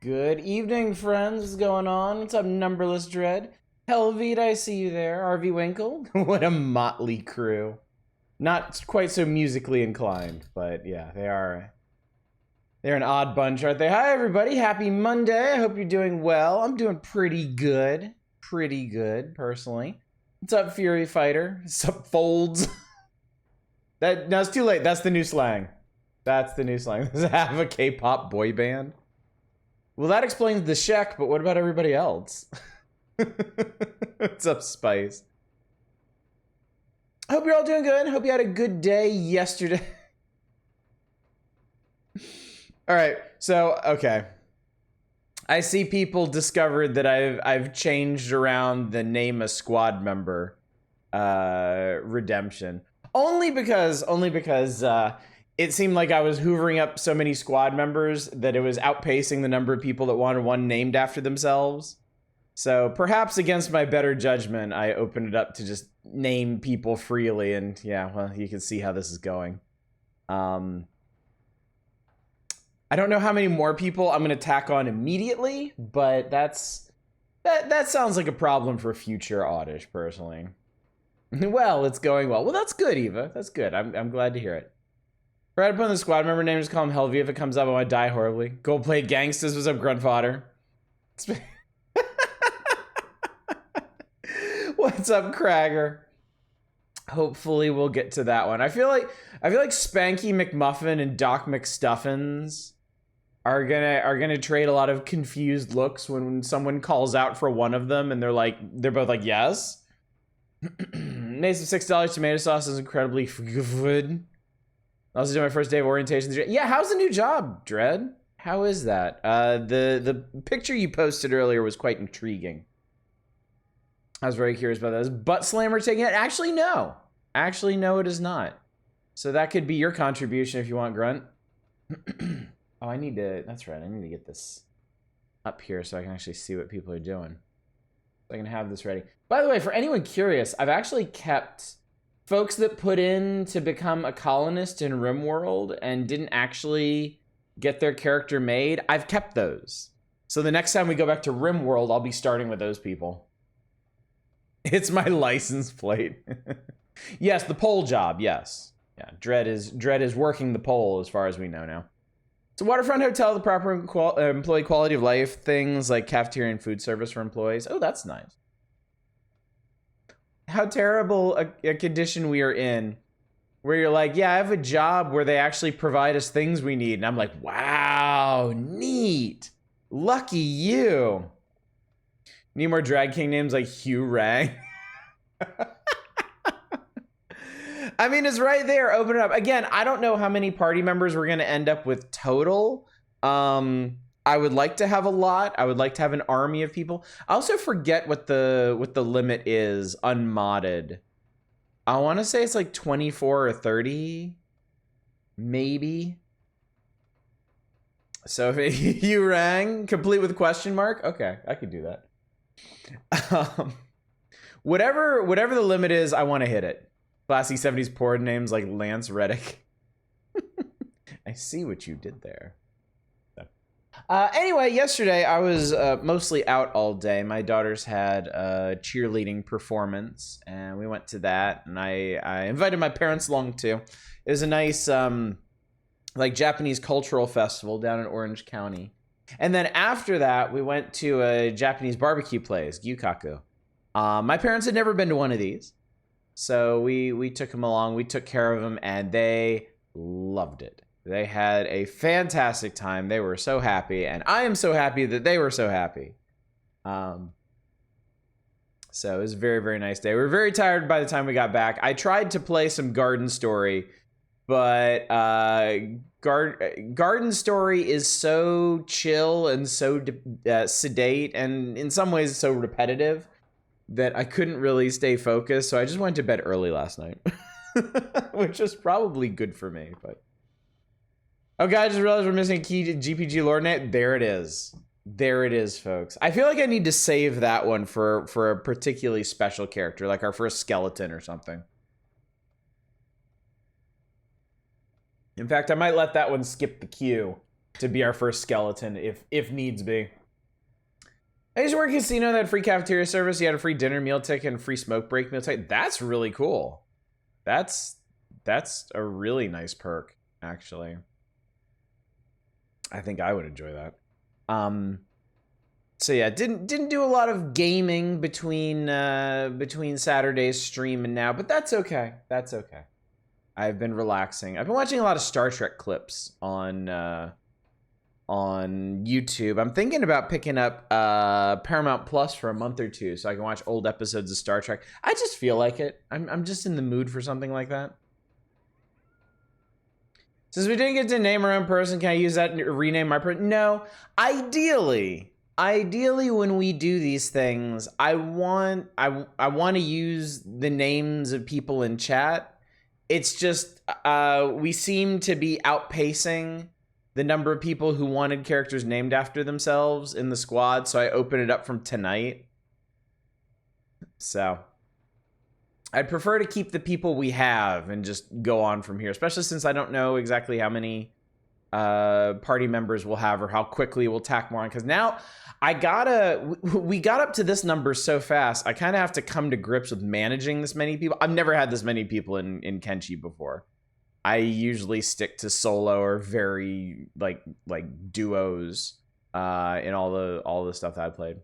Good evening, friends. What's going on? What's up, Numberless Dread? Helveed, I see you there. RV Winkle. What a motley crew. Not quite so musically inclined, but yeah, they're an odd bunch, aren't they? Hi, everybody. Happy Monday. I hope you're doing well. I'm doing pretty good. Pretty good, personally. What's up, Fury Fighter? What's up, Folds? No, it's too late. That's the new slang. That's the new slang. Does it have a K-pop boy band? Well, that explains the Shek, but what about everybody else? What's up, Spice? Hope you're all doing good. Hope you had a good day yesterday. All right, so, okay. I see people discovered that I've changed around the name a squad member redemption. Only because it seemed like I was hoovering up so many squad members that it was outpacing the number of people that wanted one named after themselves. So perhaps against my better judgment, I opened it up to just name people freely. And yeah, well, you can see how this is going. I don't know how many more people I'm going to tack on immediately, but that sounds like a problem for future Oddish, personally. Well, it's going well. Well, that's good, Eva. That's good. I'm glad to hear it. Right upon the squad member name, just call him Helvey. If it comes up, I want to die horribly. Gold plate gangsters. What's up, grunt fodder? What's up, Cragger? Hopefully we'll get to that one. I feel like Spanky McMuffin and Doc McStuffins are gonna trade a lot of confused looks when someone calls out for one of them, and they're both like, yes. Made some $6 tomato sauce is incredibly good. Also doing my first day of orientation. Yeah, how's the new job, Dread? How is that? The picture you posted earlier was quite intriguing. I was very curious about that. Is Butt Slammer taking it? Actually, no. Actually, no, it is not. So that could be your contribution if you want, Grunt. Oh, that's right. I need to get this up here so I can actually see what people are doing. So I can have this ready. By the way, for anyone curious, I've actually kept folks that put in to become a colonist in RimWorld and didn't actually get their character made. I've kept those. So the next time we go back to RimWorld, I'll be starting with those people. It's my license plate. Yes, the pole job, yes. Yeah, Dread is working the pole as far as we know now. So Waterfront Hotel, the proper employee quality of life, things like cafeteria and food service for employees. Oh, that's nice. How terrible a condition we are in, where you're like, yeah, I have a job where they actually provide us things we need. And I'm like, wow, neat. Lucky you. Need more drag king names like Hugh Rang. I mean, it's right there. Open it up. Again, I don't know how many party members we're going to end up with total. I would like to have a lot. I would like to have an army of people. I also forget what the limit is unmodded. I want to say it's like 24 or 30, maybe. So if you rang complete with question mark, okay, I could do that. Whatever the limit is, I want to hit it. Classy 70s porn names like Lance Reddick. I see what you did there. Anyway, yesterday I was mostly out all day. My daughters had a cheerleading performance, and we went to that, and I invited my parents along too. It was a nice like Japanese cultural festival down in Orange County. And then after that, we went to a Japanese barbecue place, Gyukaku. My parents had never been to one of these, so we took them along. We took care of them, and they loved it. They had a fantastic time. They were so happy, and I am so happy that they were so happy. So it was a very, very nice day. We were very tired by the time we got back. I tried to play some Garden Story, but Garden Story is so chill and so sedate, and in some ways so repetitive that I couldn't really stay focused. So I just went to bed early last night, which is probably good for me. But oh, God, I just realized we're missing a key to GPG lore net. There it is. There it is, folks. I feel like I need to save that one for a particularly special character, like our first skeleton or something. In fact, I might let that one skip the queue to be our first skeleton if needs be. I used to work at a casino that had free cafeteria service. You had a free dinner meal ticket and free smoke break meal ticket. That's really cool. That's a really nice perk, actually. I think I would enjoy that. So yeah, didn't do a lot of gaming between Saturday's stream and now, but that's okay. That's okay. I've been relaxing. I've been watching a lot of Star Trek clips on YouTube. I'm thinking about picking up Paramount Plus for a month or two so I can watch old episodes of Star Trek. I just feel like it. I'm just in the mood for something like that. Since we didn't get to name our own person, can I use that and rename my person? No. Ideally, when we do these things, I want to use the names of people in chat. It's just we seem to be outpacing the number of people who wanted characters named after themselves in the squad, so I open it up from tonight. So I'd prefer to keep the people we have and just go on from here, especially since I don't know exactly how many party members we'll have or how quickly we'll tack more on. Because now we got up to this number so fast, I kind of have to come to grips with managing this many people. I've never had this many people in Kenshi before. I usually stick to solo or very like duos in all the stuff that I played.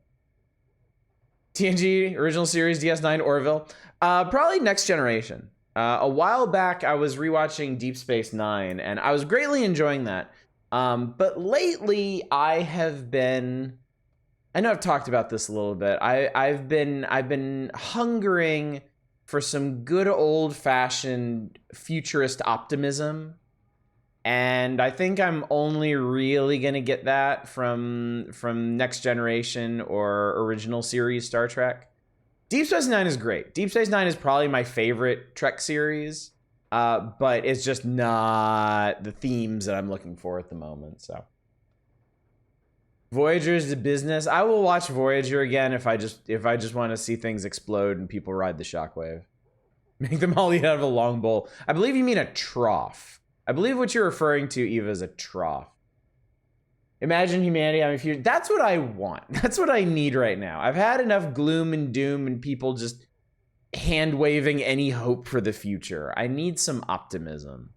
TNG, original series, DS9, Orville. Probably Next Generation. A while back, I was rewatching Deep Space Nine, and I was greatly enjoying that. But lately, I know I've talked about this a little bit. I've been hungering for some good old-fashioned futurist optimism. And I think I'm only really going to get that from Next Generation or original series Star Trek. Deep Space Nine is great. Deep Space Nine is probably my favorite Trek series, but it's just not the themes that I'm looking for at the moment. So, Voyager is the business. I will watch Voyager again if I just want to see things explode and people ride the shockwave. Make them all eat out of a long bowl. I believe you mean a trough. I believe what you're referring to, Eva, is a trough. Imagine humanity having a future. That's what I want. That's what I need right now. I've had enough gloom and doom and people just hand-waving any hope for the future. I need some optimism.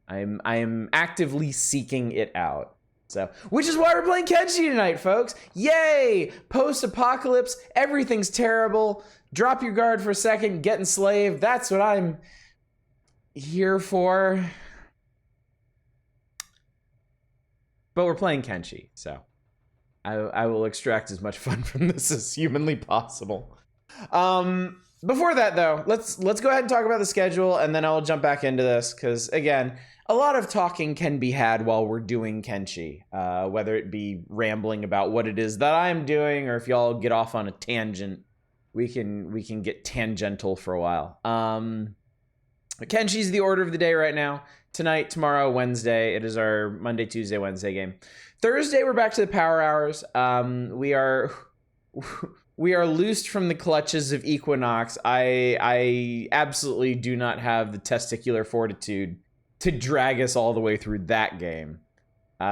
I am actively seeking it out. So, which is why we're playing Kenshi tonight, folks. Yay! Post-apocalypse. Everything's terrible. Drop your guard for a second. Get enslaved. That's what I'm here for. But we're playing Kenshi, so I will extract as much fun from this as humanly possible. Before that, though, let's go ahead and talk about the schedule, and then I'll jump back into this, because, again, a lot of talking can be had while we're doing Kenshi, whether it be rambling about what it is that I'm doing, or if y'all get off on a tangent, we can get tangential for a while. Kenshi's the order of the day right now. Tonight, tomorrow, Wednesday. It is our Monday, Tuesday, Wednesday game. Thursday, we're back to the power hours. We are loosed from the clutches of Equinox. I absolutely do not have the testicular fortitude to drag us all the way through that game.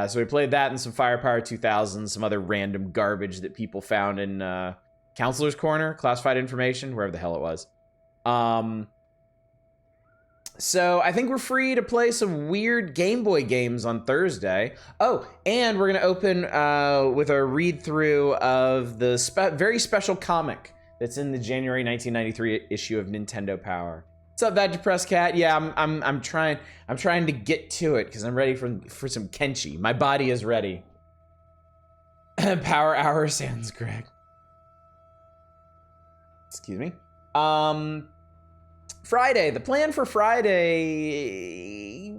So we played that and some Firepower 2000, some other random garbage that people found in Counselor's Corner, classified information, wherever the hell it was. So I think we're free to play some weird Game Boy games on Thursday. Oh, and we're going to open with a read-through of the very special comic that's in the January 1993 issue of Nintendo Power. What's up, that depressed cat? Yeah, I'm trying to get to it because I'm ready for some Kenshi. My body is ready. Power Hour sounds great. Excuse me. Friday. The plan for Friday,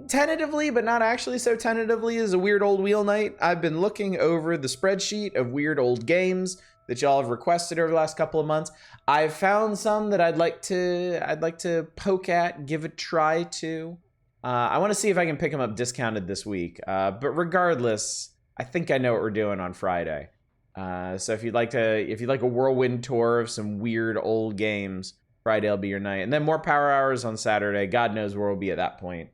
tentatively, but not actually so tentatively, is a Weird Old Wheel night. I've been looking over the spreadsheet of weird old games that y'all have requested over the last couple of months. I've found some that I'd like to poke at, give a try to. I want to see if I can pick them up discounted this week. But regardless, I think I know what we're doing on Friday. So if you'd like a whirlwind tour of some weird old games, Friday will be your night, and then more power hours on Saturday. God knows where we'll be at that point.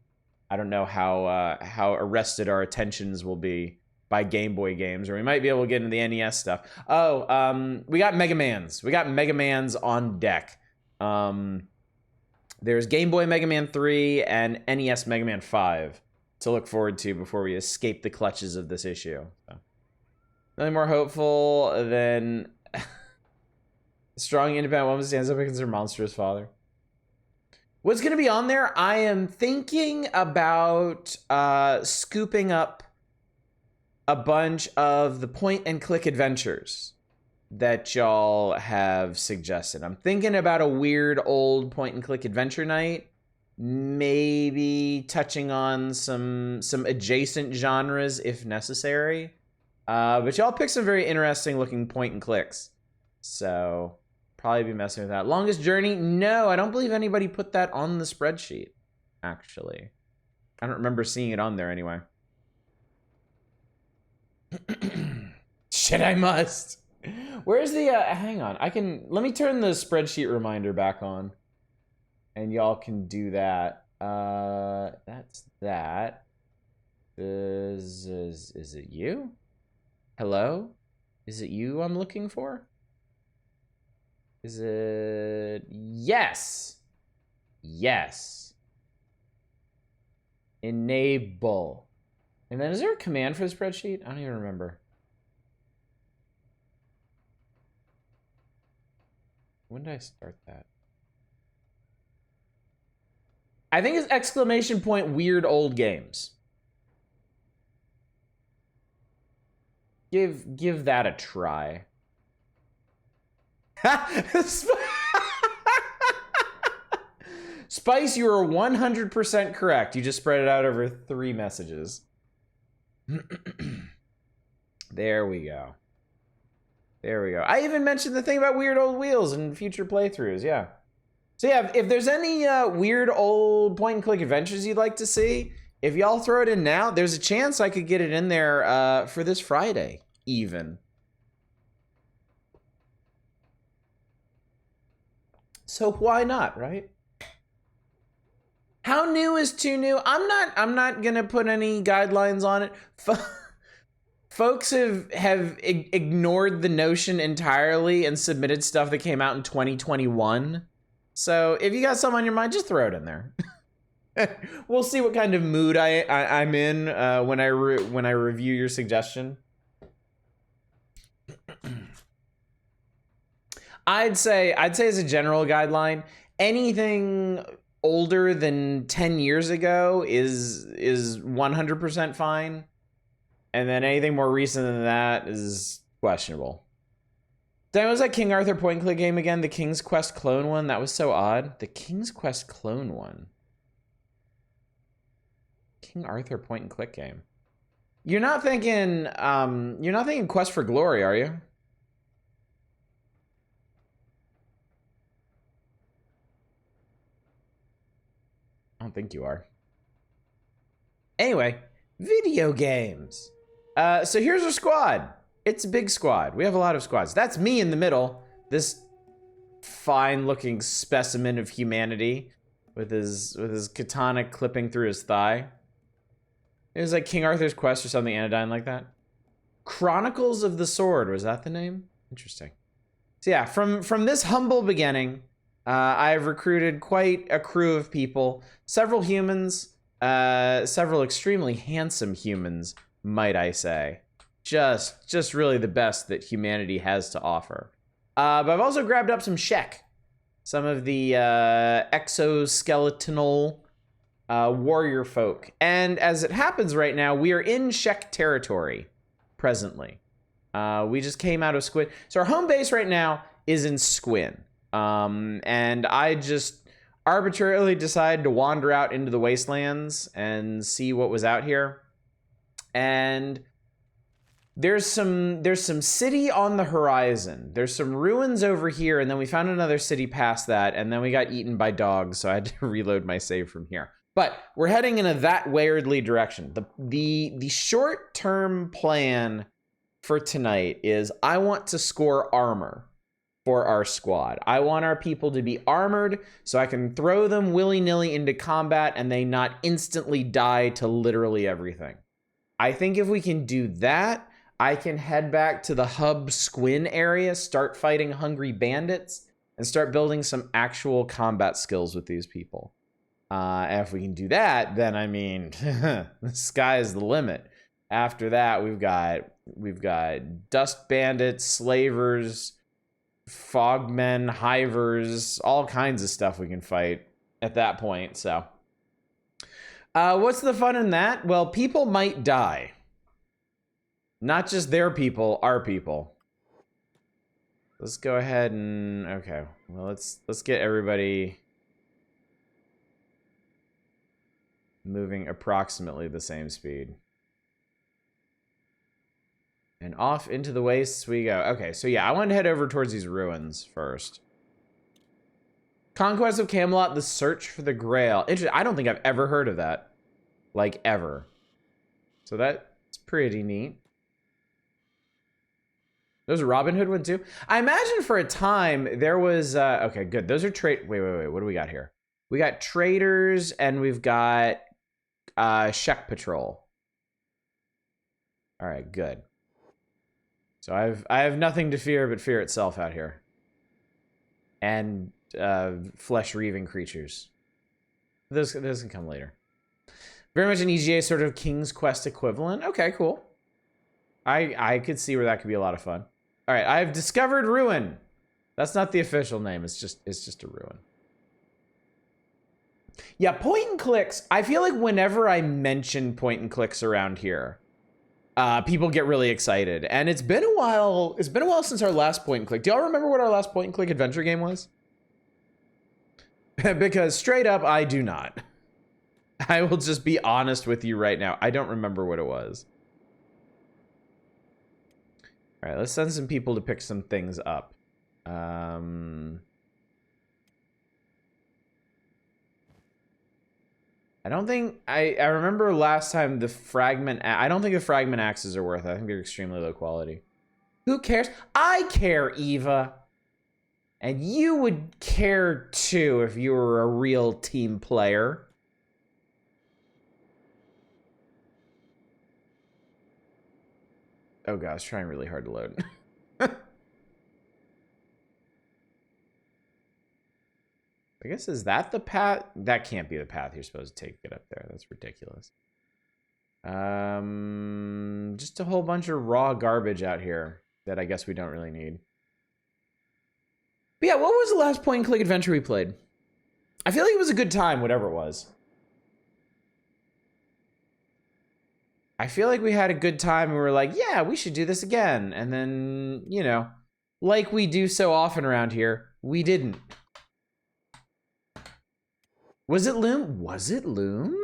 I don't know how arrested our attentions will be by Game Boy games, or we might be able to get into the NES stuff. Oh, we got Mega Mans. We got Mega Mans on deck. There's Game Boy Mega Man 3 and NES Mega Man 5 to look forward to before we escape the clutches of this issue. So, nothing more hopeful than strong, independent woman stands up against her monstrous father. What's going to be on there? I am thinking about scooping up a bunch of the point-and-click adventures that y'all have suggested. I'm thinking about a weird old point-and-click adventure night, maybe touching on some adjacent genres if necessary. But y'all pick some very interesting-looking point-and-clicks. So, probably be messing with that. Longest Journey? No, I don't believe anybody put that on the spreadsheet, actually. I don't remember seeing it on there anyway. Shit, I must. Where's the, hang on. Let me turn the spreadsheet reminder back on. And y'all can do that. That's that. Is it you? Hello? Is it you I'm looking for? Is it... Yes! Yes. Enable. And then is there a command for the spreadsheet? I don't even remember. When did I start that? I think it's exclamation point weird old games. Give that a try. Spice, you are 100% correct. You just spread it out over 3 messages. There we go. There we go. I even mentioned the thing about weird old wheels in future playthroughs, yeah. So yeah, if there's any weird old point-and-click adventures you'd like to see, if y'all throw it in now, there's a chance I could get it in there for this Friday, even. So why not, right? How new is too new? I'm not gonna put any guidelines on it. Folks have ignored the notion entirely and submitted stuff that came out in 2021. So if you got something on your mind, just throw it in there. We'll see what kind of mood I'm in when I review your suggestion. I'd say as a general guideline, anything older than 10 years ago is 100% fine. And then anything more recent than that is questionable. Then was that King Arthur point and click game again? The King's Quest clone one? That was so odd. The King's Quest clone one. King Arthur point and click game. You're not thinking Quest for Glory, are you? I don't think you are. Anyway, video games. So here's our squad. It's a big squad. We have a lot of squads. That's me in the middle. This fine-looking specimen of humanity with his katana clipping through his thigh. It was like King Arthur's Quest or something anodyne like that. Chronicles of the Sword, was that the name? Interesting. So yeah, from this humble beginning, I've recruited quite a crew of people. Several humans, several extremely handsome humans, might I say. Just really the best that humanity has to offer. But I've also grabbed up some Shek. Some of the exoskeletonal warrior folk. And as it happens right now, we are in Shek territory presently. We just came out of Squid. So our home base right now is in Squin. And I just arbitrarily decided to wander out into the wastelands and see what was out here. And there's some city on the horizon. There's some ruins over here, and then we found another city past that, and then we got eaten by dogs, so I had to reload my save from here. But we're heading in a that weirdly direction. The short-term plan for tonight is I want to score armor for our squad. I want our people to be armored so I can throw them willy-nilly into combat and they not instantly die to literally everything. I think if we can do that, I can head back to the hub Squin area, start fighting hungry bandits, and start building some actual combat skills with these people. And if we can do that, then I mean, the sky is the limit. After that, we've got dust bandits, slavers, fogmen, hivers, all kinds of stuff we can fight at that point. So, what's the fun in that? Well, people might die. Not just their people, our people. Let's go ahead and okay. Well, let's get everybody moving approximately the same speed. And off into the wastes we go. Okay, so yeah, I want to head over towards these ruins first. Conquest of Camelot, the search for the Grail. Interesting. I don't think I've ever heard of that. Like, ever. So that's pretty neat. There's a Robin Hood one, too. I imagine for a time there was... okay, good. Those are trade... Wait. What do we got here? We got traders, and we've got Shek Patrol. All right, good. So I have nothing to fear but fear itself out here. And flesh-reaving creatures. Those can come later. Very much an EGA sort of King's Quest equivalent. Okay, cool. I could see where that could be a lot of fun. All right, I've discovered ruin. That's not the official name. It's just a ruin. Yeah, point and clicks. I feel like whenever I mention point and clicks around here, people get really excited. And it's been a while. It's been a while since our last point and click. Do y'all remember what our last point and click adventure game was? Because straight up, I do not. I will just be honest with you right now. I don't remember what it was. All right, let's send some people to pick some things up. I don't think... I remember last time the fragment... I don't think the fragment axes are worth it. I think they're extremely low quality. Who cares? I care, Eva. And you would care too if you were a real team player. Oh god, it's trying really hard to load. I guess, is that the path? That can't be the path you're supposed to take to get up there. That's ridiculous. Just a whole bunch of raw garbage out here that I guess we don't really need. But yeah, what was the last point and click adventure we played? I feel like it was a good time, whatever it was. I feel like we had a good time and we were like, yeah, we should do this again. And then, you know, like we do so often around here, we didn't. Was it Loom? Was it Loom?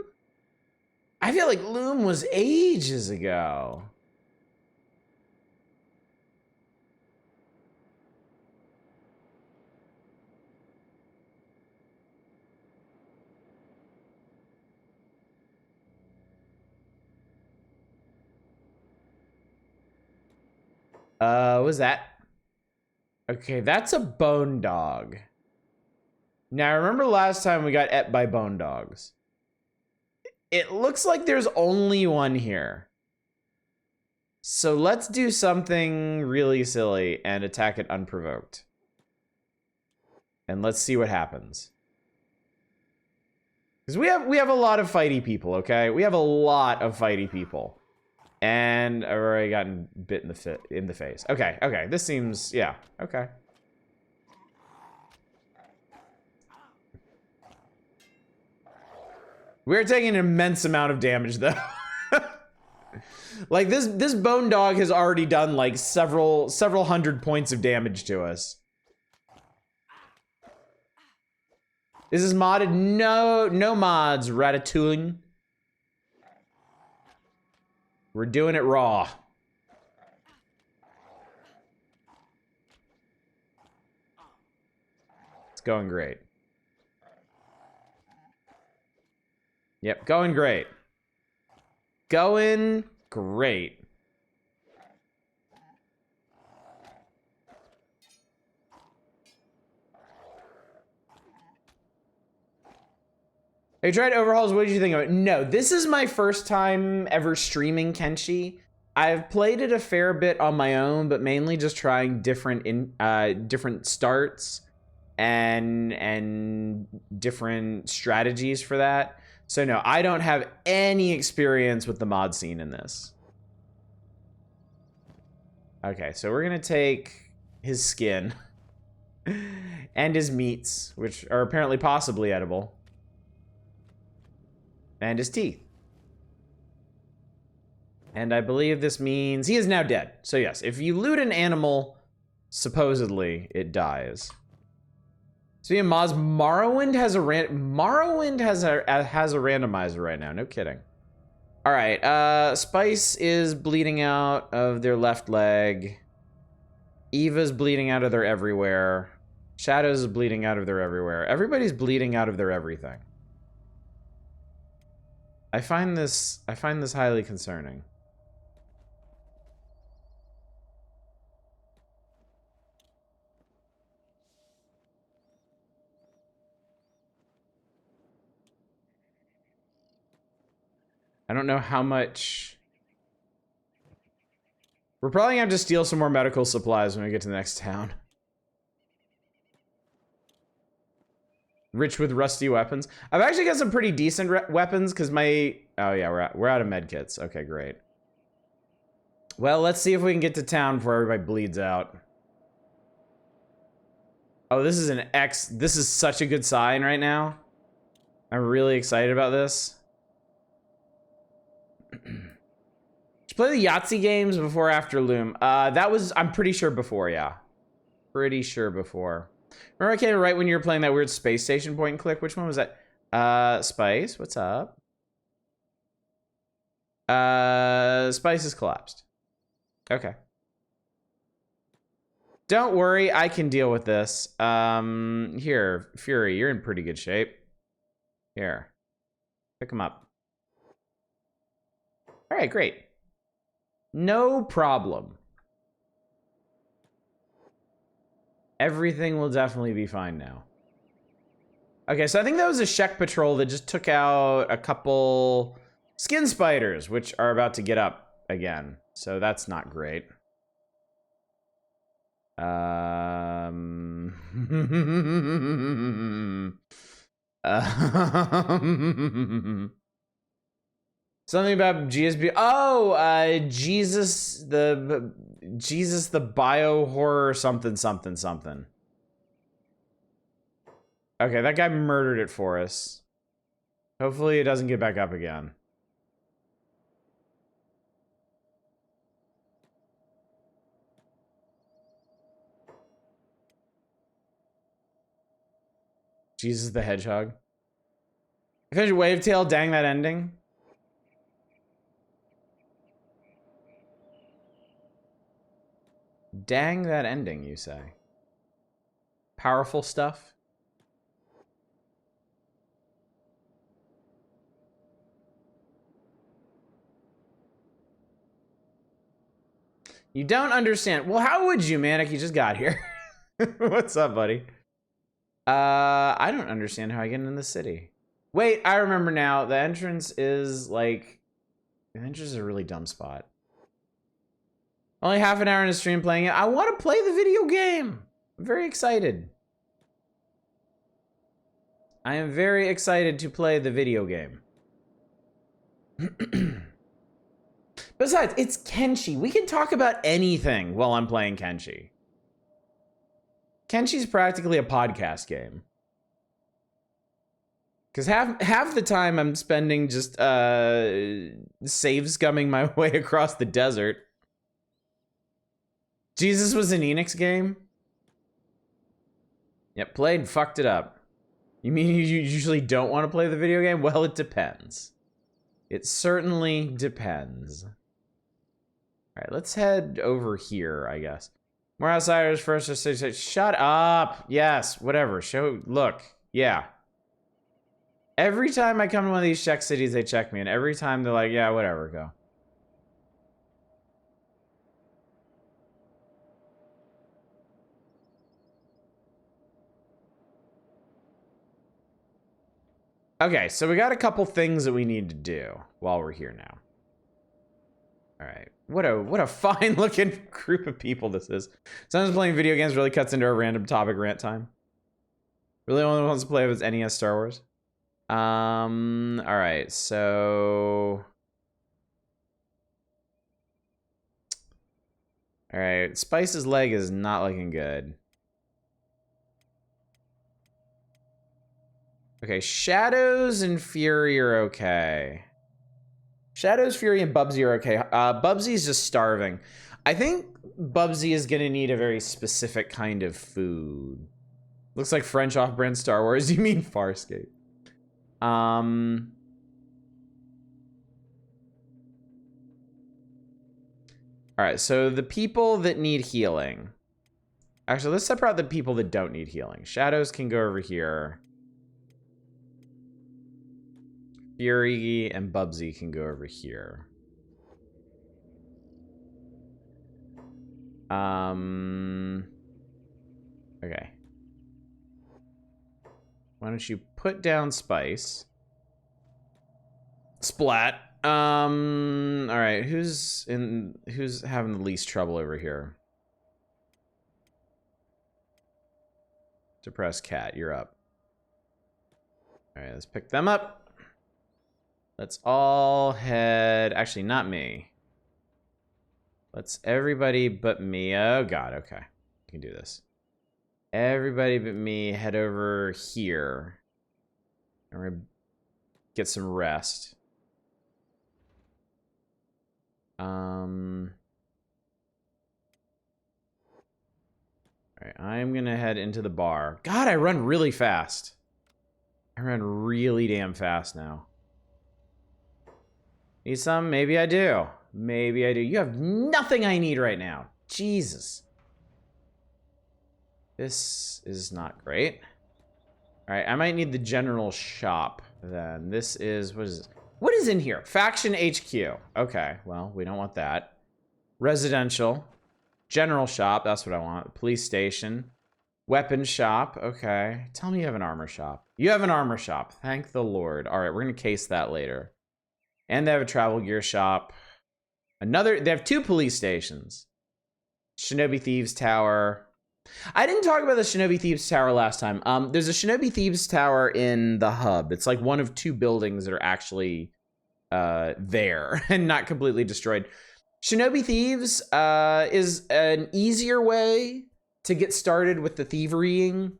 I feel like Loom was ages ago. What was that? Okay, that's a bone dog. Now, I remember last time we got ate by bone dogs. It looks like there's only one here. So let's do something really silly and attack it unprovoked. And let's see what happens. Because we have a lot of fighty people, okay? We have a lot of fighty people. And I've already gotten bit in the face. Okay. This seems, yeah, okay. We're taking an immense amount of damage, though. Like, this bone dog has already done, like, several hundred points of damage to us. Is this modded? No mods, Ratatouille. We're doing it raw. It's going great. Yep, going great. Going great. I tried overhauls. What did you think of it? No, this is my first time ever streaming Kenshi. I've played it a fair bit on my own, but mainly just trying different starts and different strategies for that. So no, I don't have any experience with the mod scene in this. Okay, so we're gonna take his skin and his meats, which are apparently possibly edible, and his teeth. And I believe this means he is now dead. So yes, if you loot an animal, supposedly it dies. So yeah, Moz, Morrowind has a randomizer right now. No kidding. All right, Spice is bleeding out of their left leg. Eva's bleeding out of their everywhere. Shadows is bleeding out of their everywhere. Everybody's bleeding out of their everything. I find this highly concerning. I don't know how much. We're probably gonna have to steal some more medical supplies when we get to the next town. Rich with rusty weapons. I've actually got some pretty decent weapons because my... Oh yeah, we're out of medkits. Okay, great. Well, let's see if we can get to town before everybody bleeds out. Oh, this is an X. This is such a good sign right now. I'm really excited about this. Did you play the Yahtzee games before or after Loom? That was, I'm pretty sure before, yeah. Pretty sure before. Remember I came right when you were playing that weird space station point and click? Which one was that? Spice, what's up? Spice is collapsed. Okay. Don't worry, I can deal with this. Here, Fury, you're in pretty good shape. Here. Pick him up. All right, great. No problem. Everything will definitely be fine now. Okay, so I think that was a Shek patrol that just took out a couple skin spiders, which are about to get up again. So that's not great. Something about GSB. Oh, Jesus the bio horror something. Okay, that guy murdered it for us. Hopefully it doesn't get back up again. Jesus the Hedgehog. I finished Wavetail, dang that ending. Dang that ending, you say. Powerful stuff. You don't understand. Well, how would you, Manic? You just got here. What's up, buddy? I don't understand how I get in the city. Wait, I remember now. The entrance is like... The entrance is a really dumb spot. Only half an hour in a stream playing it. I want to play the video game. I'm very excited. I am very excited to play the video game. Besides, it's Kenshi. We can talk about anything while I'm playing Kenshi. Kenshi's practically a podcast game. Because half the time I'm spending just save scumming my way across the desert. Jesus was an Enix game? Yep, played and fucked it up. You mean you usually don't want to play the video game? Well, it depends. It certainly depends. Alright, let's head over here, I guess. More outsiders first. Shut up! Yes, whatever. Look. Yeah. Every time I come to one of these Czech cities, they check me, and every time they're like, yeah, whatever, go. Okay, so we got a couple things that we need to do while we're here now. All right, what a fine looking group of people this is. Someone's playing video games really cuts into our random topic rant time. Really only wants to play with NES Star Wars. All right, so. All right, Spice's leg is not looking good. Okay, Shadows and Fury are okay. Shadows, Fury, and Bubsy are okay. Bubsy's just starving. I think Bubsy is gonna need a very specific kind of food. Looks like French off-brand Star Wars. You mean Farscape? All right, so the people that need healing. Actually, let's separate the people that don't need healing. Shadows can go over here. Fury and Bubsy can go over here. Okay. Why don't you put down Spice? Splat. All right, who's having the least trouble over here? Depressed Cat, you're up. All right, let's pick them up. Let's all head... Actually, not me. Let's everybody but me. Oh, God. Okay. I can do this. Everybody but me head over here. And we're going to get some rest. All right. I'm going to head into the bar. God, I run really fast. I run really damn fast now. Need some? Maybe I do. Maybe I do. You have nothing I need right now. Jesus. This is not great. All right, I might need the general shop then. This is, what is this? What is in here? Faction HQ. Okay, well, we don't want that. Residential. General shop, that's what I want. Police station. Weapon shop, okay. Tell me you have an armor shop. You have an armor shop. Thank the Lord. All right, we're going to case that later. And they have a travel gear shop. They have 2 police stations. Shinobi Thieves Tower. I didn't talk about the Shinobi Thieves Tower last time. There's a Shinobi Thieves Tower in the hub. It's like one of 2 buildings that are actually there and not completely destroyed. Shinobi Thieves is an easier way to get started with the thieverying.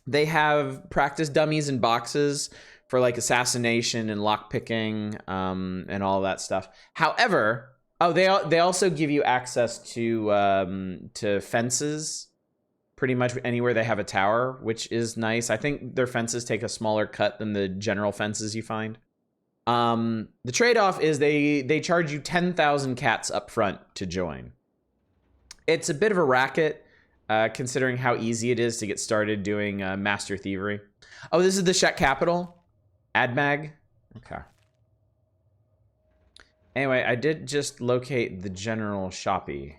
They have practice dummies and boxes for like assassination and lockpicking, and all that stuff. However, they also give you access to fences, pretty much anywhere they have a tower, which is nice. I think their fences take a smaller cut than the general fences you find. The trade-off is they charge you 10,000 cats up front to join. It's a bit of a racket, considering how easy it is to get started doing master thievery. Oh, this is the Czech capital. AdMag? Okay. Anyway, I did just locate the general shoppy.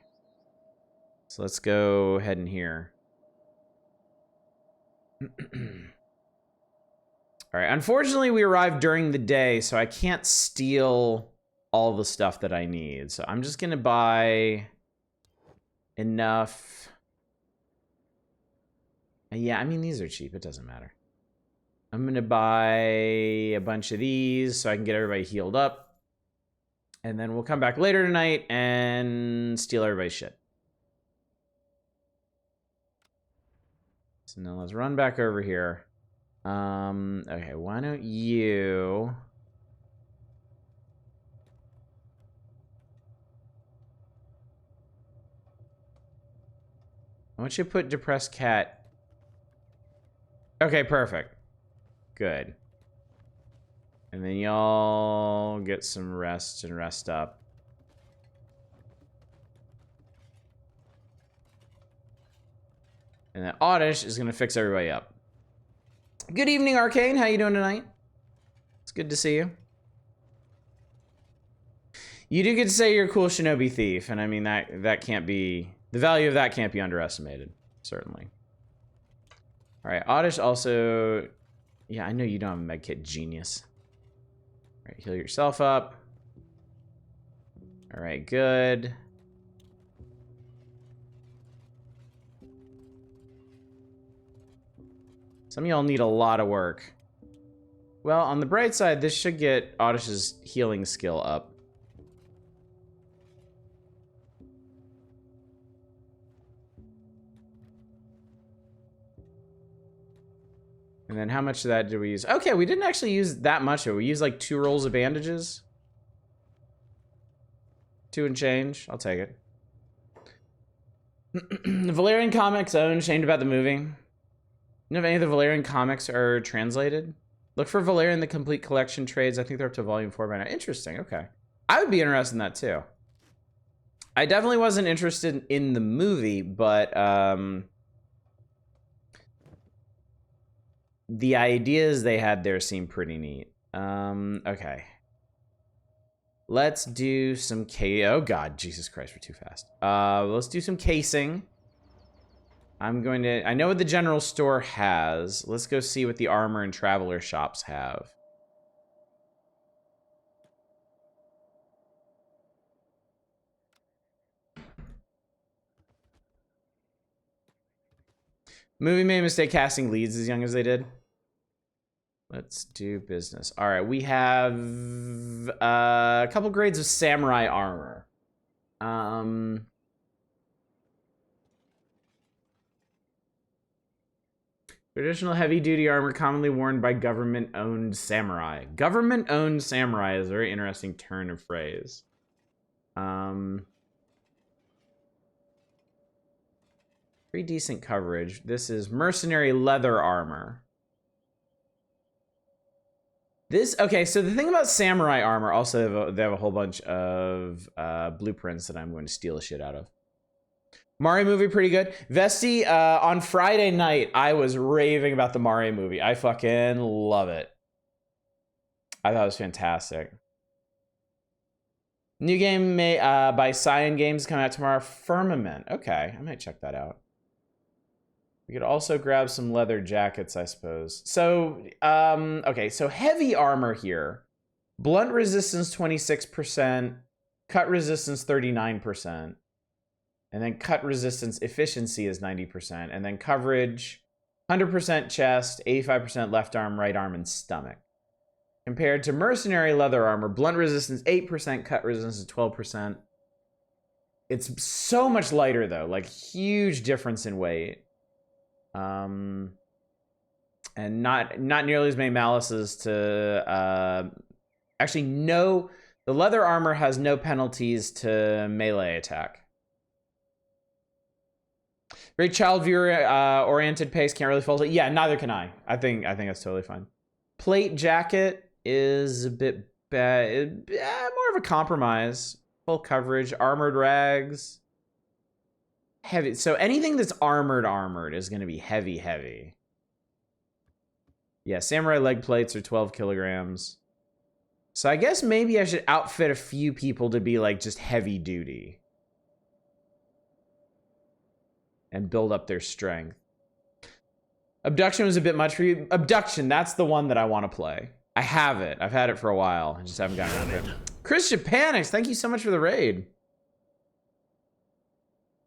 So let's go ahead in here. All right, unfortunately we arrived during the day, so I can't steal all the stuff that I need. So I'm just gonna buy enough. Yeah, I mean, these are cheap, it doesn't matter. I'm gonna buy a bunch of these so I can get everybody healed up. And then we'll come back later tonight and steal everybody's shit. So now let's run back over here. Okay, why don't you... I want you to put Depressed Cat... Okay, perfect. Good. And then y'all get some rest and rest up. And then Oddish is gonna fix everybody up. Good evening, Arcane. How you doing tonight? It's good to see you. You do get to say you're a cool Shinobi thief, and I mean that can't be, the value of that can't be underestimated, certainly. All right, Oddish also Yeah, I know you don't have a med kit, genius. All right, heal yourself up. All right, good. Some of y'all need a lot of work. Well, on the bright side, this should get Oddish's healing skill up. And then how much of that did we use? Okay, we didn't actually use that much of it. We used like 2 rolls of bandages. 2 and change. I'll take it. The Valerian comics own Shamed About the Movie. You know if any of the Valerian comics are translated? Look for Valerian the Complete Collection trades. I think they're up to volume 4 by now. Interesting, okay. I would be interested in that too. I definitely wasn't interested in the movie, but the ideas they had there seem pretty neat. Okay. Let's do some oh god, Jesus Christ, we're too fast. Let's do some casing. I know what the general store has. Let's go see what the armor and traveler shops have. Movie made a mistake casting leads as young as they did. Let's do business. All right, we have a couple grades of samurai armor. Traditional heavy-duty armor commonly worn by government-owned samurai. Government-owned samurai is a very interesting turn of phrase. Pretty decent coverage. This is mercenary leather armor. Okay, so the thing about samurai armor, also they have a whole bunch of blueprints that I'm going to steal the shit out of. Mario movie, pretty good. Vesti, on Friday night, I was raving about the Mario movie. I fucking love it. I thought it was fantastic. New game by Cyan Games coming out tomorrow. Firmament. Okay, I might check that out. We could also grab some leather jackets, I suppose. So, okay, so heavy armor here. Blunt resistance 26%, cut resistance 39%, and then cut resistance efficiency is 90%, and then coverage 100% chest, 85% left arm, right arm, and stomach. Compared to mercenary leather armor, blunt resistance 8%, cut resistance 12%. It's so much lighter though, like huge difference in weight. And not nearly as many malices to actually no, the leather armor has no penalties to melee attack. Very child viewer oriented pace, can't really fault it. Yeah, neither can I. I think that's totally fine. Plate jacket is a bit bad, more of a compromise. Full coverage, armored rags. Heavy. So anything that's armored is going to be heavy. Yeah, samurai leg plates are 12 kilograms. So I guess maybe I should outfit a few people to be like just heavy duty. And build up their strength. Abduction was a bit much for you. Abduction, that's the one that I want to play. I have it. I've had it for a while. I just haven't gotten around to it. Chris Japanix, thank you so much for the raid.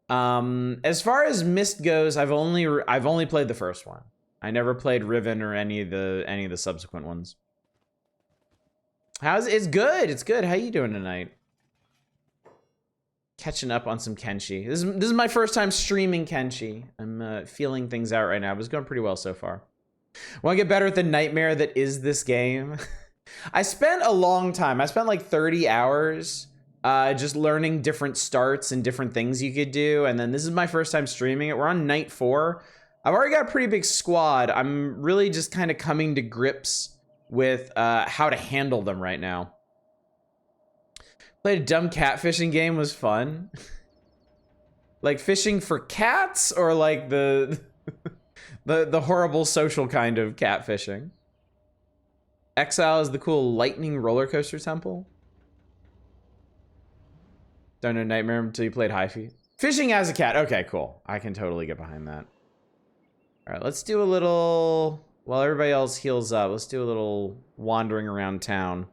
As far as Myst goes, I've only played the first one. I never played Riven or any of the subsequent ones. It's good. It's good. How you doing tonight? Catching up on some Kenshi. This is my first time streaming Kenshi. I'm feeling things out right now. It was going pretty well so far. Want to get better at the nightmare that is this game? I spent a long time. I spent like 30 hours just learning different starts and different things you could do. And then this is my first time streaming it. We're on night 4. I've already got a pretty big squad. I'm really just kind of coming to grips with how to handle them right now. Played a dumb catfishing game, was fun. Like fishing for cats or like the horrible social kind of catfishing. Exile is the cool lightning roller coaster temple. Don't know Nightmare until you played Hyphy. Fishing as a cat. Okay, cool. I can totally get behind that. All right, let's do a little while everybody else heals up, let's do a little wandering around town.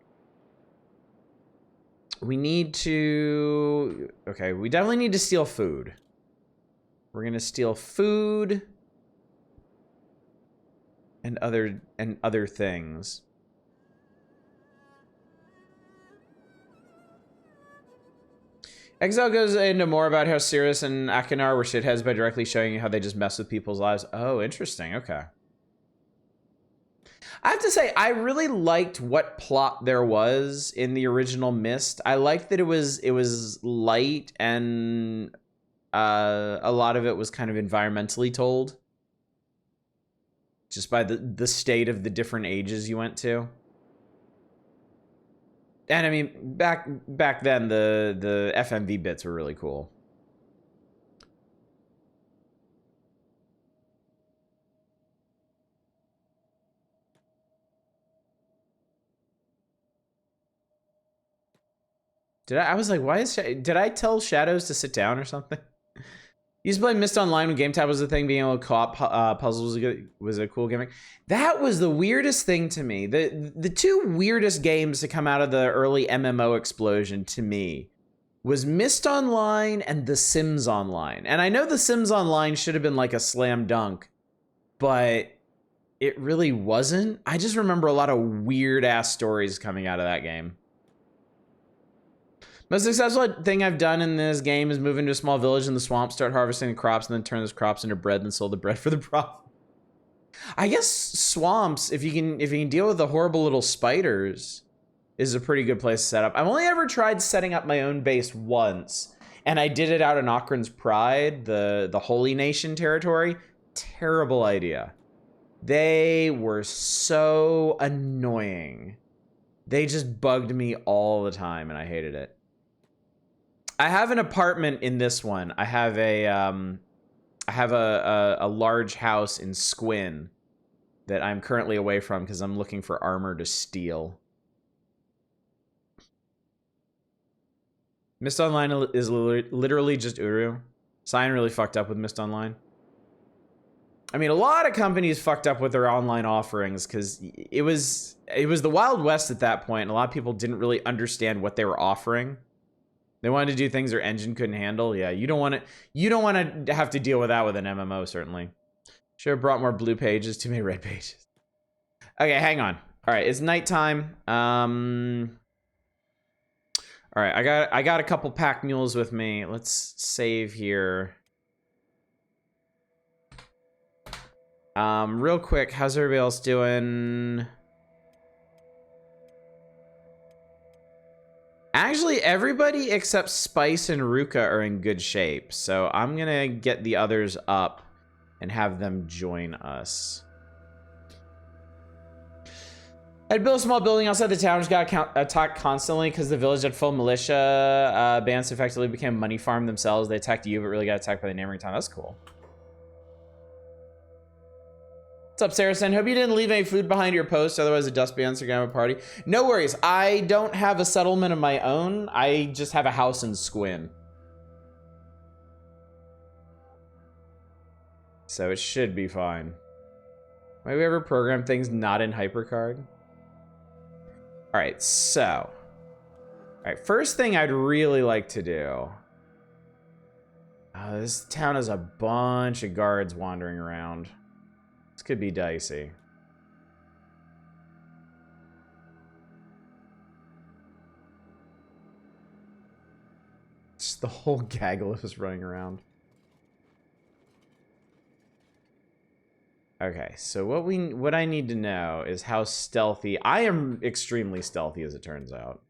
We need to... Okay, we definitely need to steal food. We're gonna steal food and other things. Exile goes into more about how Sirius and Akinar were shitheads by directly showing you how they just mess with people's lives. Oh, interesting. Okay. I have to say, I really liked what plot there was in the original Myst. I liked that it was light and a lot of it was kind of environmentally told. Just by the state of the different ages you went to. And I mean, back then, the FMV bits were really cool. I was like, why is... Did I tell Shadows to sit down or something? Used to play Myst Online when Game Tab was a thing. Being able to co-op puzzles was a cool gimmick. That was the weirdest thing to me. The two weirdest games to come out of the early MMO explosion to me was Myst Online and The Sims Online. And I know The Sims Online should have been like a slam dunk, but it really wasn't. I just remember a lot of weird-ass stories coming out of that game. Most successful thing I've done in this game is move into a small village in the swamp, start harvesting the crops, and then turn those crops into bread and sell the bread for the profit. I guess swamps, if you can deal with the horrible little spiders, is a pretty good place to set up. I've only ever tried setting up my own base once, and I did it out in Okran's Pride, the Holy Nation territory. Terrible idea. They were so annoying. They just bugged me all the time, and I hated it. I have an apartment in this one. I have a large house in Squin that I'm currently away from because I'm looking for armor to steal. Myst Online is literally just Uru. Cyan really fucked up with Myst Online. I mean, a lot of companies fucked up with their online offerings because it was the Wild West at that point, and a lot of people didn't really understand what they were offering. They wanted to do things their engine couldn't handle. Yeah, you don't want to have to deal with that with an MMO, certainly. Should have brought more blue pages, too many red pages. Okay, hang on. All right, it's nighttime. All right, I got a couple pack mules with me. Let's save here. Real quick, how's everybody else doing? Actually, everybody except Spice and Ruka are in good shape, so I'm gonna get the others up and have them join us. I'd build a small building outside the town, just got attacked constantly because the village had full militia bands effectively became a money farm themselves. They attacked you, but really got attacked by the neighboring town. That's cool. What's up, Saracen? Hope you didn't leave any food behind your post, otherwise the dust bands are gonna have a party. No worries, I don't have a settlement of my own. I just have a house in Squin. So it should be fine. Might we ever program things not in HyperCard? Alright, so. Alright, first thing I'd really like to do. This town has a bunch of guards wandering around. This could be dicey. Just the whole gaggle of us running around. Okay, so what I need to know is how stealthy. I am extremely stealthy, as it turns out.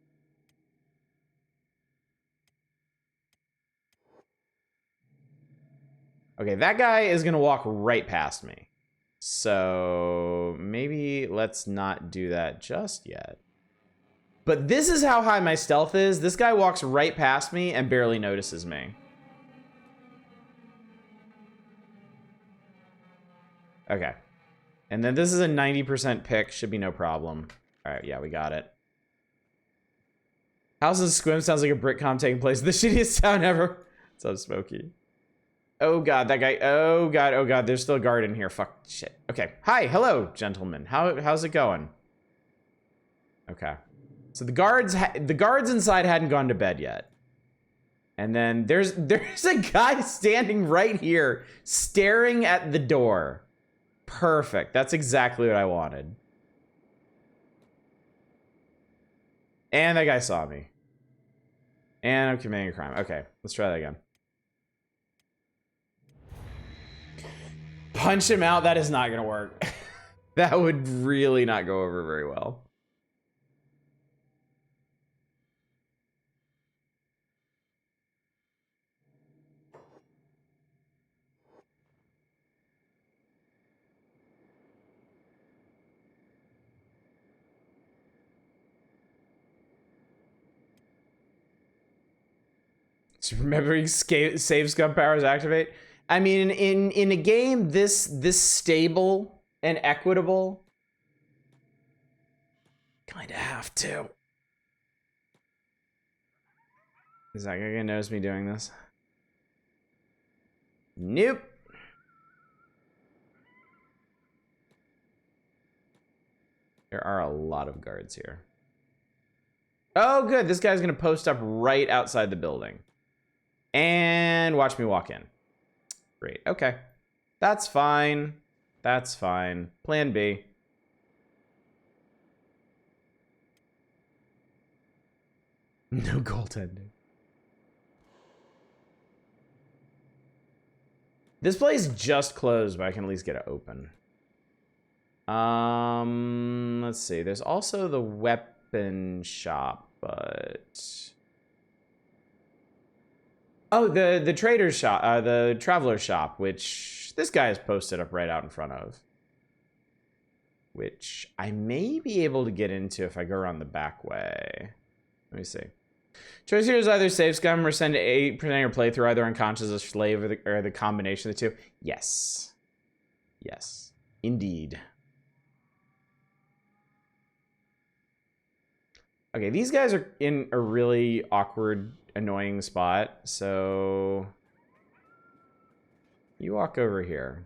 Okay, that guy is gonna walk right past me. So maybe let's not do that just yet. But this is how high my stealth is. This guy walks right past me and barely notices me. Okay. And then this is a 90% pick. Should be no problem. All right, yeah, we got it. House in Squim sounds like a Britcom taking place. The shittiest town ever. What's up, Smokey? Oh god, that guy. Oh god, oh god. There's still a guard in here. Fuck shit. Okay. Hi, hello, gentlemen. How's it going? Okay. So the guards inside hadn't gone to bed yet. And then there's a guy standing right here staring at the door. Perfect. That's exactly what I wanted. And that guy saw me. And I'm committing a crime. Okay, let's try that again. Punch him out? That is not gonna work. That would really not go over very well. Just remembering save scum powers activate. I mean, in a game this stable and equitable, kind of have to. Is that guy gonna notice me doing this? Nope. There are a lot of guards here. Oh, good. This guy's gonna post up right outside the building. And watch me walk in. Great. Okay. That's fine. That's fine. Plan B. No goaltending. This place just closed, but I can at least get it open. Let's see. There's also the weapon shop, but... Oh, the trader's shop, the traveler's shop, which this guy is posted up right out in front of. Which I may be able to get into if I go around the back way. Let me see. Choice here is either save scum or send 8% of your playthrough either unconscious or slave or the combination of the two. Yes. Yes. Indeed. Okay, these guys are in a really awkward, annoying spot, so you walk over here.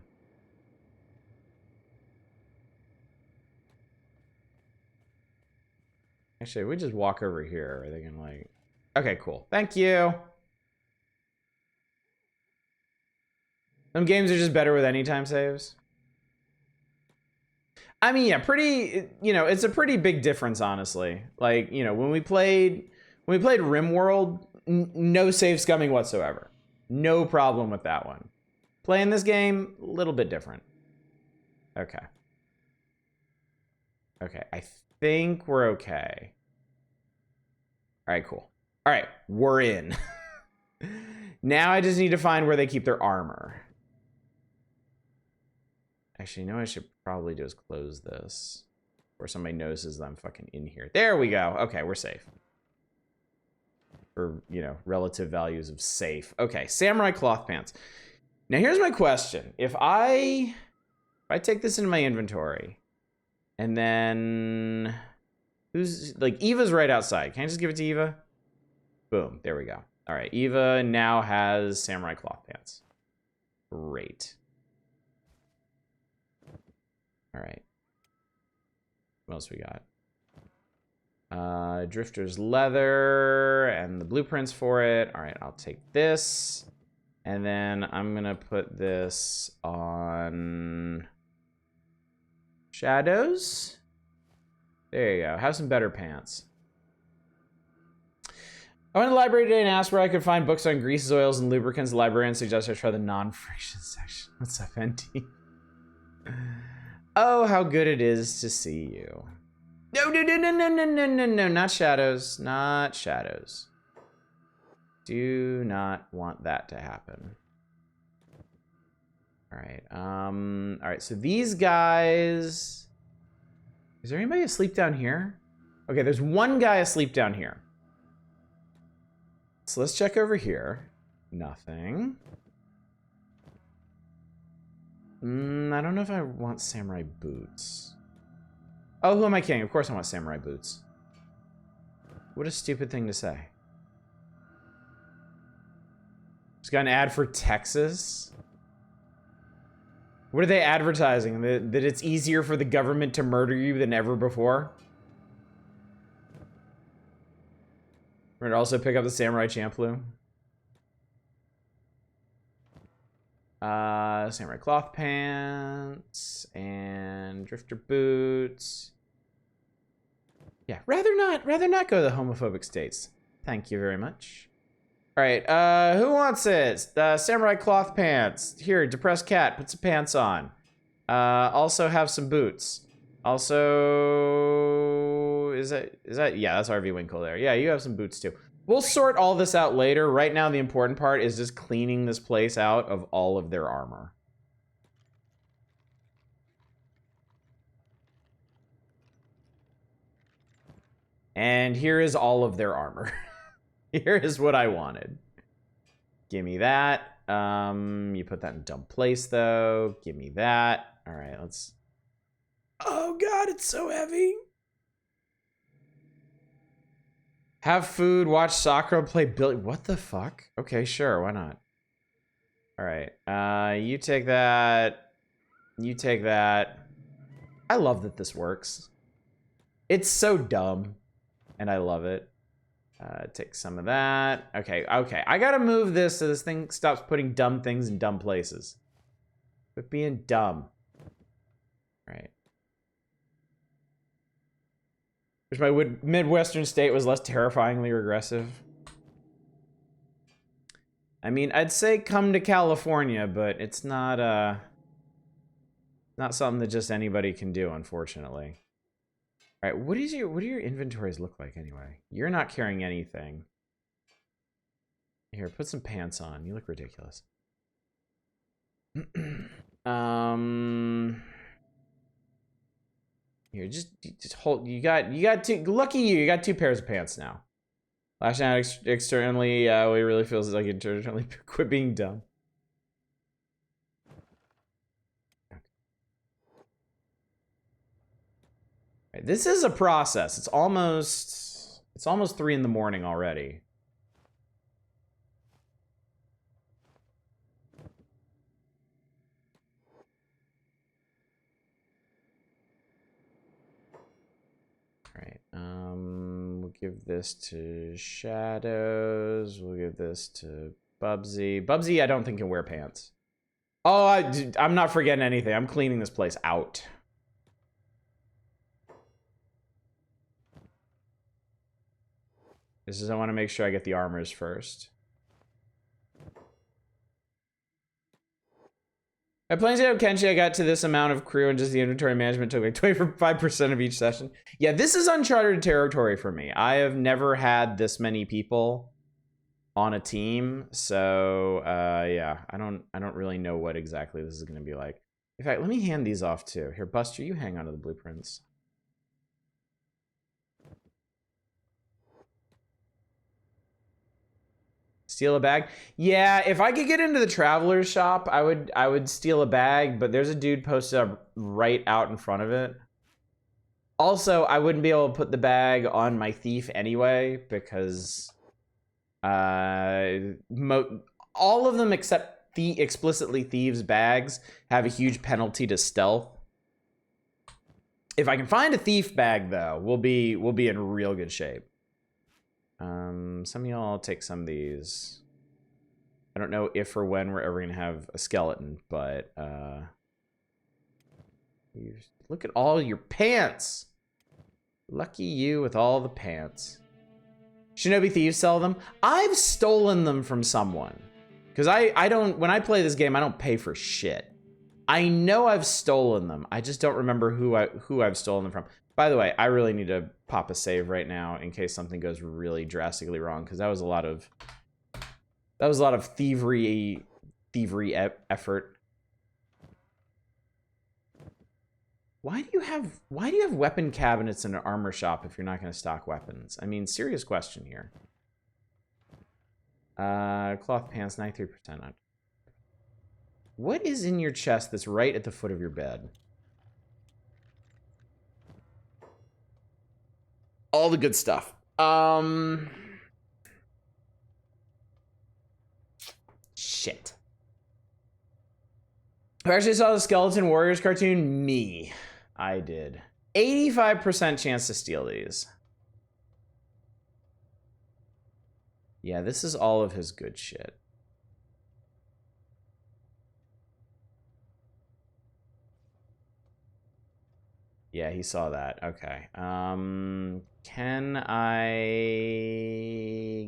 Actually, we just walk over here. Are they gonna like... Okay, cool. Thank you. Some games are just better with anytime saves. I mean, yeah, pretty, you know, it's a pretty big difference, honestly. Like, you know, when we played RimWorld, no save scumming whatsoever. No problem with that one. Playing this game, a little bit different. Okay. Okay, I think we're okay. All right, cool. All right, we're in. Now I just need to find where they keep their armor. Actually, you know what I should probably do is close this. Or somebody notices that I'm fucking in here. There we go. Okay, we're safe. For, you know, relative values of safe. Okay, samurai cloth pants. Now here's my question. If I take this into my inventory, and then... Who's... Like, Eva's right outside. Can I just give it to Eva? Boom. There we go. All right, Eva now has samurai cloth pants. Great. All right. What else we got? Drifter's leather and the blueprints for it. All right, I'll take this. And then I'm going to put this on shadows. There you go. Have some better pants. I went to the library today and asked where I could find books on greases, oils, and lubricants. The librarian suggested I try the non-friction section. What's up, NT? Oh, how good it is to see you. No, not shadows. Not shadows. Do not want that to happen. All right. All right, so these guys... Is there anybody asleep down here? Okay, there's one guy asleep down here. So let's check over here. Nothing. I don't know if I want samurai boots. Oh, who am I kidding? Of course I want samurai boots. What a stupid thing to say. Just got an ad for Texas. What are they advertising? That it's easier for the government to murder you than ever before? We're gonna also pick up the Samurai Champloo. Samurai cloth pants and drifter boots. Yeah, rather not go to the homophobic states. Thank you very much. All right, who wants it? Samurai cloth pants. Here, depressed cat, put some pants on. Also have some boots. Also, is that, yeah, that's RV Winkle there. Yeah, you have some boots too. We'll sort all this out later. Right now, the important part is just cleaning this place out of all of their armor. And here is all of their armor. Here is what I wanted. Give me that. You put that in dumb place, though. Give me that. All right, let's... Oh, God, it's so heavy. Have food, watch soccer, play Billy. What the fuck? Okay, sure, why not? All right, you take that. You take that. I love that this works. It's so dumb, and I love it. Take some of that. Okay, I gotta move this so this thing stops putting dumb things in dumb places. Quit being dumb. All right. Wish my Midwestern state was less terrifyingly regressive. I mean, I'd say come to California, but it's not something that just anybody can do, unfortunately. All right, what do your inventories look like anyway? You're not carrying anything. Here, put some pants on. You look ridiculous. Here, just hold. You got two. Lucky you. You got two pairs of pants now. Lashing out externally, it really feels like internally. Quit being dumb. Right, this is a process. It's almost 3 in the morning already. Right. We'll give this to Shadows. We'll give this to Bubsy. Bubsy, I don't think can wear pants. Oh, I'm not forgetting anything. I'm cleaning this place out. This is, I want to make sure I get the armors first. I plan to have Kenshi. I got to this amount of crew and just the inventory management took like 25% of each session. Yeah, this is uncharted territory for me. I have never had this many people on a team, so yeah, I don't really know what exactly this is going to be like. In fact, let me hand these off too. Here, Buster, you hang on to the blueprints. Steal a bag? Yeah, if I could get into the traveler's shop, I would steal a bag, but there's a dude posted up right out in front of it. Also, I wouldn't be able to put the bag on my thief anyway, because all of them except the explicitly thieves bags have a huge penalty to stealth. If I can find a thief bag though, we'll be in real good shape. Some of y'all take some of these. I don't know if or when we're ever gonna have a skeleton, but look at all your pants. Lucky you with all the pants. Shinobi thieves sell them. I've stolen them from someone, because I don't, when I play this game, I don't pay for shit. I know I've stolen them. I just don't remember who I've stolen them from. By the way, I really need to pop a save right now in case something goes really drastically wrong, because that was a lot of thievery effort. Why do you have weapon cabinets in an armor shop if you're not going to stock weapons? I mean, serious question here. Cloth pants, 93%. What is in your chest that's right at the foot of your bed? All the good stuff. Shit. Who actually saw the Skeleton Warriors cartoon? Me. I did. 85% chance to steal these. Yeah, this is all of his good shit. Yeah, he saw that. Okay. Can I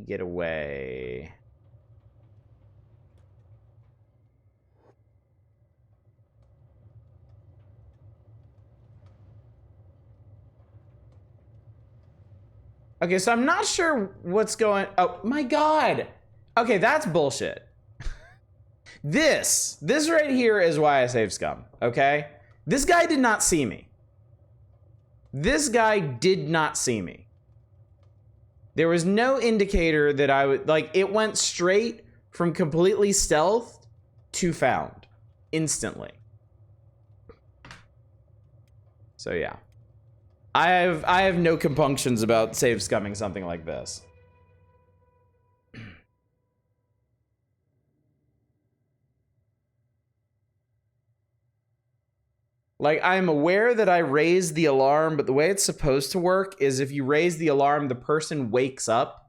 get away? Okay, so I'm not sure what's going... Oh, my God. Okay, that's bullshit. This right here is why I saved scum, okay? This guy did not see me. This guy did not see me. There was no indicator that I would... Like, it went straight from completely stealth to found. Instantly. So, yeah. I have no compunctions about save scumming something like this. Like, I'm aware that I raised the alarm, but the way it's supposed to work is if you raise the alarm, the person wakes up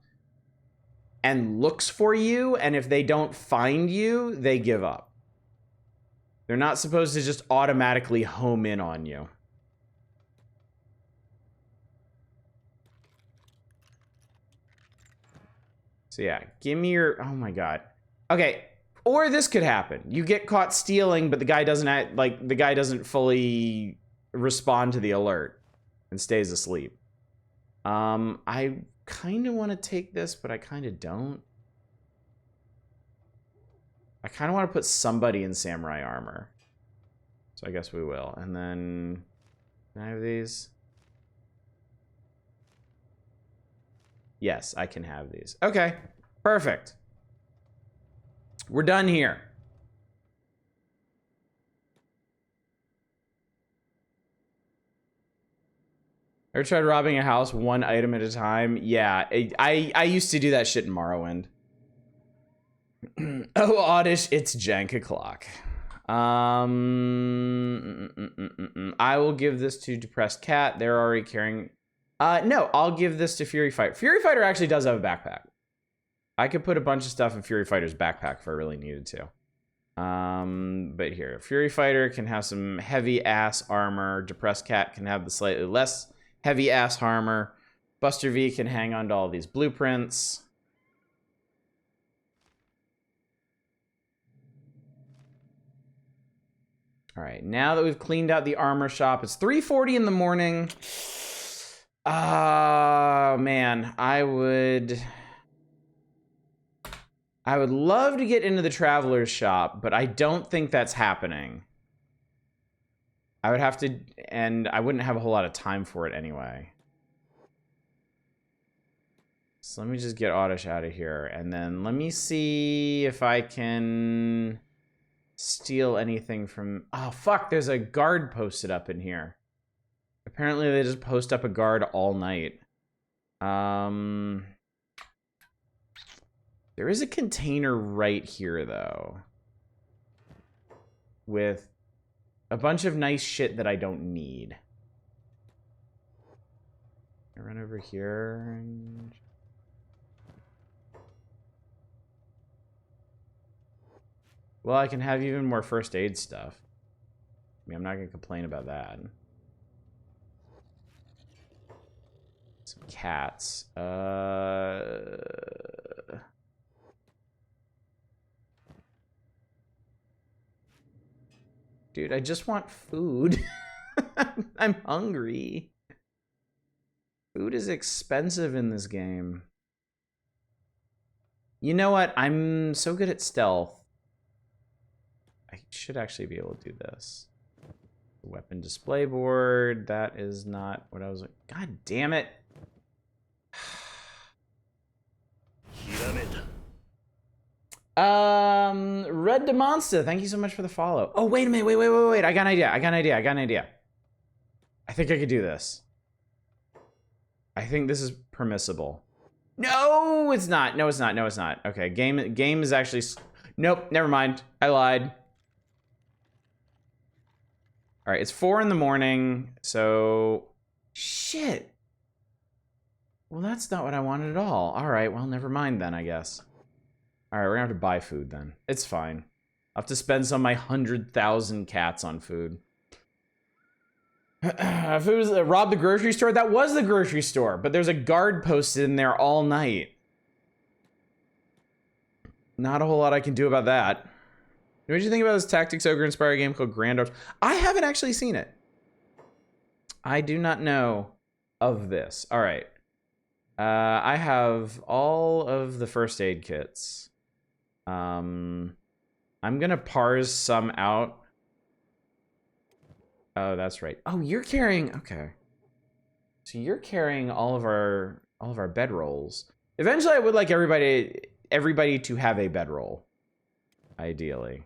and looks for you, and if they don't find you, they give up. They're not supposed to just automatically home in on you. So yeah, give me your... Oh my God. Okay, or this could happen. You get caught stealing, but the guy doesn't act, like, the guy doesn't fully respond to the alert and stays asleep. I kind of want to take this, but I kind of don't. I kind of want to put somebody in samurai armor. So I guess we will. And then... Can I have these? Yes, I can have these. Okay, perfect. We're done here. Ever tried robbing a house one item at a time? Yeah, I used to do that shit in Morrowind. Oh, Oddish, it's jank o'clock. I will give this to Depressed Cat. They're already carrying... no, I'll give this to Fury Fighter. Fury Fighter actually does have a backpack. I could put a bunch of stuff in Fury Fighter's backpack if I really needed to. But here, Fury Fighter can have some heavy-ass armor. Depressed Cat can have the slightly less heavy-ass armor. Buster V can hang on to all these blueprints. All right, now that we've cleaned out the armor shop, it's 3:40 in the morning. Oh, man, I would love to get into the Traveler's Shop, but I don't think that's happening. I would have to, and I wouldn't have a whole lot of time for it anyway. So let me just get Oddish out of here, and then let me see if I can steal anything from... Oh, fuck, there's a guard posted up in here. Apparently they just post up a guard all night. There is a container right here, though, with a bunch of nice shit that I don't need. I run over here. Well, I can have even more first aid stuff. I mean, I'm not going to complain about that. Some cats. Dude, I just want food. I'm hungry. Food is expensive in this game. You know what? I'm so good at stealth. I should actually be able to do this. Weapon display board. That is not what I was... God damn it. Red Demonsta, thank you so much for the follow. Oh, wait a minute. Wait. I got an idea. I think I could do this. I think this is permissible. No, it's not. Okay, game is actually... Nope, never mind. I lied. All right, it's 4 in the morning, so... Shit. Well, that's not what I wanted at all. All right, well, never mind then, I guess. All right, we're gonna have to buy food then. It's fine. I'll have to spend some of my 100,000 cats on food. If it was rob the grocery store, that was the grocery store, but there's a guard posted in there all night. Not a whole lot I can do about that. What did you think about this Tactics Ogre inspired game called Grand Arms? I haven't actually seen it. I do not know of this. All right. I have all of the first aid kits. I'm gonna parse some out. Oh, that's right. Oh, you're carrying, okay. So you're carrying all of our bedrolls. Eventually I would like everybody to have a bedroll. Ideally.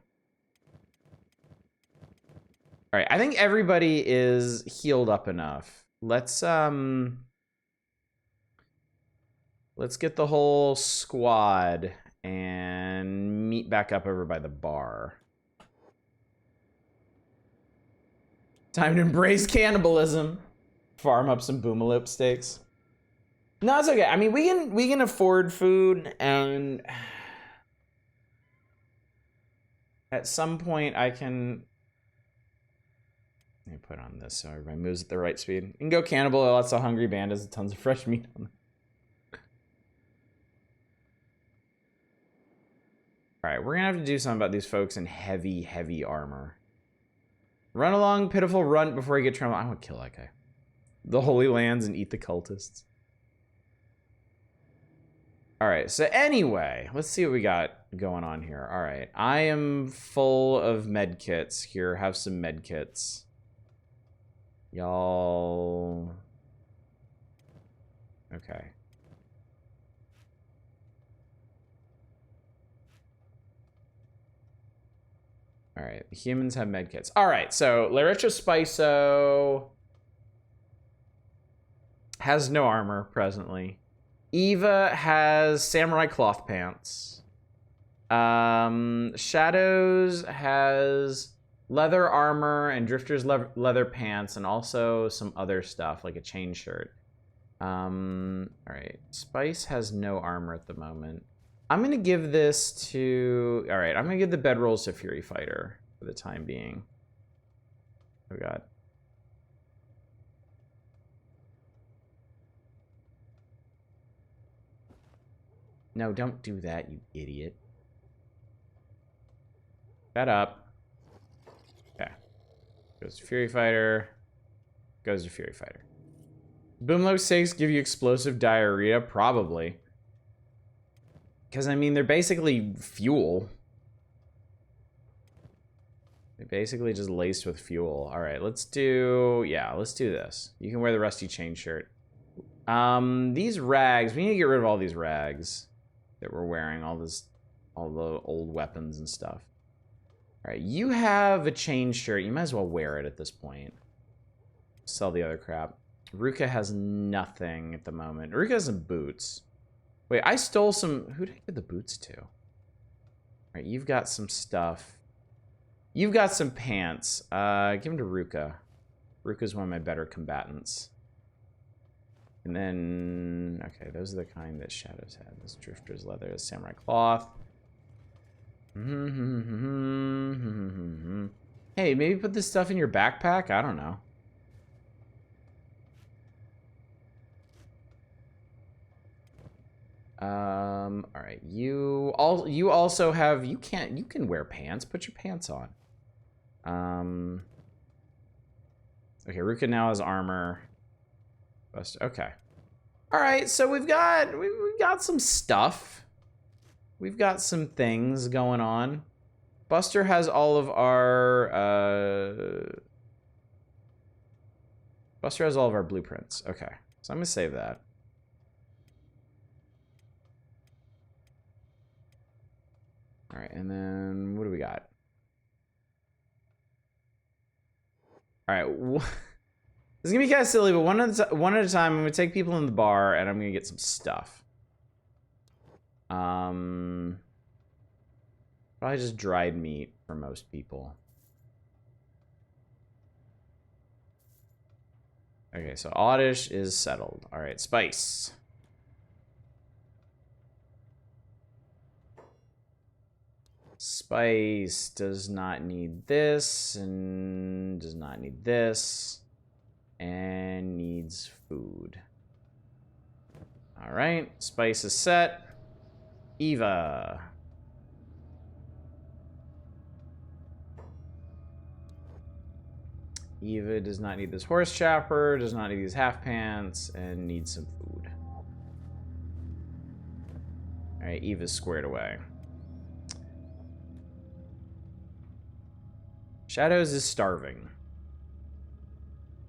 All right, I think everybody is healed up enough. Let's get the whole squad and meet back up over by the bar. Time to embrace cannibalism. Farm up some boomalope steaks. No, it's okay. I mean, we can afford food, and at some point I can... Let me put on this so everybody moves at the right speed. You can go cannibal, lots of hungry bandits, tons of fresh meat on them. Alright, we're gonna have to do something about these folks in heavy, heavy armor. Run along, pitiful runt before you get trampled. I want to kill that guy. The Holy Lands and eat the cultists. Alright, so anyway, let's see what we got going on here. Alright, I am full of med kits. Here, have some med kits. Y'all... Okay. Alright, the humans have medkits. Alright, so Laretra Spiso has no armor presently. Eva has samurai cloth pants. Shadows has leather armor and Drifter's leather pants and also some other stuff like a chain shirt. Alright, Spice has no armor at the moment. I'm gonna give this to... Alright, I'm gonna give the bedrolls to Fury Fighter for the time being. Oh god. No, don't do that, you idiot. Shut up. Okay. Goes to Fury Fighter. Goes to Fury Fighter. Boomlow 6 give you explosive diarrhea? Probably. Because, I mean, they're basically fuel. They're basically just laced with fuel. Alright, let's do... Yeah, let's do this. You can wear the rusty chain shirt. These rags... We need to get rid of all these rags that we're wearing. All the old weapons and stuff. Alright, you have a chain shirt. You might as well wear it at this point. Sell the other crap. Ruka has nothing at the moment. Ruka has some boots. Wait, I stole some... Who did I give the boots to? Alright, you've got some stuff. You've got some pants. Give them to Ruka. Ruka's one of my better combatants. And then... Okay, those are the kind that Shadows had. This Drifter's leather, this samurai cloth. Hey, maybe put this stuff in your backpack? I don't know. All right, you also have, you can wear pants. Put your pants on. Okay, Ruka now has armor. Okay. All right, so we've got some stuff. We've got some things going on. Buster has all of our blueprints. Okay, so I'm gonna save that. All right, and then what do we got? All right, this is gonna be kind of silly, but one at a time. I'm gonna take people in the bar, and I'm gonna get some stuff. Probably just dried meat for most people. Okay, so Oddish is settled. All right, spice. Spice does not need this, and does not need this, and needs food. All right, spice is set. Eva. Eva does not need this horse chopper, does not need these half pants, and needs some food. All right, Eva's squared away. Shadows is starving.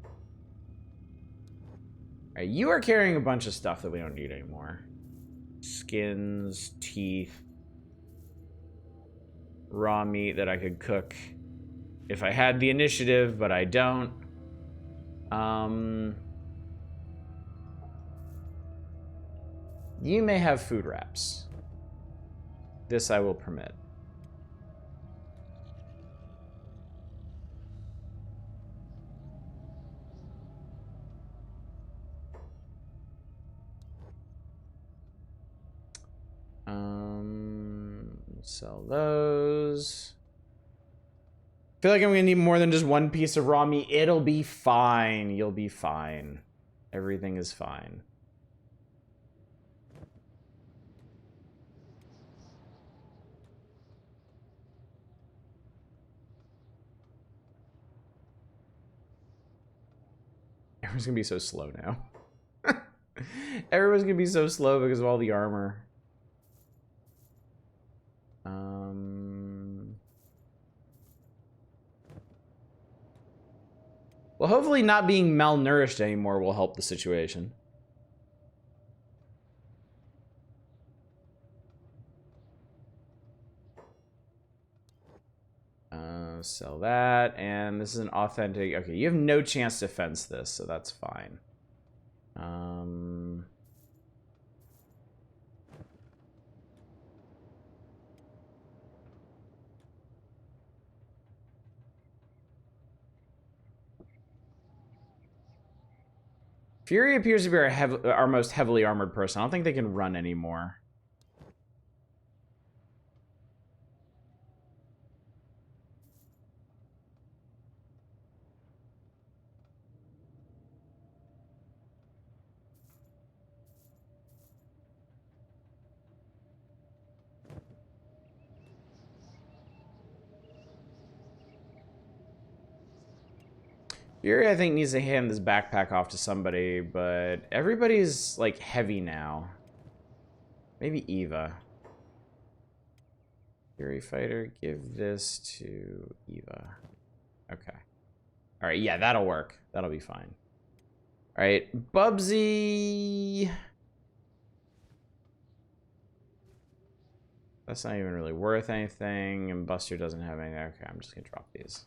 All right, you are carrying a bunch of stuff that we don't need anymore. Skins, teeth, raw meat that I could cook if I had the initiative, but I don't. You may have food wraps. This I will permit. Sell those. I feel like I'm gonna need more than just one piece of raw meat. It'll be fine. You'll be fine. Everything is fine. Everyone's gonna be so slow now. Everyone's gonna be so slow because of all the armor. Well, hopefully not being malnourished anymore will help the situation. Sell that, and this is an authentic. Okay, you have no chance to fence this, so that's fine. Fury appears to be our most heavily armored person. I don't think they can run anymore. Fury, I think, needs to hand this backpack off to somebody, but everybody's, like, heavy now. Maybe Eva. Fury Fighter, give this to Eva. Okay. Alright, yeah, that'll work. That'll be fine. Alright, Bubsy. That's not even really worth anything, and Buster doesn't have anything. Okay, I'm just gonna drop these.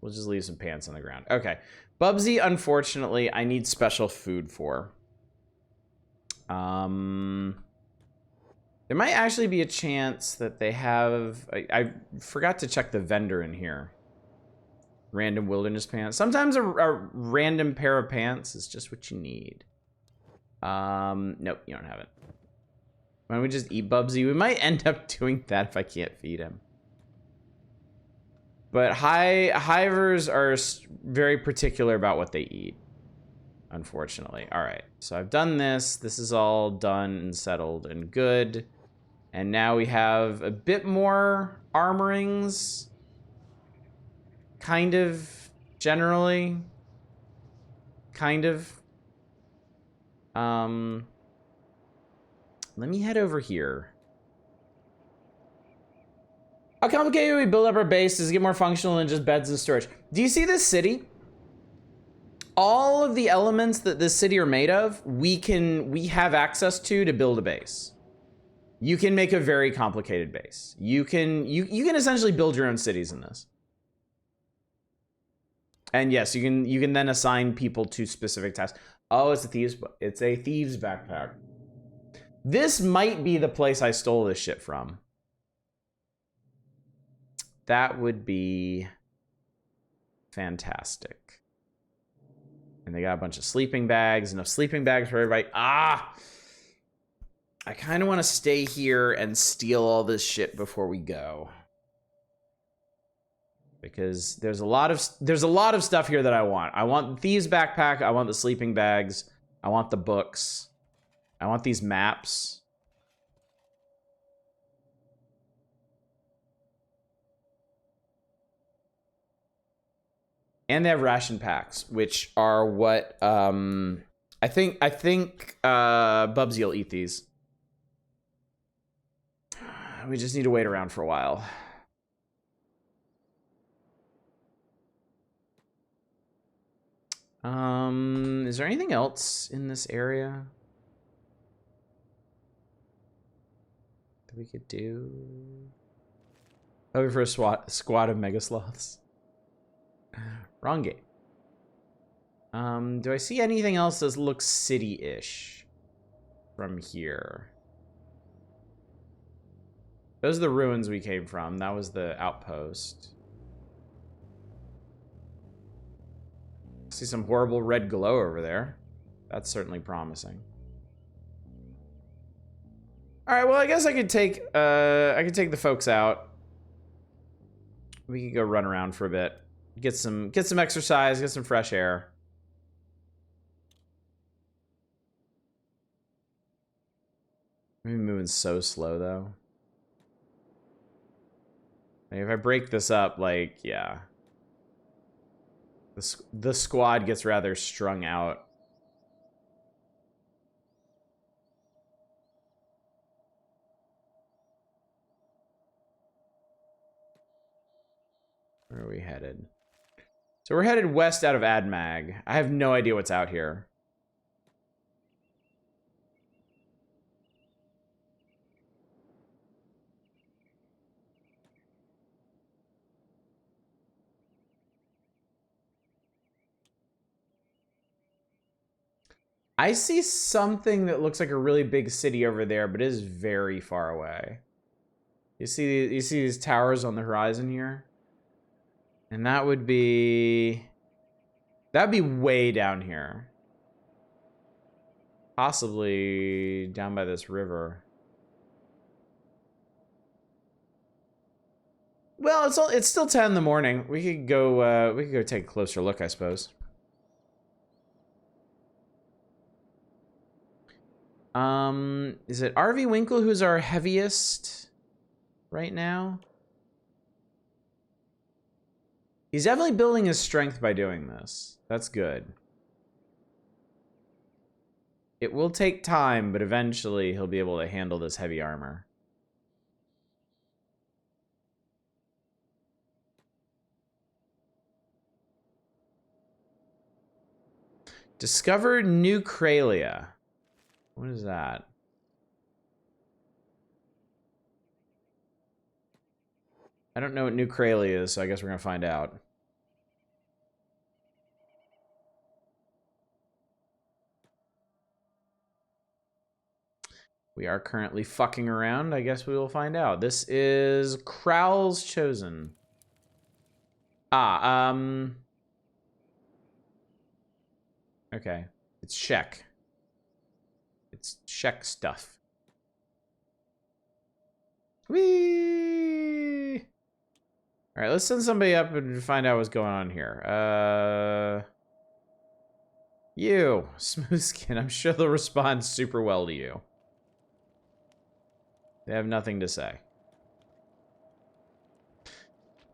We'll just leave some pants on the ground. Okay. Bubsy, unfortunately, I need special food for. There might actually be a chance that they have... I forgot to check the vendor in here. Random wilderness pants. Sometimes a random pair of pants is just what you need. Nope, you don't have it. Why don't we just eat Bubsy? We might end up doing that if I can't feed him. But hivers are very particular about what they eat, unfortunately. All right, so I've done this. This is all done and settled and good. And now we have a bit more armorings. Kind of, generally. Kind of. Let me head over here. How complicated we build up our base to get more functional than just beds and storage? Do you see this city? All of the elements that this city are made of, we have access to build a base. You can make a very complicated base. You can essentially build your own cities in this. And yes, you can then assign people to specific tasks. Oh, it's a thieves backpack. This might be the place I stole this shit from. that would be fantastic. And they got a bunch of sleeping bags, enough sleeping bags for everybody. Ah! I kind of want to stay here and steal all this shit before we go. Because there's a lot of stuff here that I want. I want the Thieves' Backpack, I want the sleeping bags, I want the books, I want these maps. And they have ration packs, which are what I think Bubsy will eat these. We just need to wait around for a while. Is there anything else in this area that we could do? Over for a squad of mega sloths. Wrong game. Do I see anything else that looks city-ish from here? Those are the ruins we came from. That was the outpost. See some horrible red glow over there. That's certainly promising. All right, well, I guess I could take the folks out. We could go run around for a bit. Get some exercise, get some fresh air. I'm moving so slow though. Like, if I break this up, like, yeah. The squad gets rather strung out. Where are we headed? So we're headed west out of Admag. I have no idea what's out here. I see something that looks like a really big city over there, but it is very far away. You see these towers on the horizon here? And that'd be way down here. Possibly down by this river. Well, it's still 10 in the morning. We could go take a closer look, I suppose. Is it RV Winkle who's our heaviest right now? He's definitely building his strength by doing this. That's good. It will take time, but eventually he'll be able to handle this heavy armor. Discover New Kralia. What is that? I don't know what New Kralia is, so I guess we're gonna find out. We are currently fucking around. I guess we will find out. This is Crowl's Chosen. Okay. It's Shek. It's Shek stuff. Whee! All right, let's send somebody up and find out what's going on here. You, Smooth Skin. I'm sure they'll respond super well to you. They have nothing to say.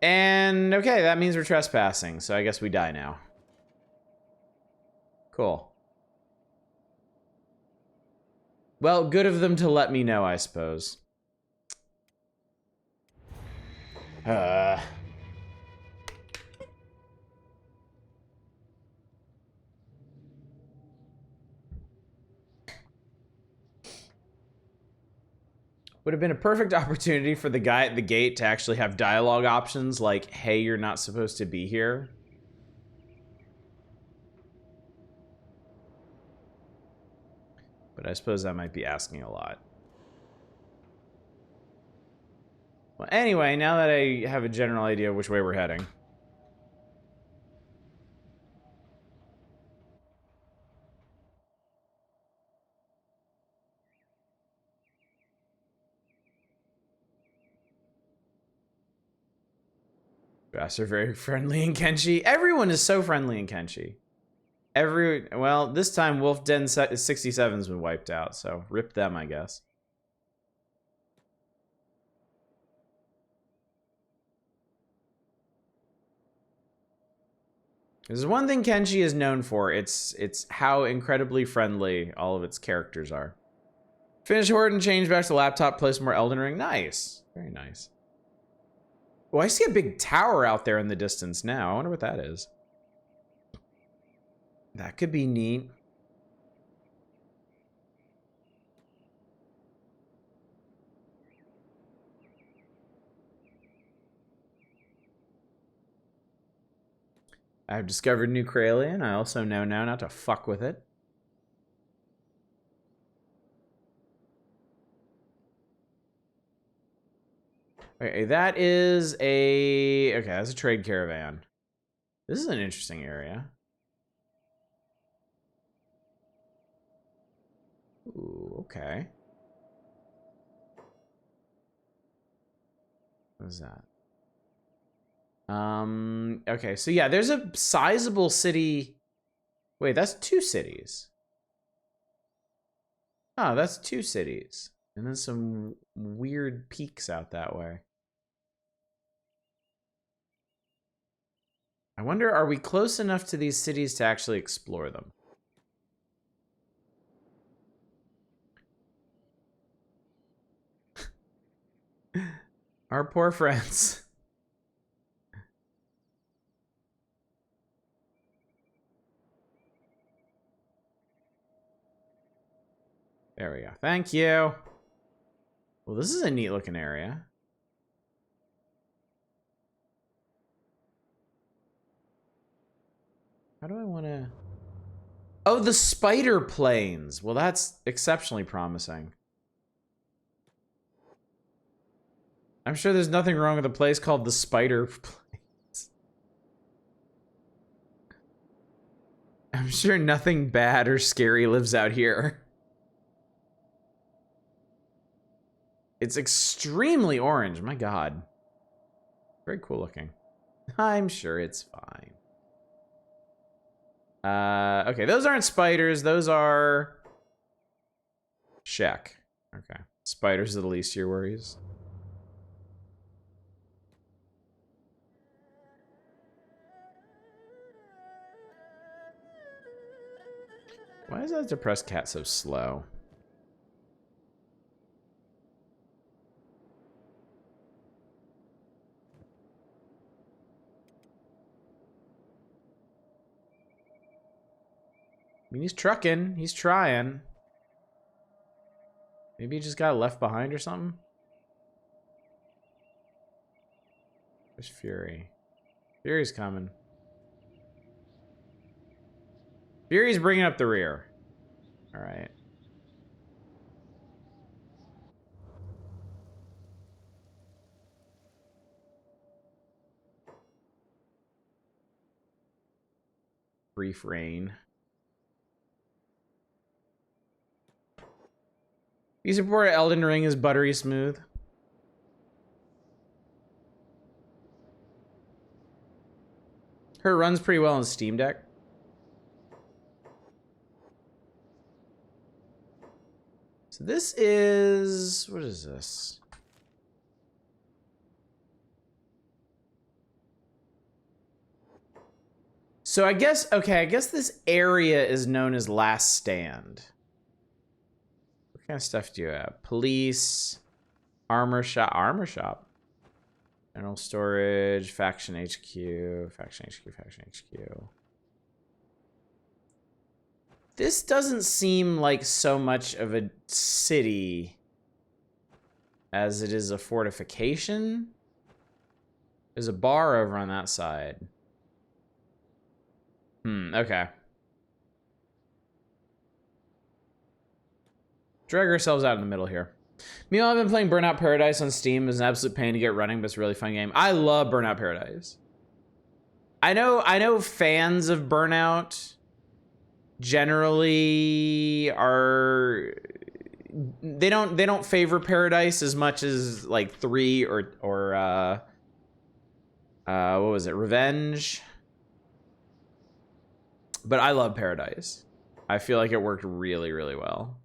And, okay, that means we're trespassing, so I guess we die now. Cool. Well, good of them to let me know, I suppose. Would have been a perfect opportunity for the guy at the gate to actually have dialogue options like, hey, you're not supposed to be here. But I suppose that might be asking a lot. Well, anyway, now that I have a general idea of which way we're heading. Bass are very friendly in Kenshi. Everyone is so friendly in Kenshi. Well, this time Wolf Den 67's been wiped out, so rip them, I guess. There's one thing Kenshi is known for. It's how incredibly friendly all of its characters are. Finish Horde and change back to laptop, play some more Elden Ring. Nice. Very nice. Well, I see a big tower out there in the distance now. I wonder what that is. That could be neat. I've discovered new Krallian. I also know now not to fuck with it. Okay, that is a... Okay, that's a trade caravan. This is an interesting area. Ooh, okay. What is that? Okay, so yeah, there's a sizable city. Wait, that's 2 cities. Oh, that's 2 cities. And then some weird peaks out that way. I wonder, are we close enough to these cities to actually explore them? Our poor friends. There we go. Thank you. Well, this is a neat looking area. How do I want to... Oh, the spider plains. Well, that's exceptionally promising. I'm sure there's nothing wrong with a place called the Spider Plains. I'm sure nothing bad or scary lives out here. It's extremely orange. My God. Very cool looking. I'm sure it's fine. Okay, those aren't spiders. Those are... Shek. Okay. Spiders are the least of your worries. Why is that depressed cat so slow? I mean, he's trucking. He's trying. Maybe he just got left behind or something? There's Fury. Fury's coming. Fury's bringing up the rear. All right. Brief rain. You support Elden Ring is buttery smooth. Her runs pretty well on Steam Deck. So this is... What is this? So I guess... Okay, I guess this area is known as Last Stand. What kind of stuff do you have? Police... Armor shop... Armor shop? General storage... Faction HQ... Faction HQ... Faction HQ... This doesn't seem like so much of a city as it is a fortification. There's a bar over on that side. Okay. Drag ourselves out in the middle here. Meanwhile, I've been playing Burnout Paradise on Steam. It's an absolute pain to get running, but it's a really fun game. I love Burnout Paradise. I know fans of Burnout generally are they don't favor Paradise as much as like 3 or what was it, Revenge? But I love Paradise. I feel like it worked really, really well.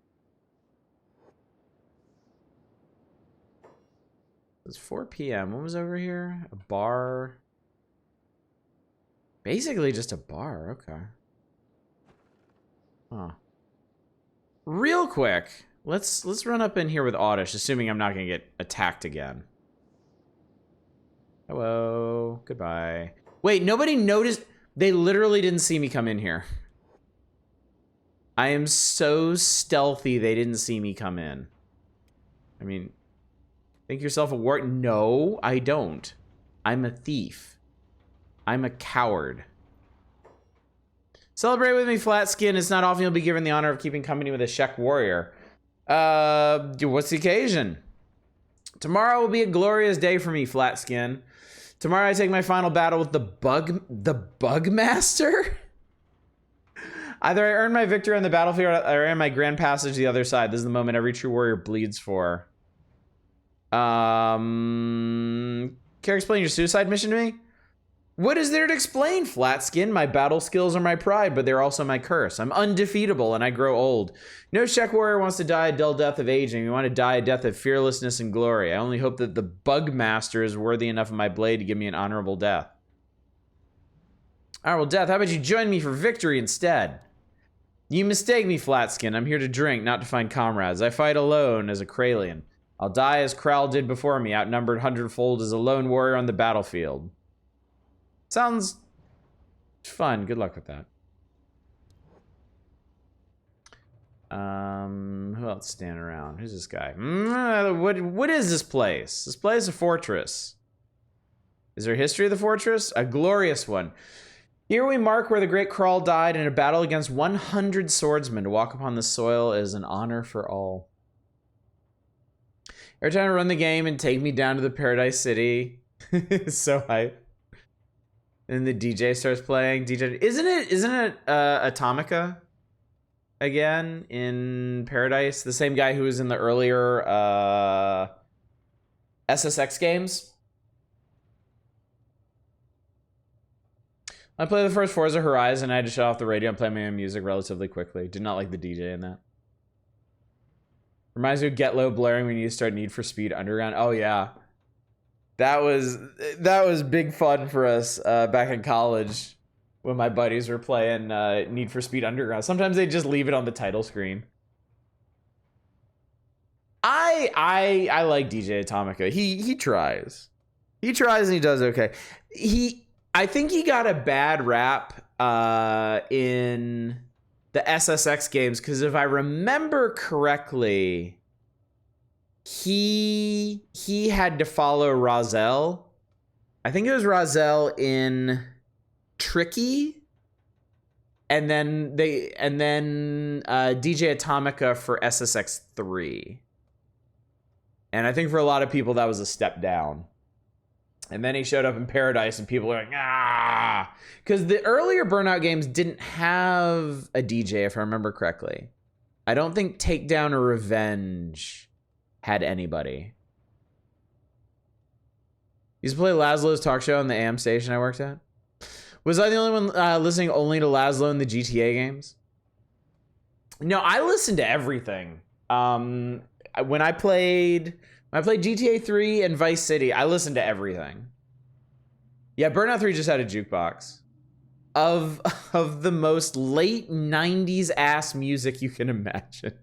It's 4 p.m. What was over here? A bar. Basically just a bar. Okay. Huh. Real quick, let's run up in here with Oddish, assuming I'm not gonna get attacked again. Hello. Goodbye. Wait, nobody noticed. They literally didn't see me come in here. I am so stealthy they didn't see me come in. I mean, think yourself a wart? No, I don't. I'm a thief. I'm a coward. Celebrate with me, Flat Skin. It's not often you'll be given the honor of keeping company with a Shek warrior. What's the occasion? Tomorrow will be a glorious day for me, Flat Skin. Tomorrow I take my final battle with the Bug Master? Either I earn my victory on the battlefield or I earn my grand passage to the other side. This is the moment every true warrior bleeds for. Care to explain your suicide mission to me? What is there to explain, Flat Skin? My battle skills are my pride, but they're also my curse. I'm undefeatable and I grow old. No Shek warrior wants to die a dull death of aging. We want to die a death of fearlessness and glory. I only hope that the Bug Master is worthy enough of my blade to give me an honorable death. Honorable death? How about you join me for victory instead? You mistake me, Flat Skin. I'm here to drink, not to find comrades. I fight alone as a Kralian. I'll die as Kral did before me, outnumbered hundredfold as a lone warrior on the battlefield. Sounds fun. Good luck with that. Who else standing around? Who's this guy? What is this place? This place is a fortress. Is there a history of the fortress? A glorious one. Here we mark where the great Kral died in a battle against 100 swordsmen. To walk upon the soil is an honor for all. Every time I run the game and take me down to the Paradise City, it's so hype. And the DJ starts playing. Isn't it Atomica again in Paradise? The same guy who was in the earlier SSX games. I played the first Forza Horizon. I had to shut off the radio and play my own music relatively quickly. Did not like the DJ in that. Reminds me of Get Low blaring when you start Need for Speed Underground. Oh yeah. That was big fun for us back in college when my buddies were playing Need for Speed Underground. Sometimes they just leave it on the title screen. I like DJ Atomica. He tries. He tries and he does okay. I think he got a bad rap in the SSX games because if I remember correctly, he had to follow Rozelle. I think it was Rozelle in Tricky, and then DJ Atomica for SSX 3. And I think for a lot of people that was a step down. And then he showed up in Paradise and people are like, ah, because the earlier Burnout games didn't have a DJ, if I remember correctly. I don't think Takedown or Revenge had anybody. Used to play Laszlo's talk show on the AM station I worked at. Was I the only one listening only to Laszlo in the GTA games? No, I listened to everything. When I played GTA 3 and Vice City, I listened to everything. Yeah, Burnout 3 just had a jukebox of the most late 90s ass music you can imagine.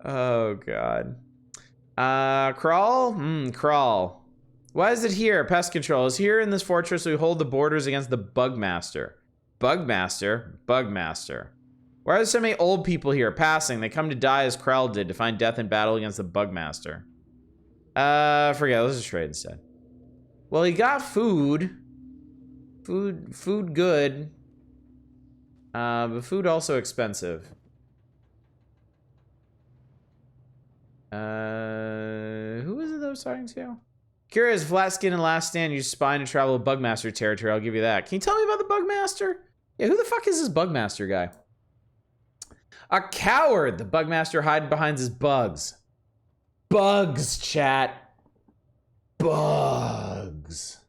Oh god. Crawl? Crawl. Why is it here? Pest control is here in this fortress. We hold the borders against the Bugmaster. Bugmaster? Bugmaster. Why are there so many old people here passing? They come to die as Kral did, to find death in battle against the Bugmaster. Forget it. Let's just trade instead. Well, he got food. Food good. But food also expensive. Who is it that I was talking to? Curious, flat skin and last stand, use spine to travel Bugmaster territory. I'll give you that. Can you tell me about the Bugmaster? Yeah, who the fuck is this Bugmaster guy? A coward! The Bugmaster hide behind his bugs. Bugs, chat. Bugs.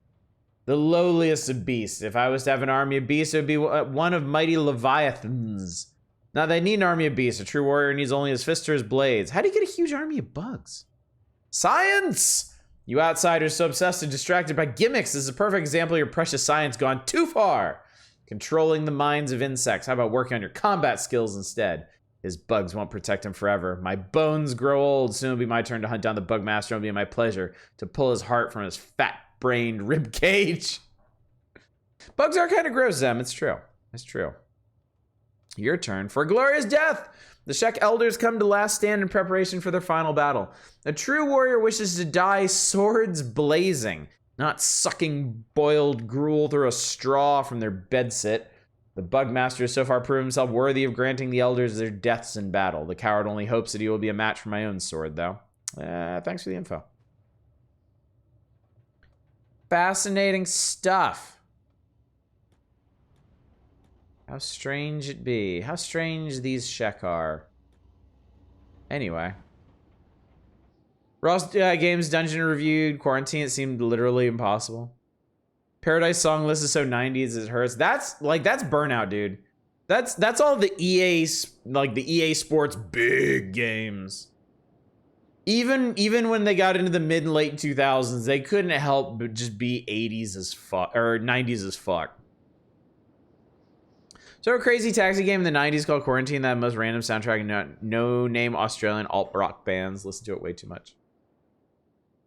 The lowliest of beasts. If I was to have an army of beasts, it would be one of mighty leviathans. Now, they need an army of beasts. A true warrior needs only his fists or his blades. How do you get a huge army of bugs? Science! You outsiders so obsessed and distracted by gimmicks. This is a perfect example of your precious science gone too far. Controlling the minds of insects. How about working on your combat skills instead? His bugs won't protect him forever. My bones grow old. Soon it'll be my turn to hunt down the Bugmaster. It'll be my pleasure to pull his heart from his fat-brained rib cage. Bugs are kind of gross, Zem. It's true. It's true. Your turn for a glorious death. The Shek elders come to last stand in preparation for their final battle. A true warrior wishes to die swords blazing, not sucking boiled gruel through a straw from their bedsit. The Bugmaster has so far proven himself worthy of granting the elders their deaths in battle. The coward only hopes that he will be a match for my own sword, though. Thanks for the info. Fascinating stuff. How strange it be. How strange these Shek are. Anyway. Ross Games Dungeon reviewed Quarantine. It seemed literally impossible. Paradise song list is so 90s it hurts. That's burnout, dude. That's all the EA, like the EA Sports big games. Even when they got into the mid and late 2000s, they couldn't help but just be 80s as fuck or 90s as fuck. So a crazy taxi game in the 90s called Quarantine that had most random soundtrack and no-name Australian alt-rock bands. Listen to it way too much.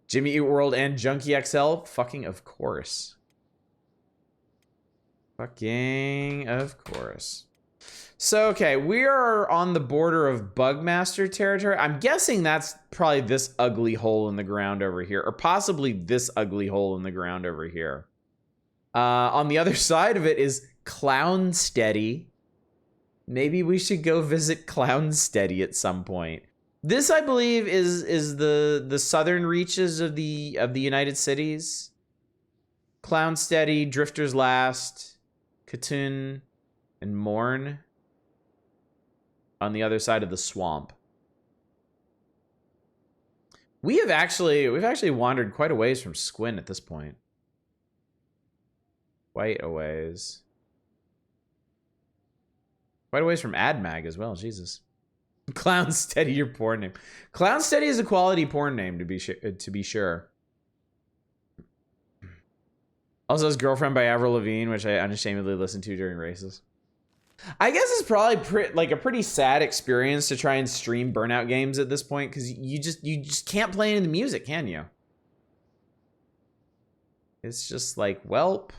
Jimmy Eat World and Junkie XL? Fucking of course. Fucking of course. So, okay, we are on the border of Bugmaster territory. I'm guessing that's probably this ugly hole in the ground over here. Or possibly this ugly hole in the ground over here. On the other side of it is Clownsteady. Maybe we should go visit Clownsteady at some point. This, I believe, is the southern reaches of the United Cities. Clownsteady, Drifter's Last, Katun, and Morn. On the other side of the swamp. We've actually wandered quite a ways from Squin at this point. Quite a ways. Quite a ways from AdMag as well, Jesus. Clownsteady, your porn name. Clownsteady is a quality porn name, to be sure. Also has Girlfriend by Avril Lavigne, which I unashamedly listened to during races. I guess it's probably like a pretty sad experience to try and stream Burnout games at this point, because you just can't play any of the music, can you? It's just like, welp.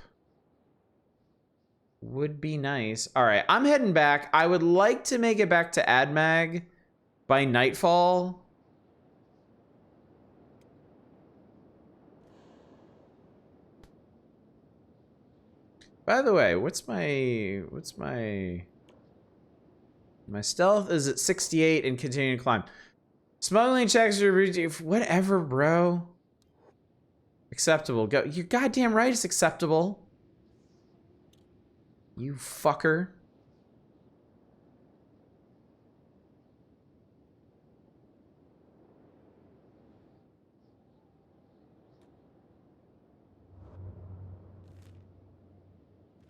Would be nice. All right, I'm heading back. I would like to make it back to AdMag by nightfall. By the way, what's my stealth is at 68 and continuing to climb. Smuggling checks are whatever, bro. Acceptable. Go. You're goddamn right. It's acceptable. You fucker.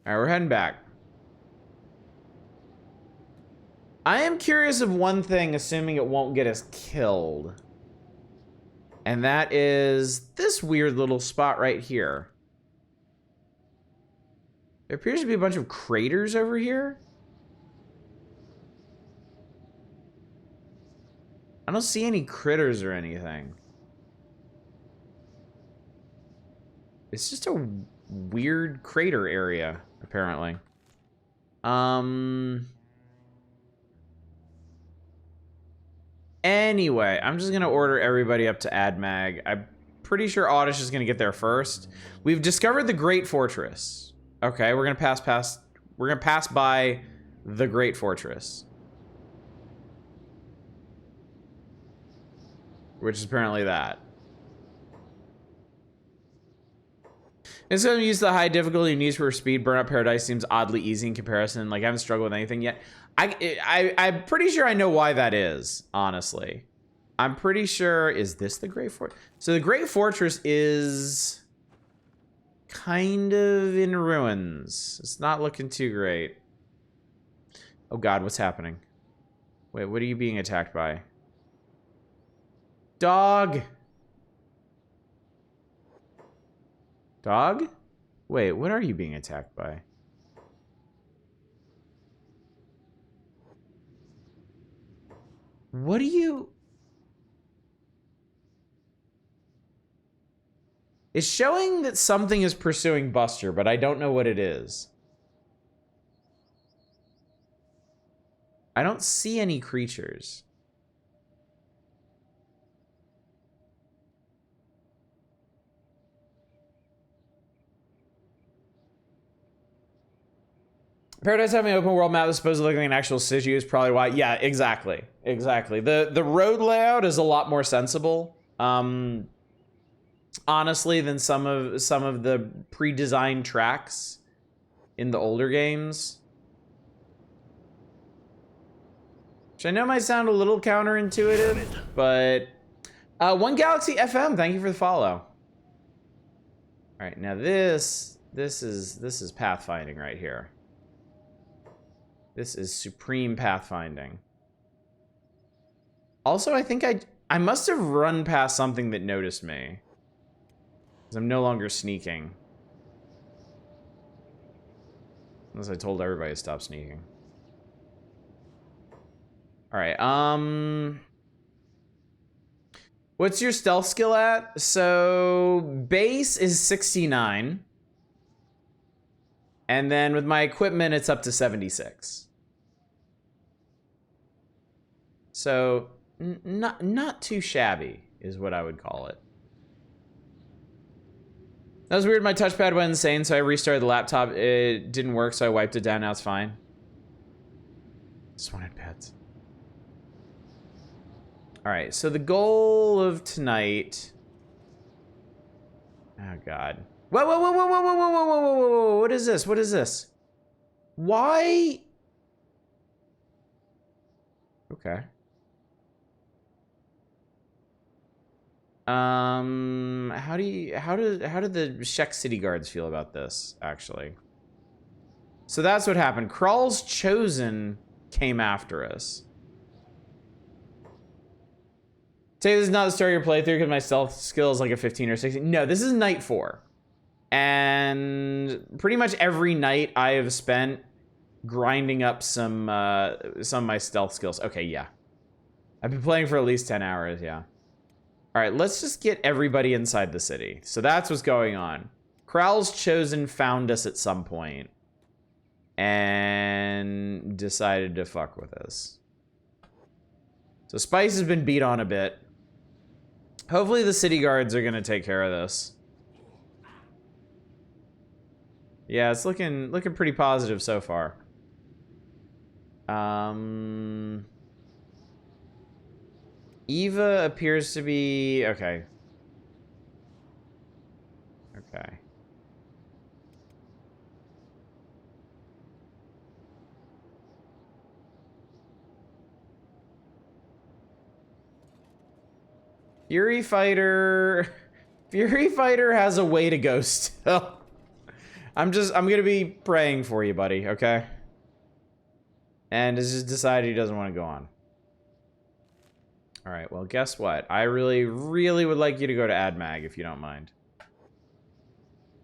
All right, we're heading back. I am curious of one thing, assuming it won't get us killed. And that is this weird little spot right here. There appears to be a bunch of craters over here. I don't see any critters or anything. It's just a weird crater area, apparently. Anyway, I'm just gonna order everybody up to AdMag. I'm pretty sure Oddish is gonna get there first. We've discovered the Great Fortress. Okay, we're gonna pass by the Great Fortress. which is apparently that. It's going to use the high difficulty Need for Speed. Burnout Paradise seems oddly easy in comparison. Like, I haven't struggled with anything yet. I'm pretty sure I know why that is, honestly. I'm pretty sure... Is this the Great Fortress? So the Great Fortress is... kind of in ruins. It's not looking too great. Oh god, what's happening? Wait, what are you being attacked by? Dog! Dog? Wait, what are you being attacked by? What are you... It's showing that something is pursuing Buster, but I don't know what it is. I don't see any creatures. Paradise having an open world map that's supposed to look like an actual city is probably why. Yeah, exactly. Exactly. The road layout is a lot more sensible. Honestly, than some of the pre-designed tracks in the older games. Which I know might sound a little counterintuitive, but One Galaxy FM, thank you for the follow. All right, now this is pathfinding right here. This is supreme pathfinding. Also, I think I must have run past something that noticed me. Because I'm no longer sneaking. Unless I told everybody to stop sneaking. Alright, what's your stealth skill at? So, base is 69. And then with my equipment, it's up to 76. So, not too shabby, is what I would call it. That was weird, my touchpad went insane, so I restarted the laptop. It didn't work, so I wiped it down, now it's fine. Just wanted pets. Alright, so the goal of tonight... Oh, God. Whoa, whoa, whoa, whoa, whoa, whoa, whoa, whoa, whoa, whoa, whoa, what is this? What is this? Why? Okay. How did the Shek City Guards feel about this, actually? So that's what happened. Krawl's Chosen came after us. Say this is not the start of your playthrough because my stealth skill is like a 15 or 16. No, this is night 4. And pretty much every night I have spent grinding up some of my stealth skills. Okay, yeah. I've been playing for at least 10 hours, yeah. All right, let's just get everybody inside the city. So that's what's going on. Krawl's Chosen found us at some point and decided to fuck with us. So Spice has been beat on a bit. Hopefully the city guards are gonna take care of this. Yeah, it's looking pretty positive so far. Eva appears to be okay. Okay. Fury Fighter has a way to go still. I'm gonna be praying for you, buddy, okay? And has just decided he doesn't want to go on. Alright, well, guess what? I really, really would like you to go to AdMag, if you don't mind.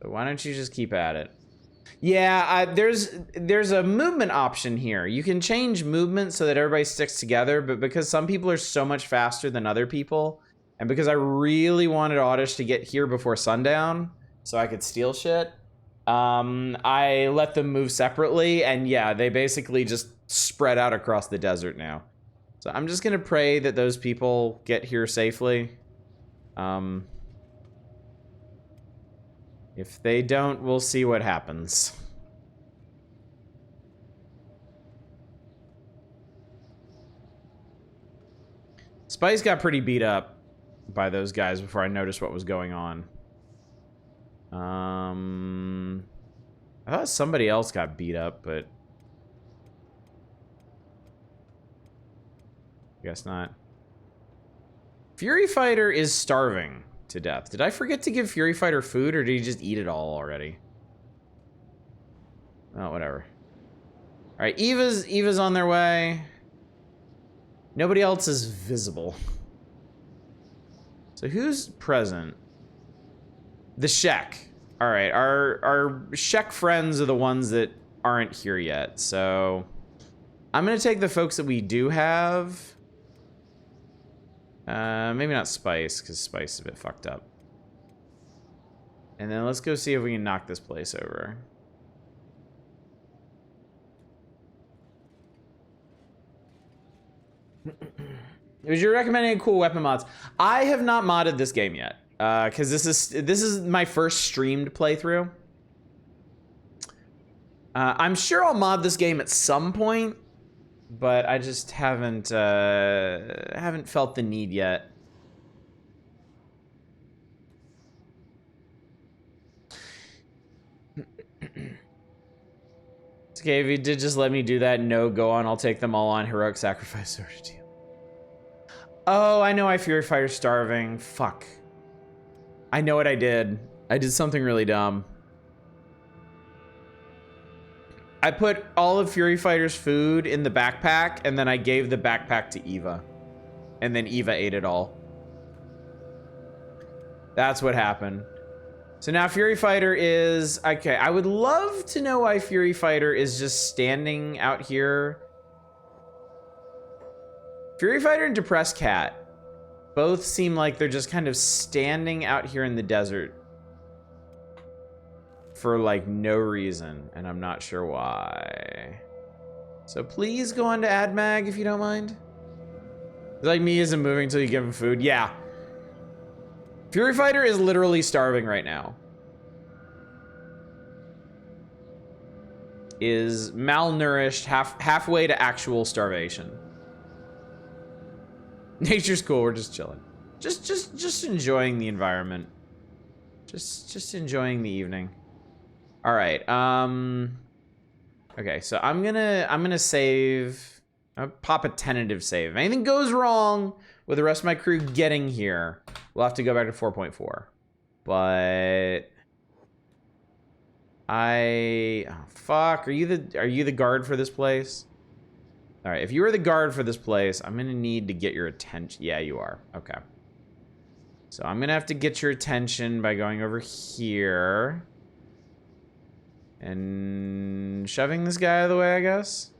So why don't you just keep at it? Yeah, there's a movement option here. You can change movement so that everybody sticks together, but because some people are so much faster than other people, and because I really wanted Oddish to get here before sundown, so I could steal shit, I let them move separately, and yeah, they basically just spread out across the desert now. So I'm just gonna pray that those people get here safely. If they don't, we'll see what happens. Spice got pretty beat up. by those guys before I noticed what was going on. I thought somebody else got beat up, but guess not. Fury Fighter is starving to death. Did I forget to give Fury Fighter food, or did he just eat it all already? Oh, whatever. All right, Eva's on their way. Nobody else is visible. So who's present? The Shek. All right, our Shek friends are the ones that aren't here yet. So I'm gonna take the folks that we do have. Maybe not Spice, because Spice is a bit fucked up. And then let's go see if we can knock this place over. Was you recommending cool weapon mods? I have not modded this game yet, because this is my first streamed playthrough. I'm sure I'll mod this game at some point, but I just haven't felt the need yet. It's okay if you did just let me do that. No, go on. I'll take them all on. Heroic sacrifice order deal. Oh, I know I Fury Fighter starving. Fuck. I know what I did. I did something really dumb. I put all of Fury Fighter's food in the backpack, and then I gave the backpack to Eva. And then Eva ate it all. That's what happened. So now Fury Fighter is... Okay, I would love to know why Fury Fighter is just standing out here. Fury Fighter and Depressed Cat both seem like they're just kind of standing out here in the desert for like no reason, and I'm not sure why. So please go on to AdMag if you don't mind. Like me isn't moving until you give him food. Yeah. Fury Fighter is literally starving right now. Is malnourished, halfway to actual starvation. Nature's cool, we're just chilling. Just enjoying the environment. Just enjoying the evening. All right. Okay, so I'm gonna save. I'll pop a tentative save. If anything goes wrong with the rest of my crew getting here, we'll have to go back to 4.4. But oh fuck, are you the guard for this place? All right, if you were the guard for this place, I'm gonna need to get your attention. Yeah, you are. Okay. So I'm gonna have to get your attention by going over here and shoving this guy out of the way, I guess.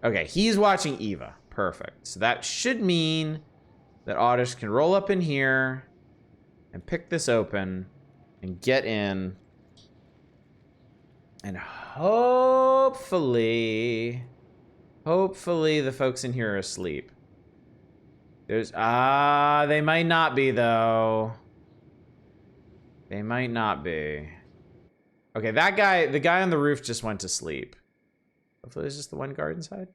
Okay, he's watching Eva. Perfect. So that should mean that Oddish can roll up in here and pick this open and get in. And hopefully the folks in here are asleep. They might not be though. They might not be. Okay, the guy on the roof just went to sleep. Hopefully there's just the one guard inside.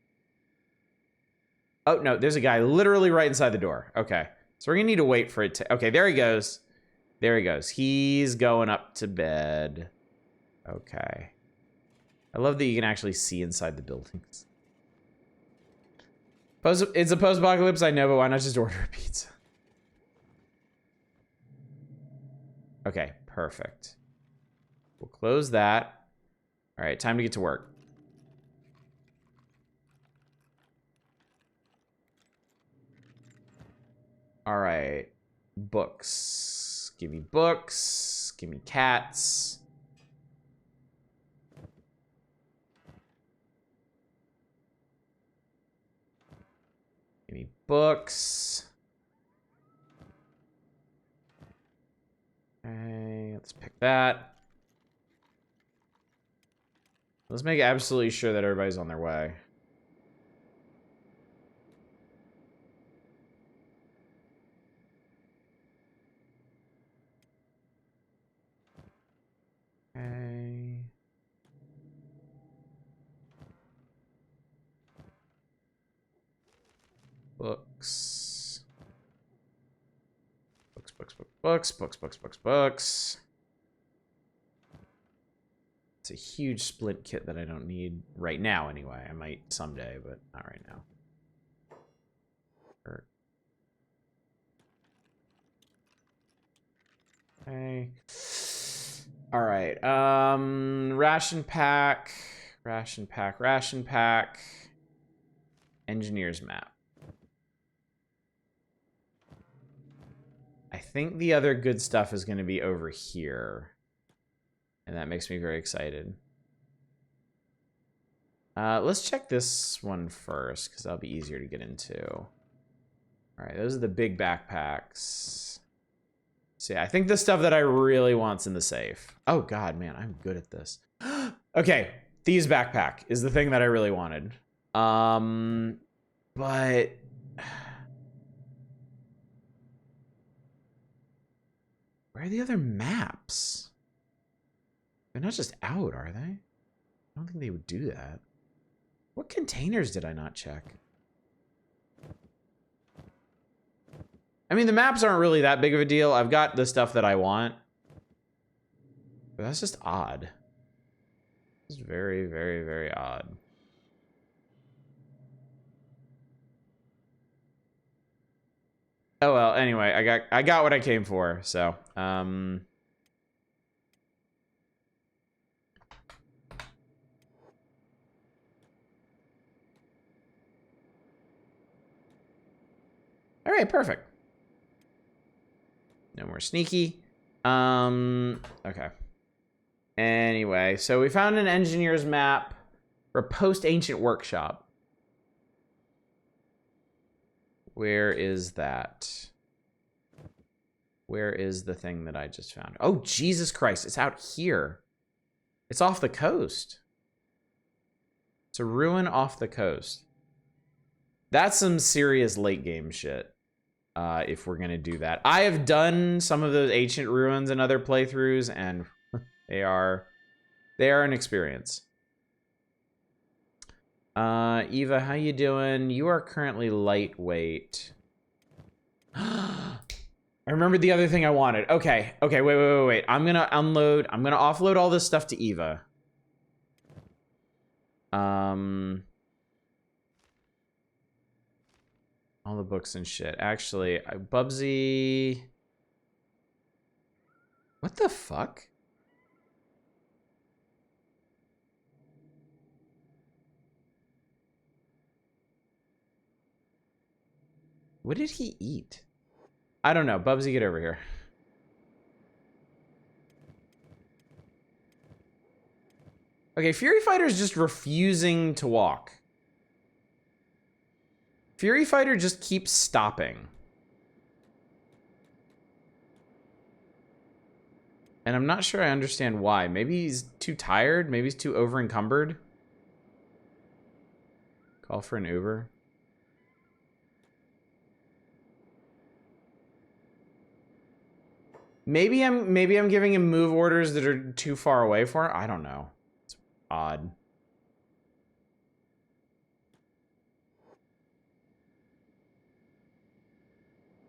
Oh, no, there's a guy literally right inside the door. Okay, so we're gonna need to wait for it to... Okay, there he goes. There he goes. He's going up to bed. Okay. I love that you can actually see inside the buildings. It's a post-apocalypse, I know, but why not just order a pizza? Okay, perfect. We'll close that. All right, time to get to work. All right, books. Give me books. Give me cats. Give me books. Okay, let's pick that. Let's make absolutely sure that everybody's on their way. Okay. Books. Books. It's a huge splint kit that I don't need right now anyway. I might someday, but not right now. Okay. All right. Ration pack. Engineer's map. I think the other good stuff is going to be over here. And that makes me very excited. Let's check this one first, because that'll be easier to get into. All right, those are the big backpacks. So yeah, I think the stuff that I really want's in the safe. Oh god, man, I'm good at this. Okay, thieves backpack is the thing that I really wanted. But where are the other maps? They're not just out, are they? I don't think they would do that. What containers did I not check? I mean, the maps aren't really that big of a deal. I've got the stuff that I want. But that's just odd. It's very, very, very odd. Oh well, anyway, I got what I came for, so all right, perfect. No more sneaky. Okay. Anyway, so we found an engineer's map for a post-ancient workshop. Where is that? Where is the thing that I just found? Oh, Jesus Christ, it's out here. It's off the coast. It's a ruin off the coast. That's some serious late game shit. If we're gonna do that. I have done some of those ancient ruins in other playthroughs, and they are an experience. Eva, how you doing? You are currently lightweight. I remembered the other thing I wanted. Okay, wait. I'm gonna offload all this stuff to Eva. All the books and shit. Actually, Bubsy... What the fuck? What did he eat? I don't know. Bubsy, get over here. Okay, Fury Fighter's just refusing to walk. Fury Fighter just keeps stopping. And I'm not sure I understand why. Maybe he's too tired. Maybe he's too over-encumbered. Call for an Uber. Maybe I'm giving him move orders that are too far away for him. I don't know. It's odd.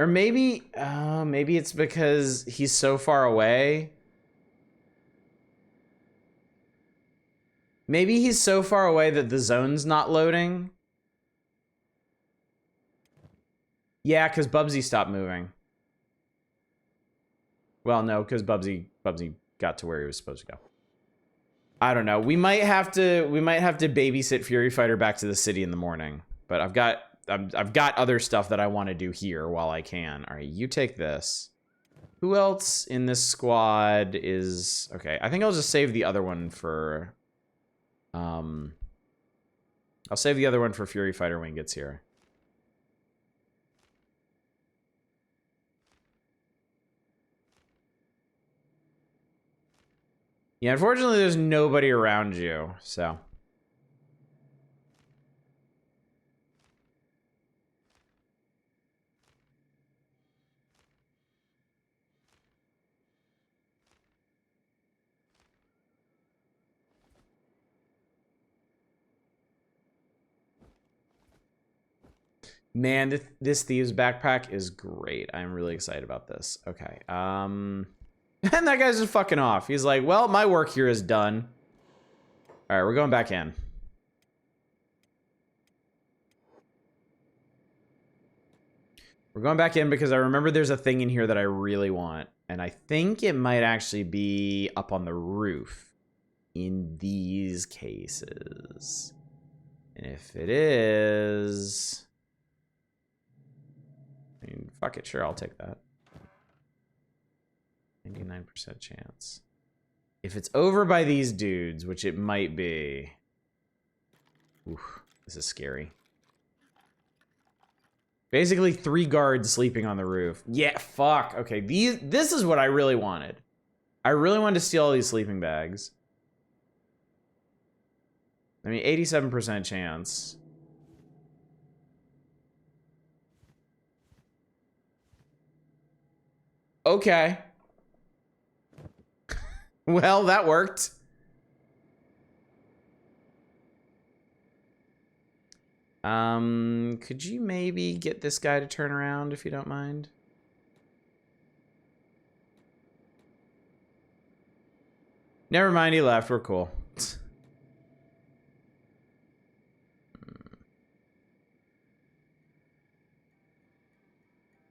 Or maybe it's because he's so far away. Maybe he's so far away that the zone's not loading. Yeah, because Bubsy stopped moving. Well, no, because Bubsy got to where he was supposed to go. I don't know. We might have to babysit Fury Fighter back to the city in the morning. But I've got other stuff that I want to do here while I can. All right, you take this. Who else in this squad is... Okay, I think I'll just save the other one for... I'll save the other one for Fury Fighter when he gets here. Yeah, unfortunately, there's nobody around you, so... Man, this thieves backpack is great. I'm really excited about this. Okay. And that guy's just fucking off. He's like, well, my work here is done. All right, we're going back in. We're going back in because I remember there's a thing in here that I really want. And I think it might actually be up on the roof in these cases. And if it is... I mean, fuck it, sure, I'll take that. 99% chance. If it's over by these dudes, which it might be... Oof, this is scary. Basically, 3 guards sleeping on the roof. Yeah, fuck. Okay, this is what I really wanted. I really wanted to steal all these sleeping bags. I mean, 87% chance. Okay. Well, that worked. Could you maybe get this guy to turn around if you don't mind? Never mind, he left. We're cool.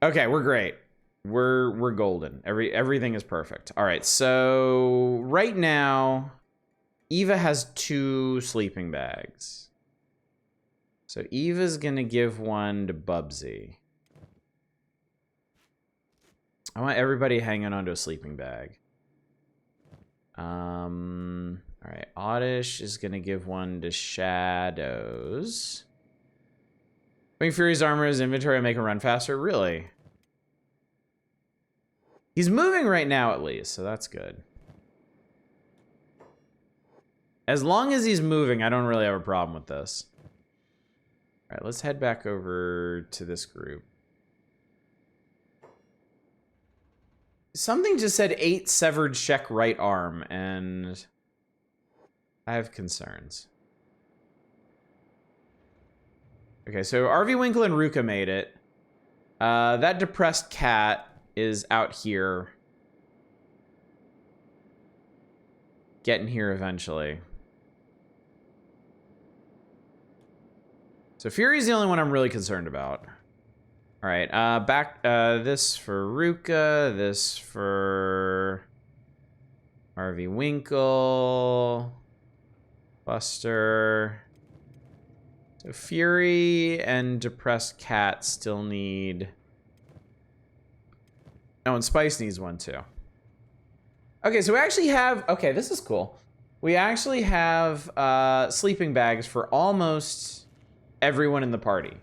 Okay, we're great. We're golden. Everything is perfect. All right, so right now, Eva has 2 sleeping bags. So Eva's gonna give one to Bubsy. I want everybody hanging onto a sleeping bag. All right, Oddish is gonna give one to Shadows. Wing Fury's armor is inventory and make him run faster. Really? He's moving right now, at least, so that's good. As long as he's moving, I don't really have a problem with this. All right, let's head back over to this group. Something just said 8 severed Shek right arm, and I have concerns. Okay, so RV Winkle and Ruka made it. That depressed cat is out here. Getting here eventually. So Fury's the only one I'm really concerned about. All right, this for Ruka, this for RV Winkle, Buster. So Fury and Depressed Cat still need... Oh, and Spice needs one too. Okay, so we actually have... Okay, this is cool. We actually have sleeping bags for almost everyone in the party.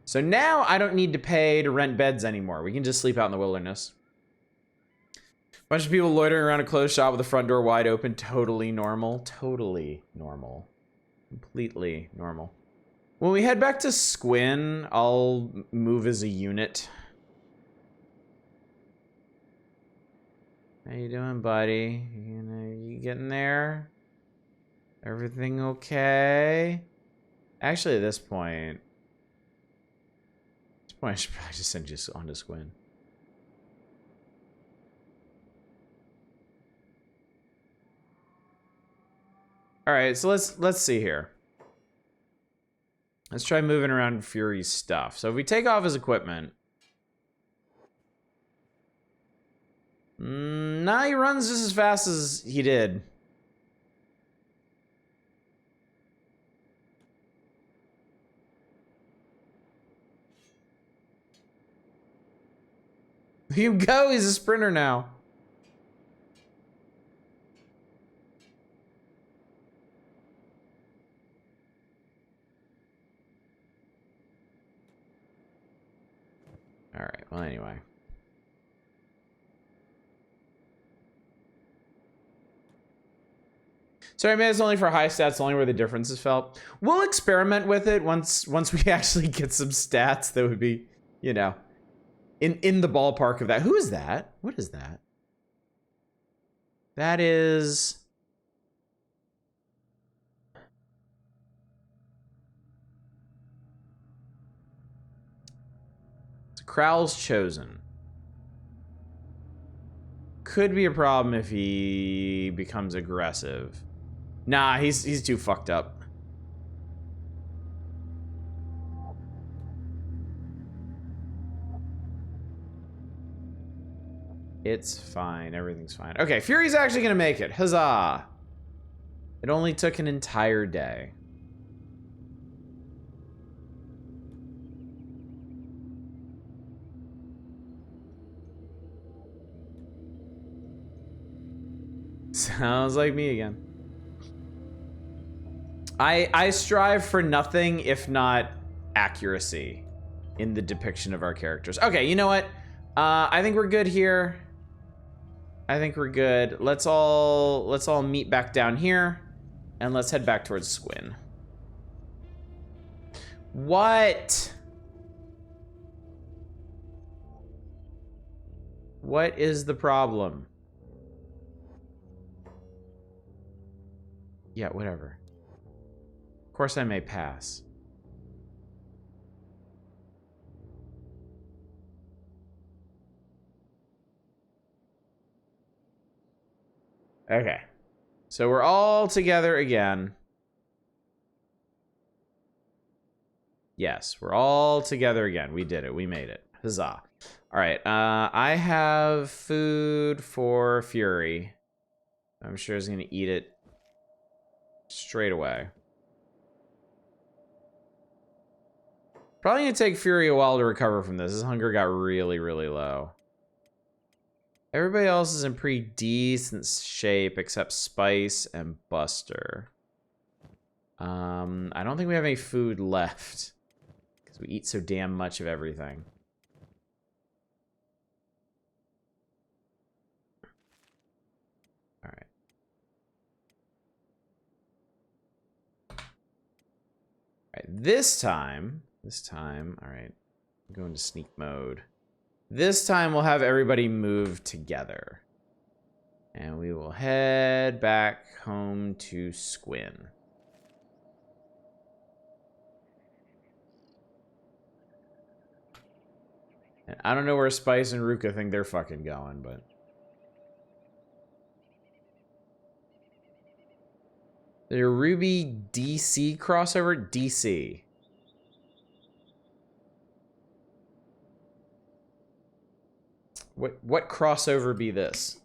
So now I don't need to pay to rent beds anymore. We can just sleep out in the wilderness. Bunch of people loitering around a closed shop with the front door wide open. Totally normal. Totally normal. Completely normal. When we head back to Squin, I'll move as a unit. How you doing, buddy? You getting there? Everything okay? Actually, at this point, I should probably just send you on to Squin. All right, so let's see here. Let's try moving around Fury's stuff. So if we take off his equipment, nah, he runs just as fast as he did. You go, he's a sprinter now. All right, well, anyway. Sorry, man, it's only for high stats, only where the difference is felt. We'll experiment with it once we actually get some stats that would be, you know, in the ballpark of that. Who is that? What is that? That is... Krowl's chosen. Could be a problem if he becomes aggressive. Nah, he's too fucked up. It's fine. Everything's fine. Okay, Fury's actually gonna make it. Huzzah! It only took an entire day. Sounds like me again. I strive for nothing if not accuracy in the depiction of our characters. Okay, you know what? I think we're good here. I think we're good. Let's all meet back down here, and let's head back towards Squin. What? What is the problem? Yeah, whatever. Of course I may pass. Okay. So we're all together again. Yes, we're all together again. We did it. We made it. Huzzah. All right. I have food for Fury. I'm sure he's going to eat it straight away. Probably going to take Fury a while to recover from this. His hunger got really, really low. Everybody else is in pretty decent shape except Spice and Buster. I don't think we have any food left because we eat so damn much of everything. All right. All right, this time, all right, I'm going to sneak mode. This time we'll have everybody move together. And we will head back home to Squin. And I don't know where Spice and Ruka think they're fucking going, but... The Ruby DC crossover? DC. What crossover be this?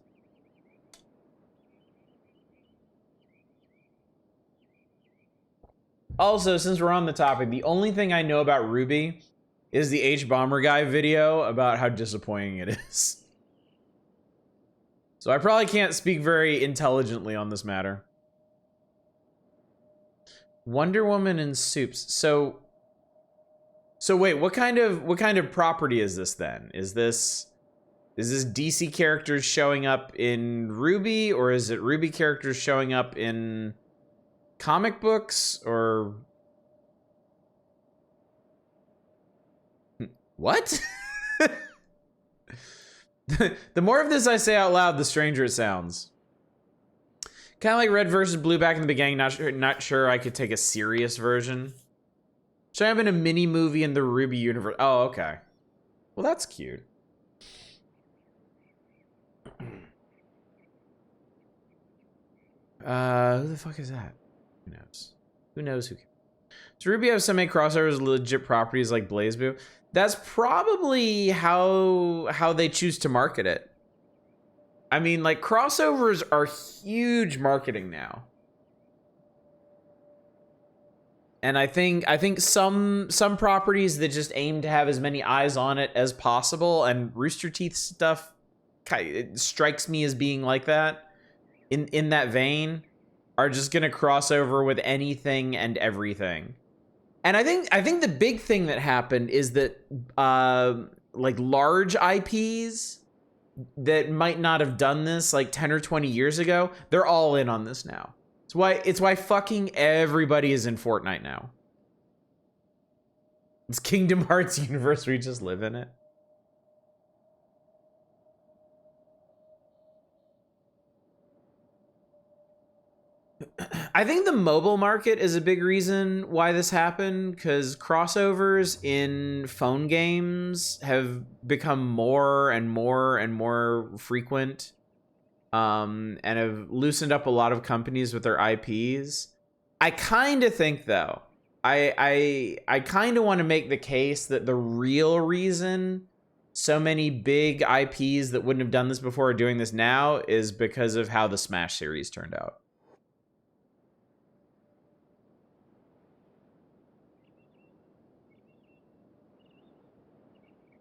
Also, since we're on the topic, the only thing I know about Ruby is the H-Bomber Guy video about how disappointing it is. So I probably can't speak very intelligently on this matter. Wonder Woman and Soups. So wait, what kind of property is this then? Is this DC characters showing up in Ruby, or is it Ruby characters showing up in comic books, or what? The more of this I say out loud, the stranger it sounds. Kind of like Red versus Blue back in the beginning. Not sure I could take a serious version. Should I have been a mini movie in the Ruby universe? Oh, okay. Well, that's cute. Who the fuck is that? Who knows? Who knows who? Does Ruby have so many crossovers with legit properties like BlazBlue? That's probably how they choose to market it. I mean, like, crossovers are huge marketing now. And I think some properties that just aim to have as many eyes on it as possible, and Rooster Teeth stuff it strikes me as being like that, in that vein, are just gonna cross over with anything and everything. And I think the big thing that happened is that like large IPs that might not have done this like 10 or 20 years ago, they're all in on this now. It's why fucking everybody is in Fortnite now. It's Kingdom Hearts universe, we just live in it. I think the mobile market is a big reason why this happened, because crossovers in phone games have become more and more and more frequent, and have loosened up a lot of companies with their IPs. I kind of think, though, I kind of want to make the case that the real reason so many big IPs that wouldn't have done this before are doing this now is because of how the Smash series turned out.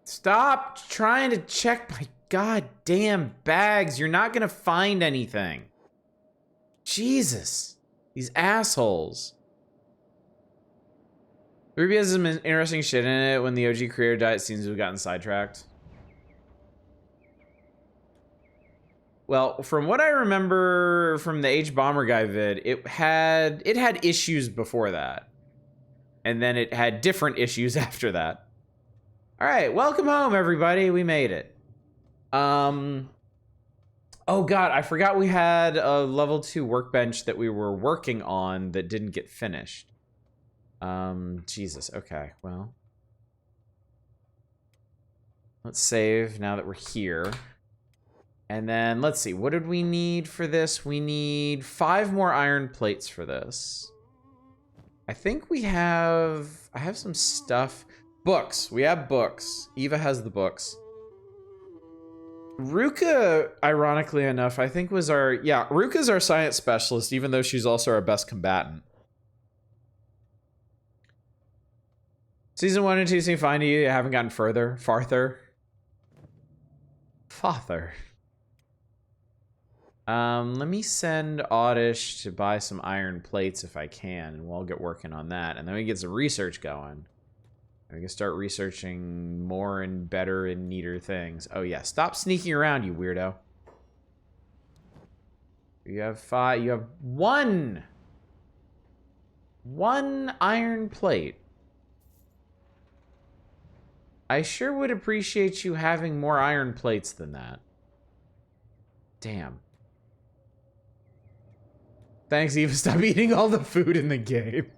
Stop trying to check my goddamn bags. You're not gonna find anything. Jesus. These assholes. Ruby has some interesting shit in it. When the OG creator died, it seems to have gotten sidetracked. Well, from what I remember from the H Bomber guy vid, it had issues before that. And then it had different issues after that. All right, welcome home, everybody. We made it. Oh God, I forgot we had a level 2 workbench that we were working on that didn't get finished. Jesus. Okay, well, let's save now that we're here. And then let's see, what did we need for this? We need 5 more iron plates for this. I think I have some stuff. Books. We have books. Eva has the books. Ruka, ironically enough, I think was Ruka's our science specialist, even though she's also our best combatant. Season 1 and 2 seem fine to you. You haven't gotten farther. Let me send Oddish to buy some iron plates if I can, and we'll get working on that. And then we get some research going. We can start researching more and better and neater things. Oh yeah, stop sneaking around, you weirdo. You have 5. You have 1 iron plate. I sure would appreciate you having more iron plates than that. Damn. Thanks, Eva. Stop eating all the food in the game.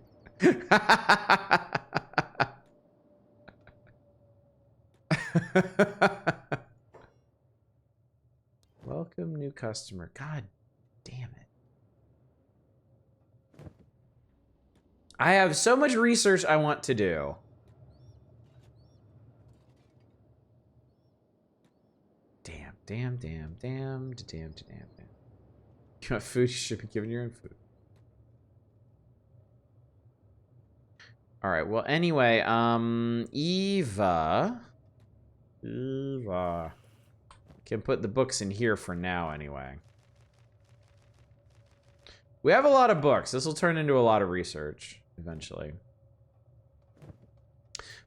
Welcome, new customer. God damn it. I have so much research I want to do. Damn. You want food? You should be given your own food. All right. Well, anyway, Eva can put the books in here for now, anyway. We have a lot of books. This will turn into a lot of research eventually.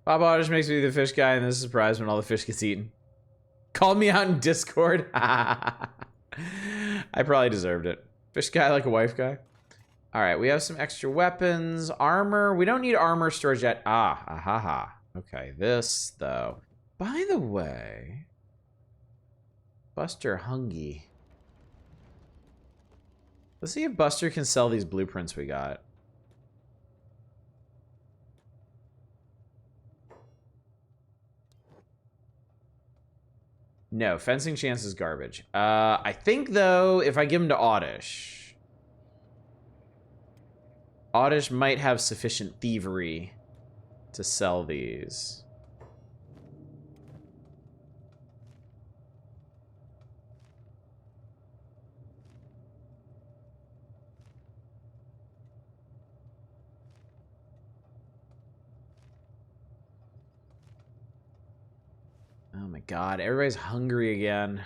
Bob Oddish makes me the fish guy, and this is a surprise when all the fish gets eaten. Called me out in Discord. I probably deserved it. Fish guy like a wife guy. All right, we have some extra weapons, armor. We don't need armor storage yet. Okay, this though. By the way, Buster Hungy. Let's see if Buster can sell these blueprints we got. No, fencing chance is garbage. I think, though, if I give them to Oddish, Oddish might have sufficient thievery to sell these. Oh my God, everybody's hungry again.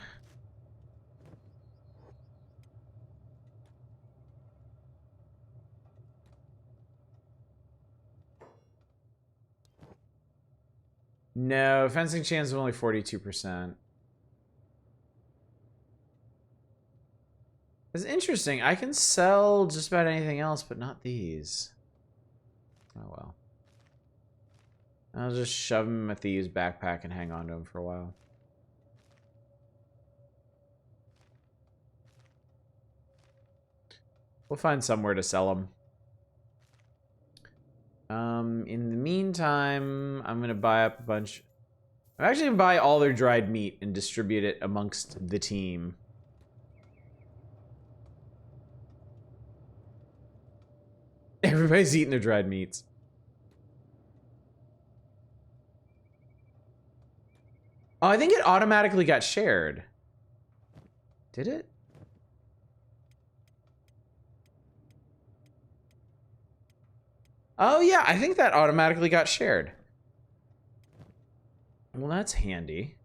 No, fencing chance is only 42%. It's interesting. I can sell just about anything else, but not these. Oh well. I'll just shove them in my thieves' backpack and hang on to them for a while. We'll find somewhere to sell them. In the meantime, I'm gonna buy up a bunch. I'm actually gonna buy all their dried meat and distribute it amongst the team. Everybody's eating their dried meats. Oh, I think it automatically got shared. Did it? Oh, yeah, I think that automatically got shared. Well, that's handy.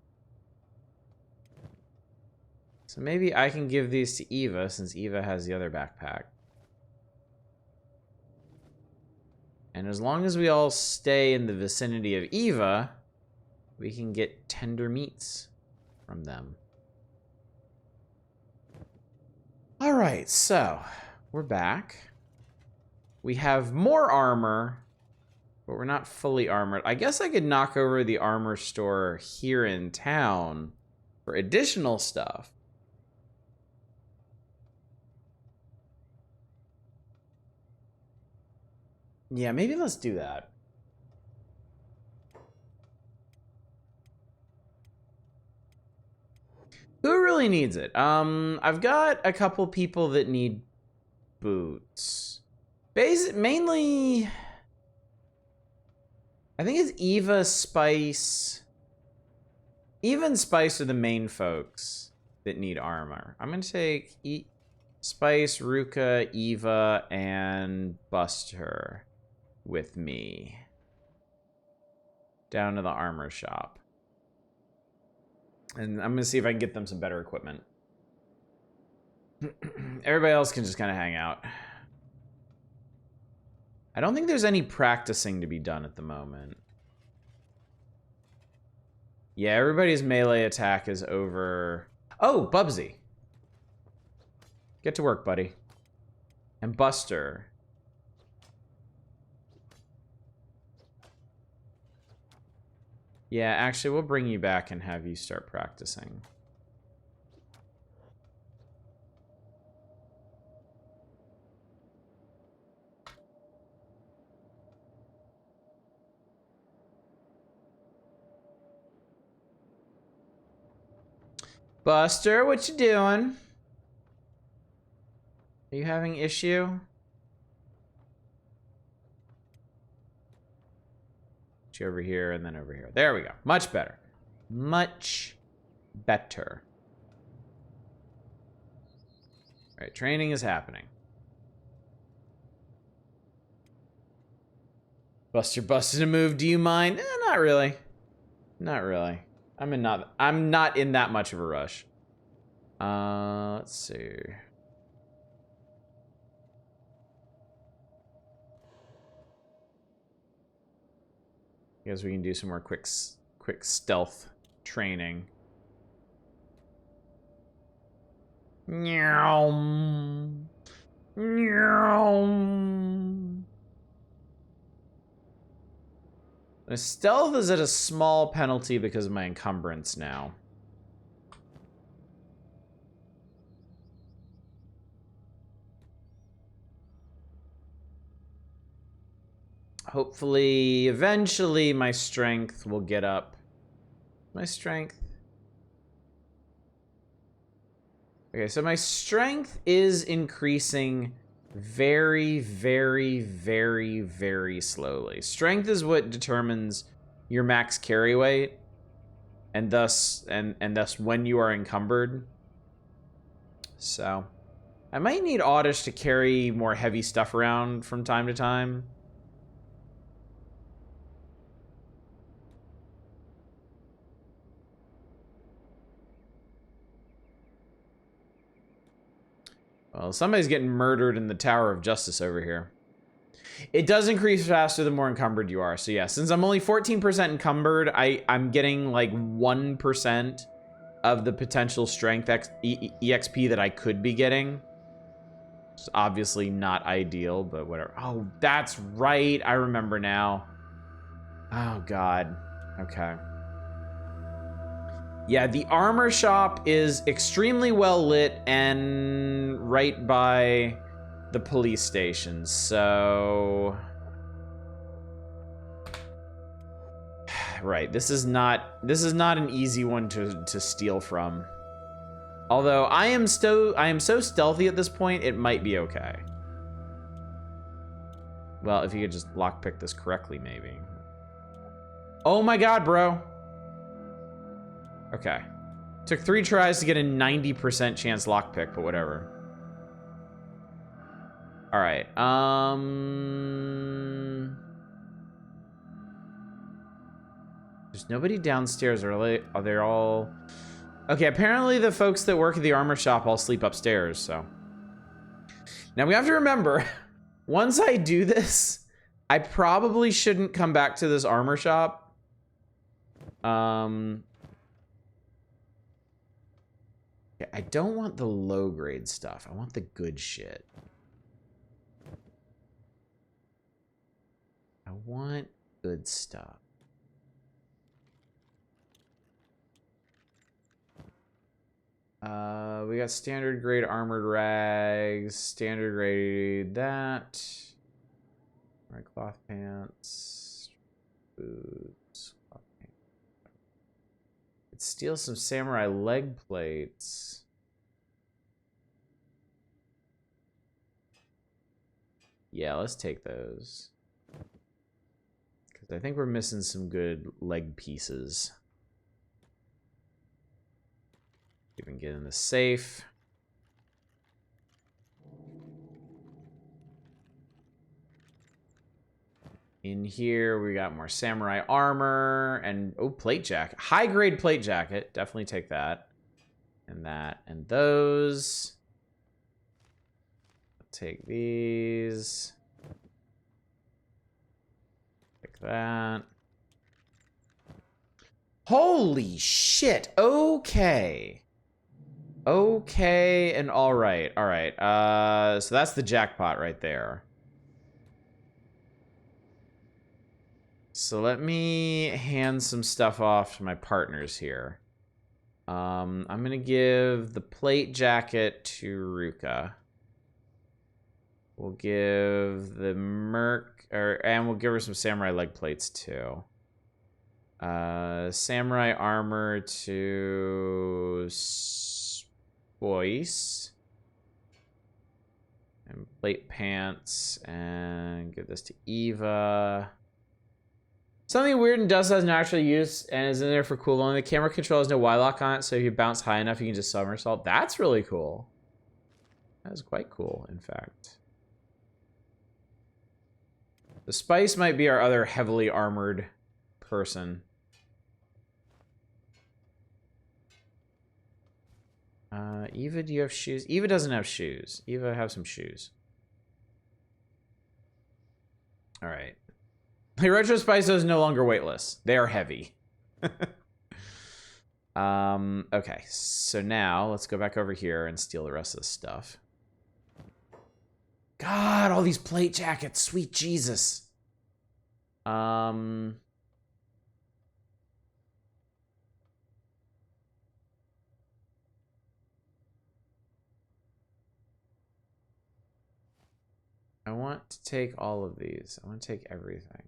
So maybe I can give these to Eva, since Eva has the other backpack. And as long as we all stay in the vicinity of Eva, we can get tender meats from them. All right, so we're back. We have more armor, but we're not fully armored. I guess I could knock over the armor store here in town for additional stuff. Yeah, maybe let's do that. Who really needs it? I've got a couple people that need boots. Mainly, I think it's Eva, Spice. Eva and Spice are the main folks that need armor. I'm gonna take Spice, Ruka, Eva, and Buster with me down to the armor shop. And I'm gonna see if I can get them some better equipment. Everybody else can just kind of hang out. I don't think there's any practicing to be done at the moment. Yeah, everybody's melee attack is over. Oh, Bubsy. Get to work, buddy. And Buster. Yeah, actually, we'll bring you back and have you start practicing. Buster, what you doing? Are you having issue? Put you over here and then over here. There we go. Much better. Much better. All right, training is happening. Buster busted a move. Do you mind? Not really. Not really. I'm not in that much of a rush. Let's see. I guess we can do some more quick stealth training. Meow. Meow. The stealth is at a small penalty because of my encumbrance now. Hopefully, eventually, my strength will get up. My strength. Okay, so my strength is increasing very, very, very, very slowly. Strength is what determines your max carry weight, and thus when you are encumbered. So, I might need Oddish to carry more heavy stuff around from time to time. Well, somebody's getting murdered in the Tower of Justice over here. It does increase faster the more encumbered you are. So yeah, since I'm only 14% encumbered, I'm getting like 1% of the potential strength EXP that I could be getting. It's obviously not ideal, but whatever. Oh, that's right. I remember now. Oh, God. Okay. Yeah, the armor shop is extremely well lit and right by the police station. So, right, this is not an easy one to steal from. Although I am so stealthy at this point, it might be okay. Well, if you could just lockpick this correctly, maybe. Oh my god, bro. Okay. Took 3 tries to get a 90% chance lockpick, but whatever. Alright, there's nobody downstairs, are they all... Okay, apparently the folks that work at the armor shop all sleep upstairs, so... Now we have to remember, once I do this, I probably shouldn't come back to this armor shop. Yeah, I don't want the low-grade stuff. I want the good shit. I want good stuff. We got standard grade armored rags, standard grade that. Right, cloth pants, boots, cloth pants. Let's steal some samurai leg plates. Yeah, let's take those. Because I think we're missing some good leg pieces. Even get in the safe. In here, we got more samurai armor and, oh, plate jacket. High grade plate jacket. Definitely take that. And that and those. Take these. Take that. Holy shit. Okay. Okay and all right. All right. So that's the jackpot right there. So let me hand some stuff off to my partners here. I'm going to give the plate jacket to Ruka. We'll give the and we'll give her some samurai leg plates too. Samurai armor to Boyce. And plate pants, and give this to Eva. Something weird and Dust doesn't actually use and is in there for cooldown. The camera control has no Y-lock on it, so if you bounce high enough, you can just somersault. That's really cool. That is quite cool, in fact. The Spice might be our other heavily armored person. Eva, do you have shoes? Eva doesn't have shoes. Eva, have some shoes. All right. The Retro Spice is no longer weightless. They are heavy. Okay, so now let's go back over here and steal the rest of this stuff. God, all these plate jackets. Sweet Jesus. I want to take all of these. I want to take everything.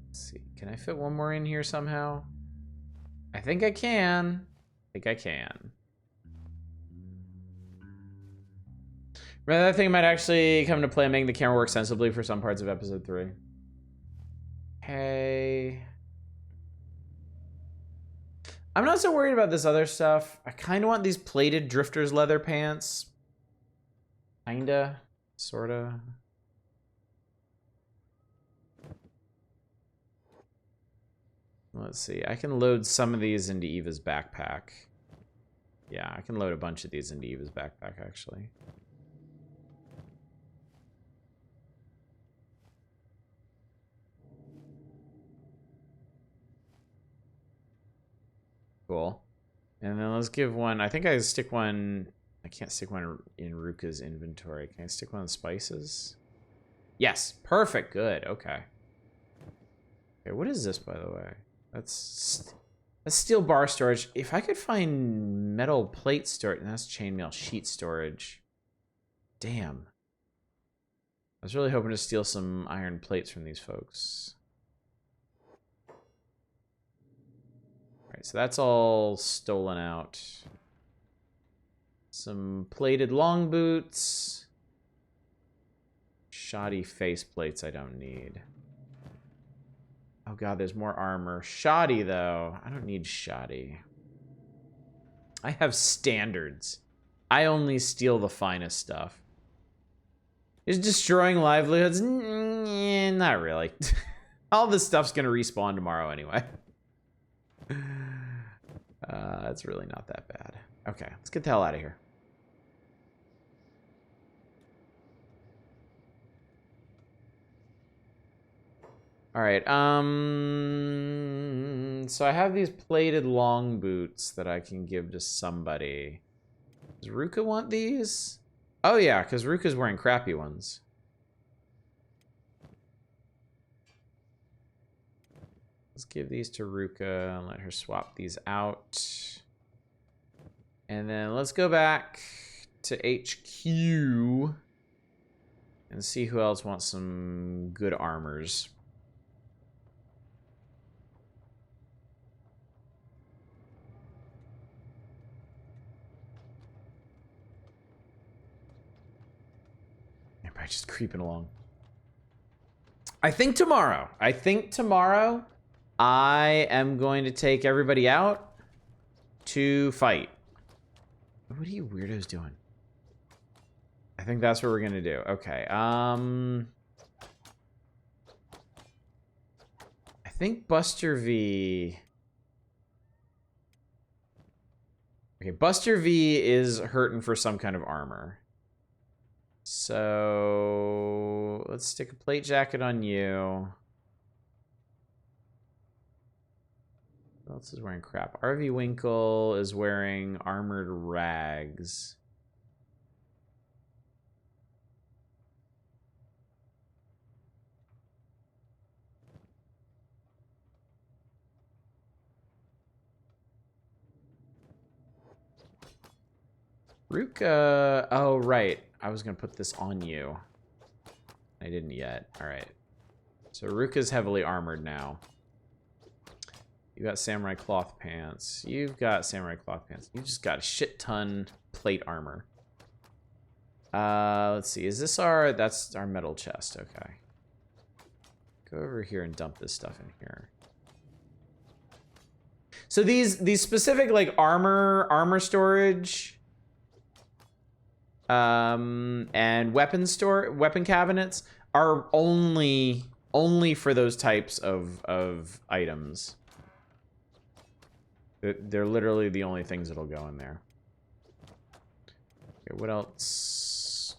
Let's see. Can I fit one more in here somehow? I think I can. I think I can. Remember that thing might actually come to play making the camera work sensibly for some parts of episode 3. Okay. I'm not so worried about this other stuff. I kind of want these plated Drifters leather pants. Kinda. Sorta. Let's see. I can load some of these into Eva's backpack. Yeah, I can load a bunch of these into Eva's backpack, actually. Cool. And then let's give one, I think I stick one I can't stick one in Ruka's inventory. Can I stick one in spices? Yes. Perfect. Good. Okay. Okay, what is this, by the way? That's steel bar storage. If I could find metal plate storage, that's chainmail sheet storage. Damn. I was really hoping to steal some iron plates from these folks. Alright, so that's all stolen out. Some plated long boots. Shoddy face plates I don't need. Oh god, there's more armor. Shoddy, though. I don't need shoddy. I have standards. I only steal the finest stuff. Is destroying livelihoods? Not really. All this stuff's gonna respawn tomorrow anyway. It's really not that bad. Okay, let's get the hell out of here. All right, so I have these plated long boots that I can give to somebody. Does Ruka want these? Oh yeah, because Ruka's wearing crappy ones. Let's give these to Ruka and let her swap these out. And then let's go back to HQ and see who else wants some good armors. Everybody just creeping along. I think tomorrow I am going to take everybody out to fight. What are you weirdos doing? I think that's what we're gonna do. Okay, I think Buster V... Okay, Buster V is hurting for some kind of armor. So let's stick a plate jacket on you. Who else is wearing crap? RV Winkle is wearing armored rags. Ruka, oh right. I was gonna put this on you. I didn't yet. All right. So Ruka's heavily armored now. You got samurai cloth pants. You've got samurai cloth pants. You just got a shit ton plate armor. Let's see. Is this our... That's our metal chest. Okay. Go over here and dump this stuff in here. So these specific like armor storage and weapon cabinets are only for those types of items. They're literally the only things that'll go in there. Okay, what else?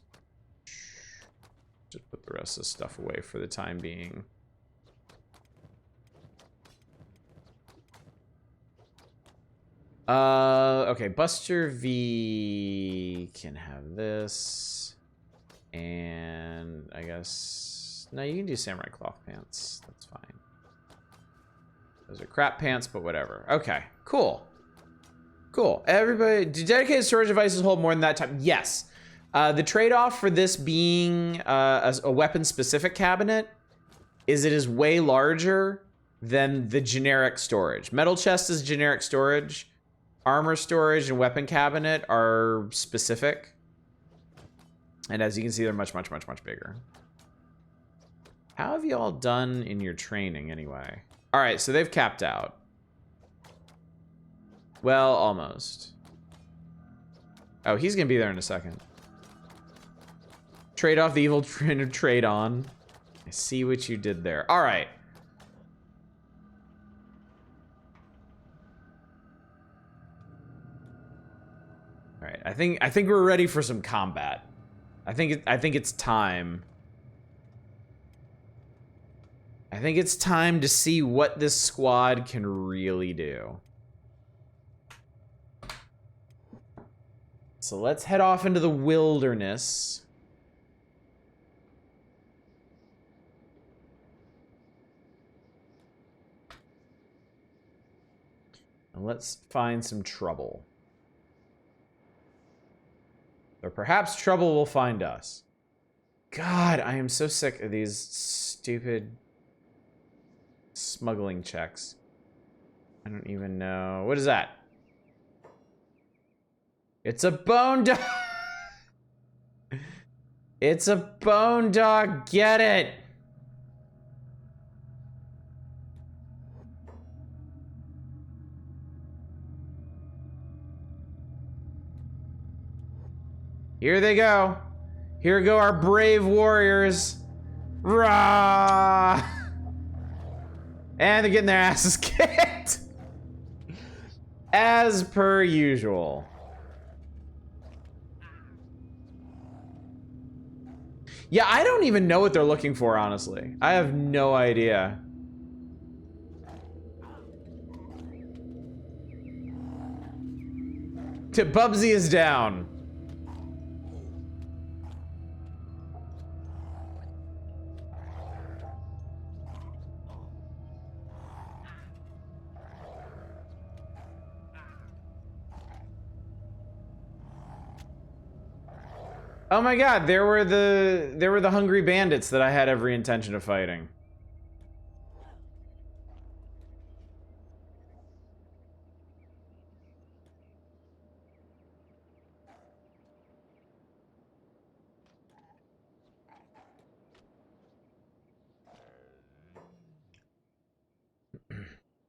Just put the rest of the stuff away for the time being. Okay, Buster V can have this. And I guess... No, you can do samurai cloth pants. That's fine. Those are crap pants, but whatever. Okay, cool. Cool. Everybody, do dedicated storage devices hold more than that time? Yes. The trade-off for this being a weapon-specific cabinet is it is way larger than the generic storage. Metal chest is generic storage. Armor storage and weapon cabinet are specific. And as you can see, they're much, much, much, much bigger. How have you all done in your training anyway? All right, so they've capped out. Well, almost. Oh, he's gonna be there in a second. Trade off the evil trainer, trade on. I see what you did there. All right. All right, I think we're ready for some combat. I think it's time. I think it's time to see what this squad can really do. So let's head off into the wilderness. And let's find some trouble. Or perhaps trouble will find us. God, I am so sick of these stupid smuggling checks. I don't even know. What is that? It's a bone dog. It's a bone dog. Get it. Here they go. Here go our brave warriors. Rah! And they're getting their asses kicked. As per usual. Yeah, I don't even know what they're looking for, honestly. I have no idea. Bubsy is down. Oh my god, there were the hungry bandits that I had every intention of fighting.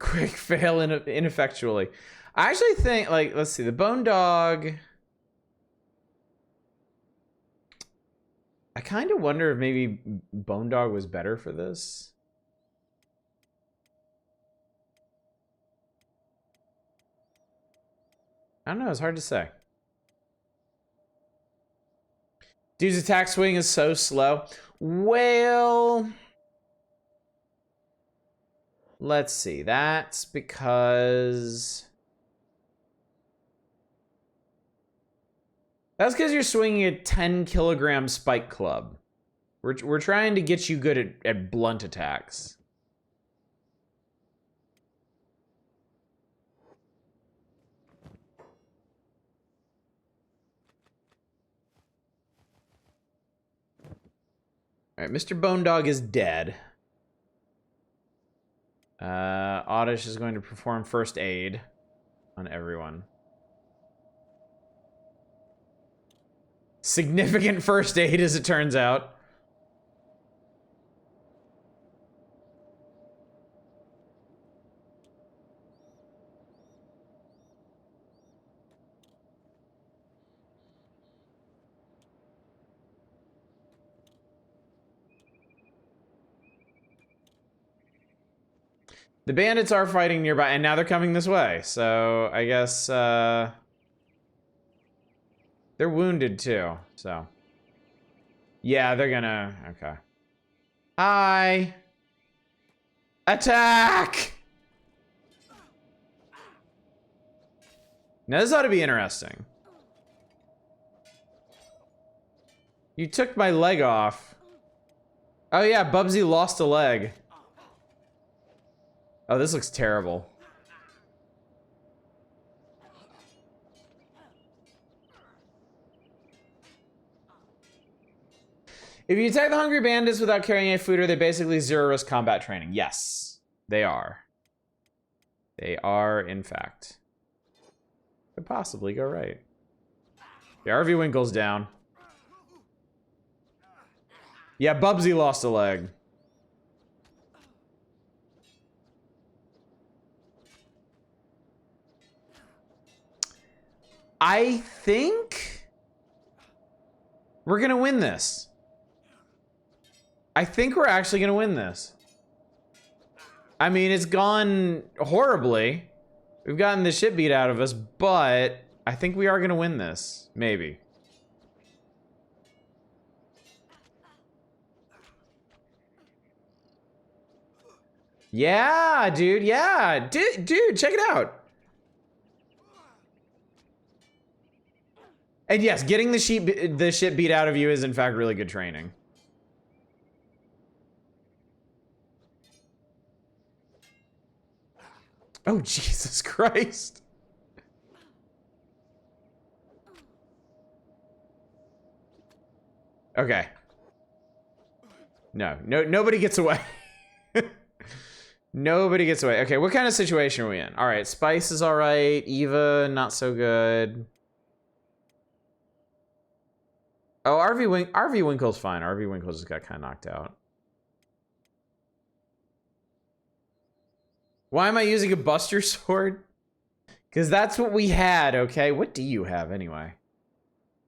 Quick fail ineffectually. I actually think, like, let's see, the bone dog. I kind of wonder if maybe Bone Dog was better for this. I don't know, it's hard to say. Dude's attack swing is so slow. Well, let's see. That's because you're swinging a 10-kilogram spike club. We're trying to get you good at blunt attacks. All right, Mr. Bone Dog is dead. Oddish is going to perform first aid on everyone. Significant first aid, as it turns out. The bandits are fighting nearby, and now they're coming this way. So I guess they're wounded too. So yeah, they're gonna. Okay. Hi. Attack. Now this ought to be interesting. You took my leg off. Oh yeah, Bubsy lost a leg. Oh, this looks terrible. If you attack the hungry bandits without carrying any food, are they basically zero-risk combat training? Yes, they are. They are, in fact. Could possibly go right. The RV Winkle's down. Yeah, Bubsy lost a leg. I think we're gonna win this. I think we're actually gonna win this. I mean, it's gone horribly. We've gotten the shit beat out of us, but I think we are gonna win this. Maybe. Yeah, dude, yeah. Dude, check it out. And yes, getting the shit beat out of you is in fact really good training. Oh, Jesus Christ. Okay. No, nobody gets away. Nobody gets away. Okay, what kind of situation are we in? All right, Spice is all right. Eva, not so good. Oh, RV Winkle's fine. RV Winkle just got kind of knocked out. Why am I using a Buster Sword? Because that's what we had, okay? What do you have, anyway?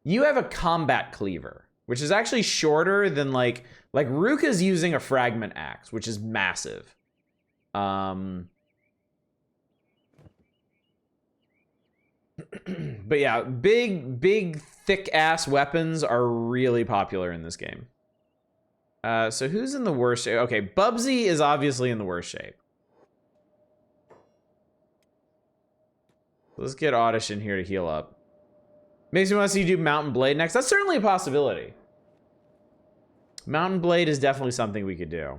You have a Combat Cleaver, which is actually shorter than, like Ruka's using a Fragment Axe, which is massive. But yeah, big, thick-ass weapons are really popular in this game. So who's in the worst shape? Okay, Bubsy is obviously in the worst shape. Let's get Oddish in here to heal up. Makes me want to see you do Mountain Blade next. That's certainly a possibility. Mountain Blade is definitely something we could do.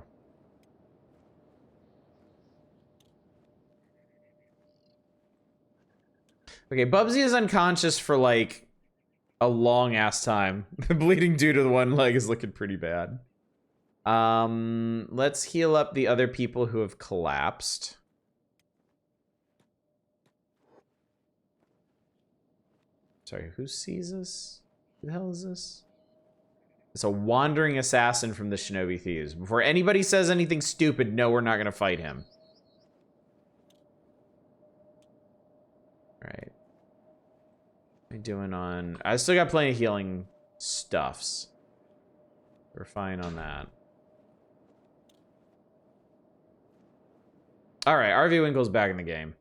Okay, Bubsy is unconscious for like a long ass time. Bleeding due to the one leg is looking pretty bad. Let's heal up the other people who have collapsed. Sorry, who sees this? Who the hell is this? It's a wandering assassin from the Shinobi Thieves. Before anybody says anything stupid, no, we're not gonna fight him. Right. What am I doing on... I still got plenty of healing stuffs. We're fine on that. Alright, RV Winkle's back in the game.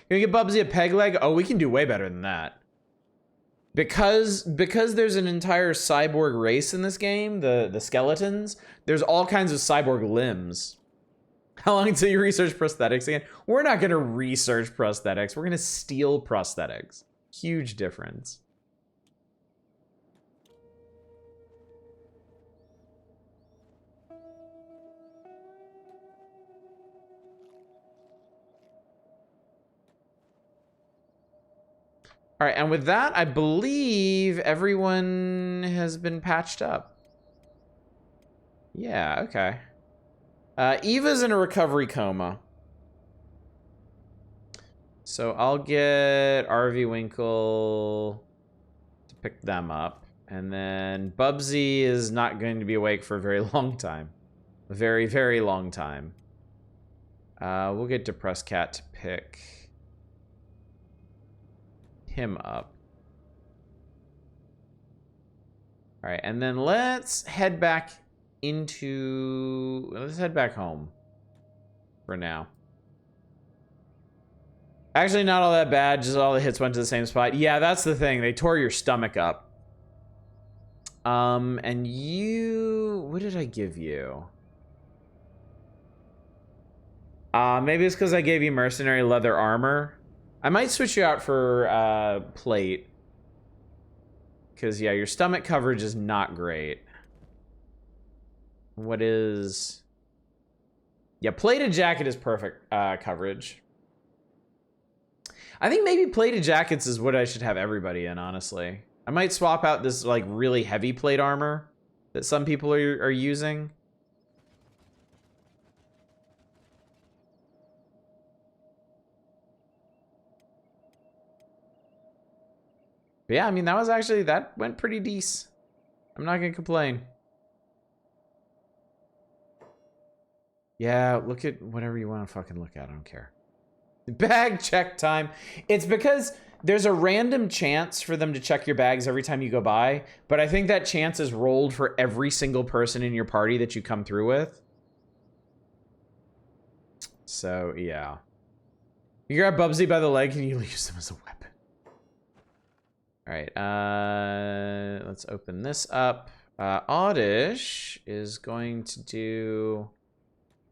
Can we get Bubsy a peg leg? Oh, we can do way better than that. Because there's an entire cyborg race in this game, the skeletons, there's all kinds of cyborg limbs. How long until you research prosthetics again? We're not gonna research prosthetics. We're gonna steal prosthetics. Huge difference. All right, and with that, I believe everyone has been patched up. Yeah, okay. Eva's in a recovery coma. So I'll get RV Winkle to pick them up. And then Bubsy is not going to be awake for a very long time. A very, very long time. We'll get Depressed Cat to pick him up. All right, and then let's head back home for now. Actually, not all that bad, just all the hits went to the same spot. Yeah, that's the thing. They tore your stomach up. And you... What did I give you? Maybe it's because I gave you mercenary leather armor. I might switch you out for plate. Because, yeah, your stomach coverage is not great. What is... Yeah, plated jacket is perfect coverage. I think maybe plated jackets is what I should have everybody in, honestly. I might swap out this, like, really heavy plate armor that some people are using. But yeah, I mean, that went pretty decent. I'm not gonna complain. Yeah, look at whatever you want to fucking look at. I don't care. Bag check time. It's because there's a random chance for them to check your bags every time you go by, but I think that chance is rolled for every single person in your party that you come through with. So, yeah. You grab Bubsy by the leg and you use them as a weapon. All right, let's open this up. Oddish is going to do...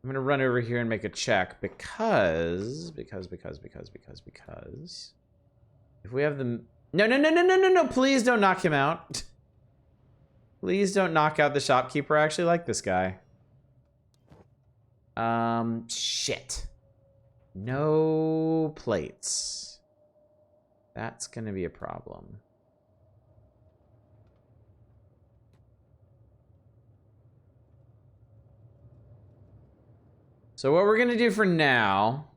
I'm gonna run over here and make a check because if we have the No, no, no, no, no, no, no. Please don't knock him out. Please don't knock out the shopkeeper. I actually like this guy. Shit. No plates. That's gonna be a problem. So what we're gonna do for now...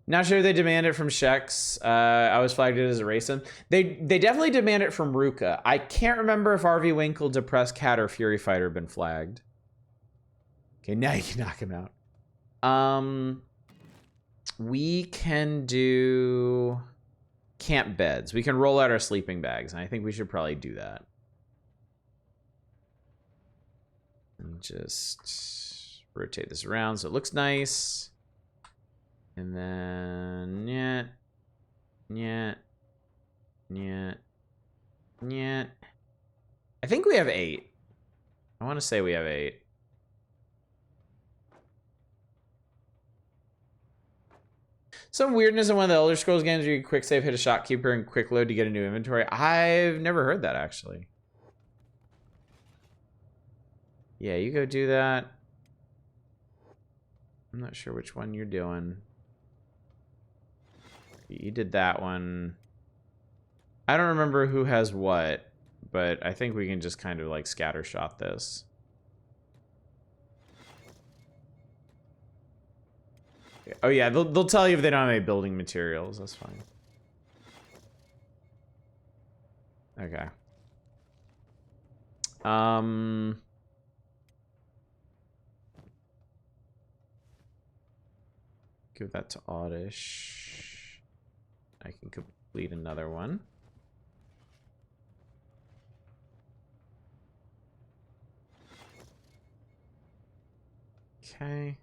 Not sure they demand it from Shex. I was flagged it as a racist. They definitely demand it from Ruka. I can't remember if RV Winkle, Depressed Cat, or Fury Fighter have been flagged. Okay, now you can knock him out. We can do camp beds. We can roll out our sleeping bags, and I think we should probably do that. And just rotate this around so it looks nice. And then, nyet. I think we have 8. I want to say we have 8. Some weirdness in one of the Elder Scrolls games where you quick save, hit a shopkeeper, and quick load to get a new inventory. I've never heard that, actually. Yeah, you go do that. I'm not sure which one you're doing. You did that one. I don't remember who has what, but I think we can just kind of like scattershot this. Oh yeah, they'll tell you if they don't have any building materials. That's fine. Okay. Give that to Oddish. I can complete another one. Okay.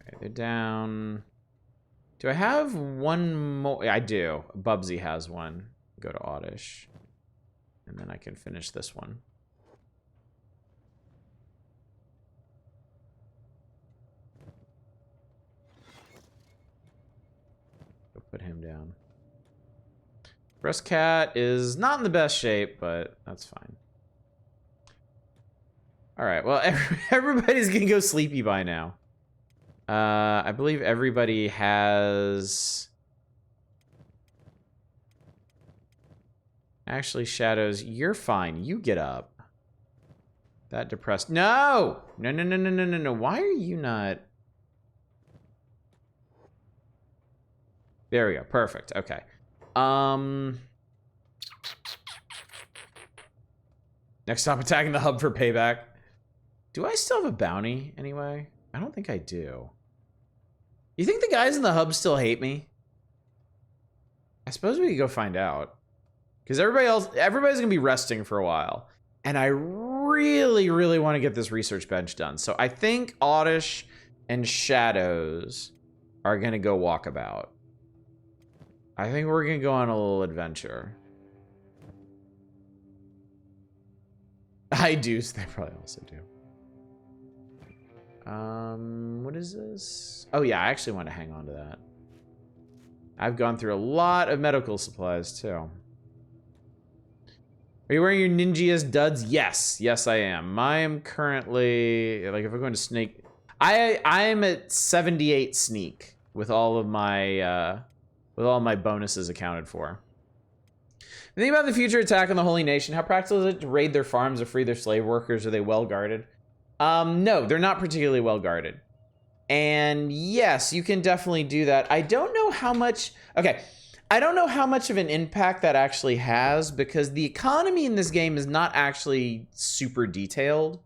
Okay, they're down. Do I have one more? I do. Bubsy has one. Go to Oddish. And then I can finish this one. Go put him down. Breast Cat is not in the best shape, but that's fine. All right, well, everybody's gonna go sleepy by now. I believe everybody has... Actually, Shadows, you're fine. You get up. That depressed... No! No, no, no, no, no, no, no. Why are you not... There we go. Perfect. Okay. Next stop, attacking the hub for payback. Do I still have a bounty anyway? I don't think I do. You think the guys in the hub still hate me? I suppose we could go find out. Because everybody's going to be resting for a while. And I really, really want to get this research bench done. So I think Oddish and Shadows are going to go walkabout. I think we're going to go on a little adventure. I do, so they probably also do. What is this? Oh yeah, I actually want to hang on to that. I've gone through a lot of medical supplies too. Are you wearing your ninjas duds? Yes, yes I am. I am currently, like if I'm going to snake, I am at 78 sneak with all of my bonuses accounted for. Think about the future attack on the Holy Nation. How practical is it to raid their farms or free their slave workers? Are they well guarded? No, they're not particularly well guarded. And yes, you can definitely do that. I don't know how much... Okay, I don't know how much of an impact that actually has because the economy in this game is not actually super detailed.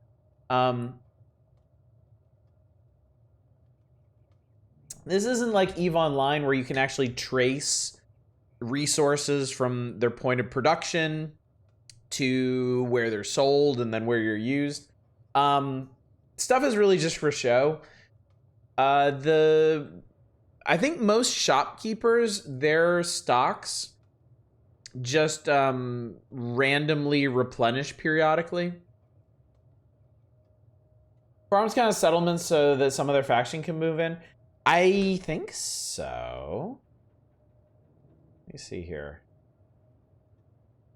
This isn't like EVE Online where you can actually trace resources from their point of production to where they're sold and then where you're used. Stuff is really just for show. I think most shopkeepers, their stocks just randomly replenish periodically. Farms kind of settlements so that some of their faction can move in. I think so. Let me see here.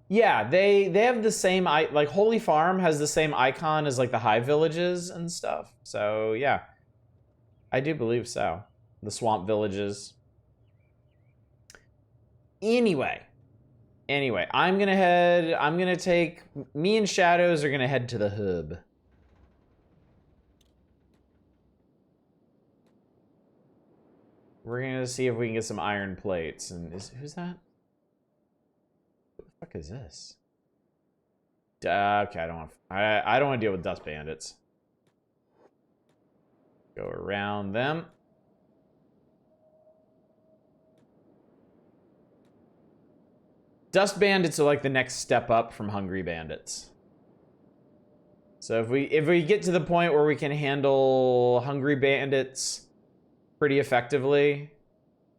Yeah, they have the same like Holy Farm has the same icon as like the High Villages and stuff. So yeah, I do believe so. The Swamp Villages. Anyway, I'm gonna take me and Shadows are gonna head to the hub. We're gonna see if we can get some iron plates. And who's that? What the fuck is this? Okay, I don't want to deal with dust bandits. Go around them. Dust bandits are like the next step up from hungry bandits. So if we get to the point where we can handle hungry bandits pretty effectively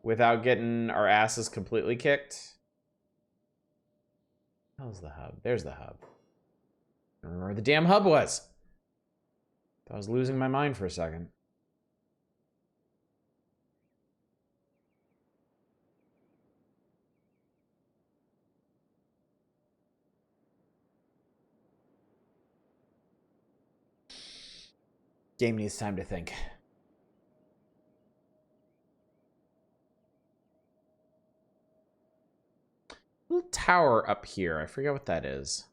without getting our asses completely kicked. How's the hub? There's the hub. I don't remember where the damn hub was. I was losing my mind for a second. Game needs time to think. Little tower up here. I forget what that is.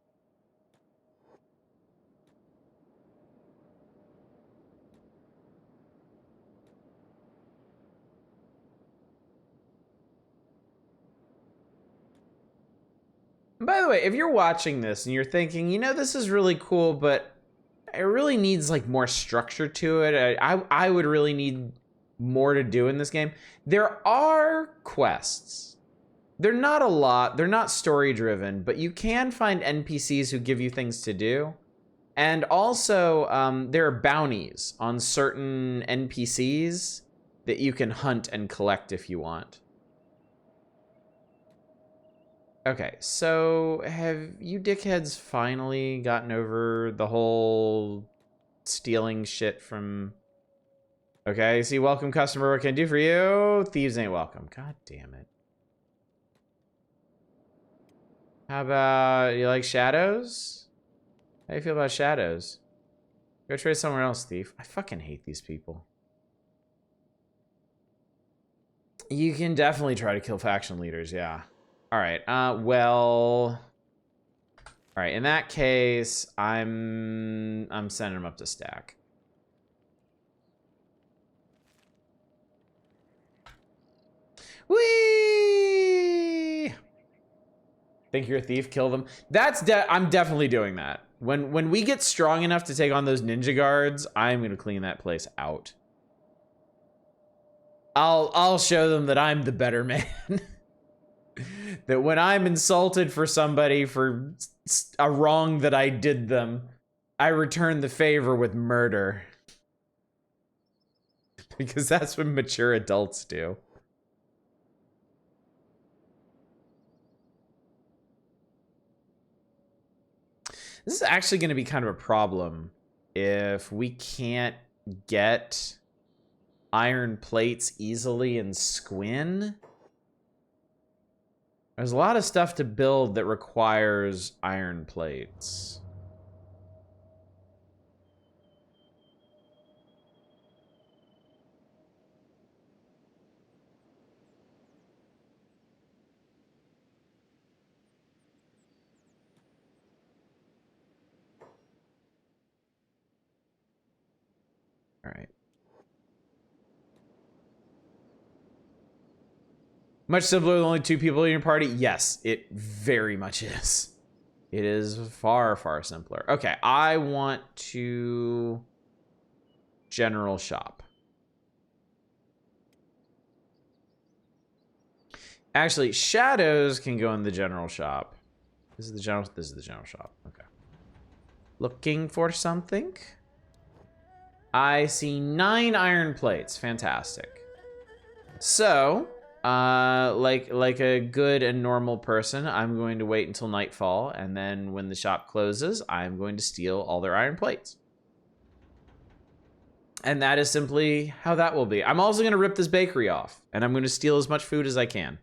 By the way, if you're watching this and you're thinking, you know, this is really cool, but it really needs like more structure to it. I would really need more to do in this game. There are quests. They're not a lot. They're not story driven, but you can find NPCs who give you things to do. And also, there are bounties on certain NPCs that you can hunt and collect if you want. Okay, so have you dickheads finally gotten over the whole stealing shit from... Okay, see, welcome customer, what can I do for you? Thieves ain't welcome. God damn it. How about, you like shadows? How do you feel about shadows? Go trade somewhere else, thief. I fucking hate these people. You can definitely try to kill faction leaders, yeah. All right, well... All right, in that case, I'm sending them up to stack. Whee! Think you're a thief? Kill them. I'm definitely doing that. When we get strong enough to take on those ninja guards, I'm gonna clean that place out. I'll show them that I'm the better man. That when I'm insulted for somebody for a wrong that I did them, I return the favor with murder. Because that's what mature adults do. This is actually going to be kind of a problem if we can't get iron plates easily in Squin. There's a lot of stuff to build that requires iron plates. All right. Much simpler with only 2 people in your party? Yes, it very much is. It is far, far simpler. Okay, I want to general shop. Actually, shadows can go in the general shop. This is the general shop. Okay. Looking for something? I see 9 iron plates. Fantastic. So, like a good and normal person, I'm going to wait until nightfall, and then when the shop closes, I'm going to steal all their iron plates. And that is simply how that will be. I'm also going to rip this bakery off, and I'm going to steal as much food as I can.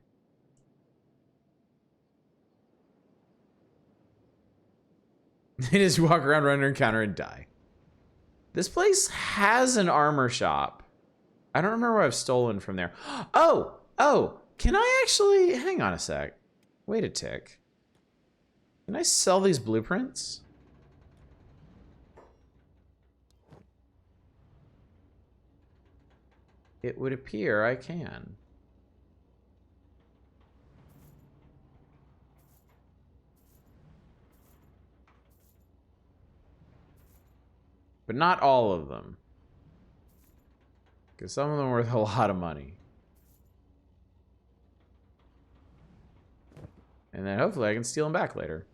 They just walk around, run under encounter, and die. This place has an armor shop. I don't remember what I've stolen from there. Oh, can I actually, hang on a sec. Wait a tick. Can I sell these blueprints? It would appear I can. But not all of them. Because some of them are worth a lot of money. And then hopefully I can steal them back later.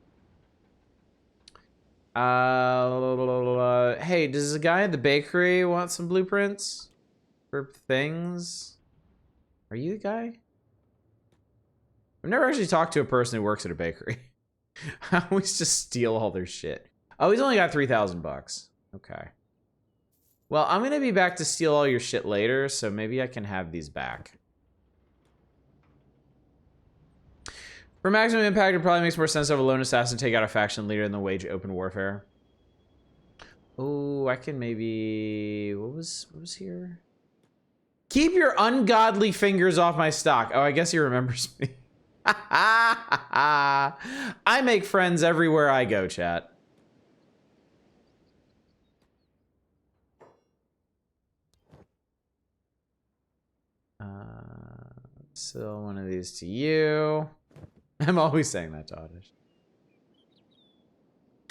Hey, does the guy at the bakery want some blueprints for things? Are you the guy? I've never actually talked to a person who works at a bakery. I always just steal all their shit. Oh, he's only got 3,000 bucks. Okay. Well, I'm gonna be back to steal all your shit later, so maybe I can have these back. For maximum impact, it probably makes more sense to have a lone assassin take out a faction leader in the wage open warfare. Oh, I can maybe... What was here? Keep your ungodly fingers off my stock. Oh, I guess he remembers me. I make friends everywhere I go, chat. Sell one of these to you. I'm always saying that to Oddish.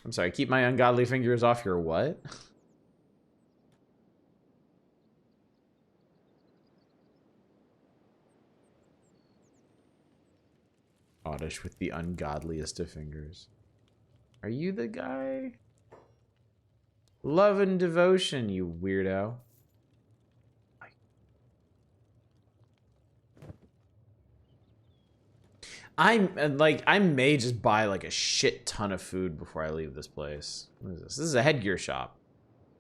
I'm sorry, keep my ungodly fingers off your what? Oddish with the ungodliest of fingers. Are you the guy? Love and devotion, you weirdo. I may just buy like a shit ton of food before I leave this place. What is this? This is a headgear shop.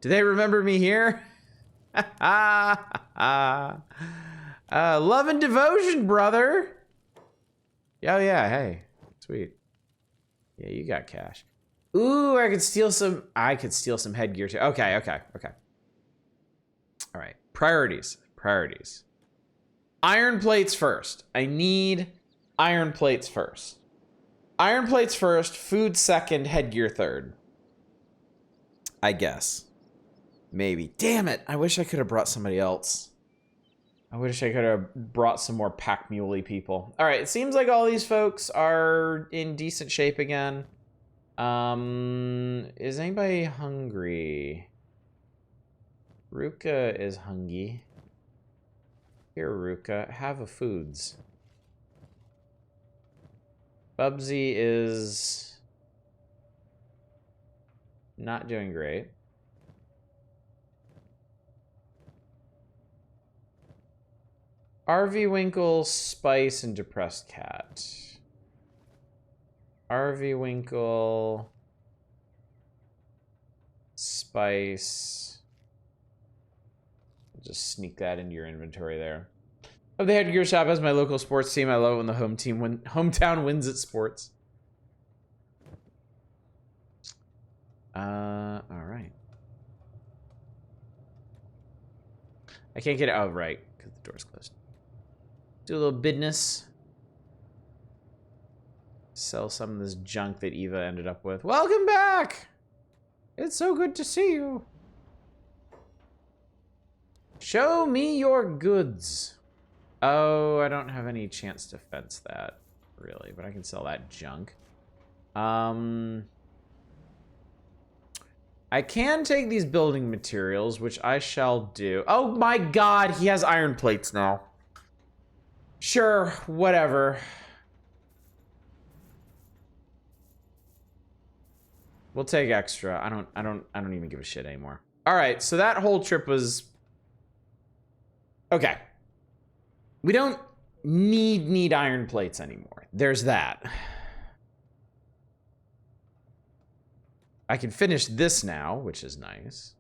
Do they remember me here? Love and devotion, brother. Oh yeah, hey, sweet. Yeah, you got cash. Ooh, I could steal some headgear too. Okay. All right, priorities. Iron plates first. I need iron plates first. Iron plates first, food second, headgear third. I guess. Maybe. Damn it, I wish I could have brought somebody else. I wish I could have brought some more pack muley people. All right, it seems like all these folks are in decent shape again. Is anybody hungry? Ruka is hungry. Here, Ruka, have a foods. Bubsy is not doing great. RV Winkle, Spice, and Depressed Cat. RV Winkle, Spice. Just sneak that into your inventory there. Oh, the headgear shop has my local sports team. I love it when the hometown wins at sports. All right. I can't get it. Oh, right, because the door's closed. Do a little business. Sell some of this junk that Eva ended up with. Welcome back! It's so good to see you. Show me your goods. Oh, I don't have any chance to fence that, really, but I can sell that junk. I can take these building materials, which I shall do. Oh my god, he has iron plates now. Sure, whatever. We'll take extra. I don't even give a shit anymore. All right, so that whole trip was okay. We don't need iron plates anymore. There's that. I can finish this now, which is nice.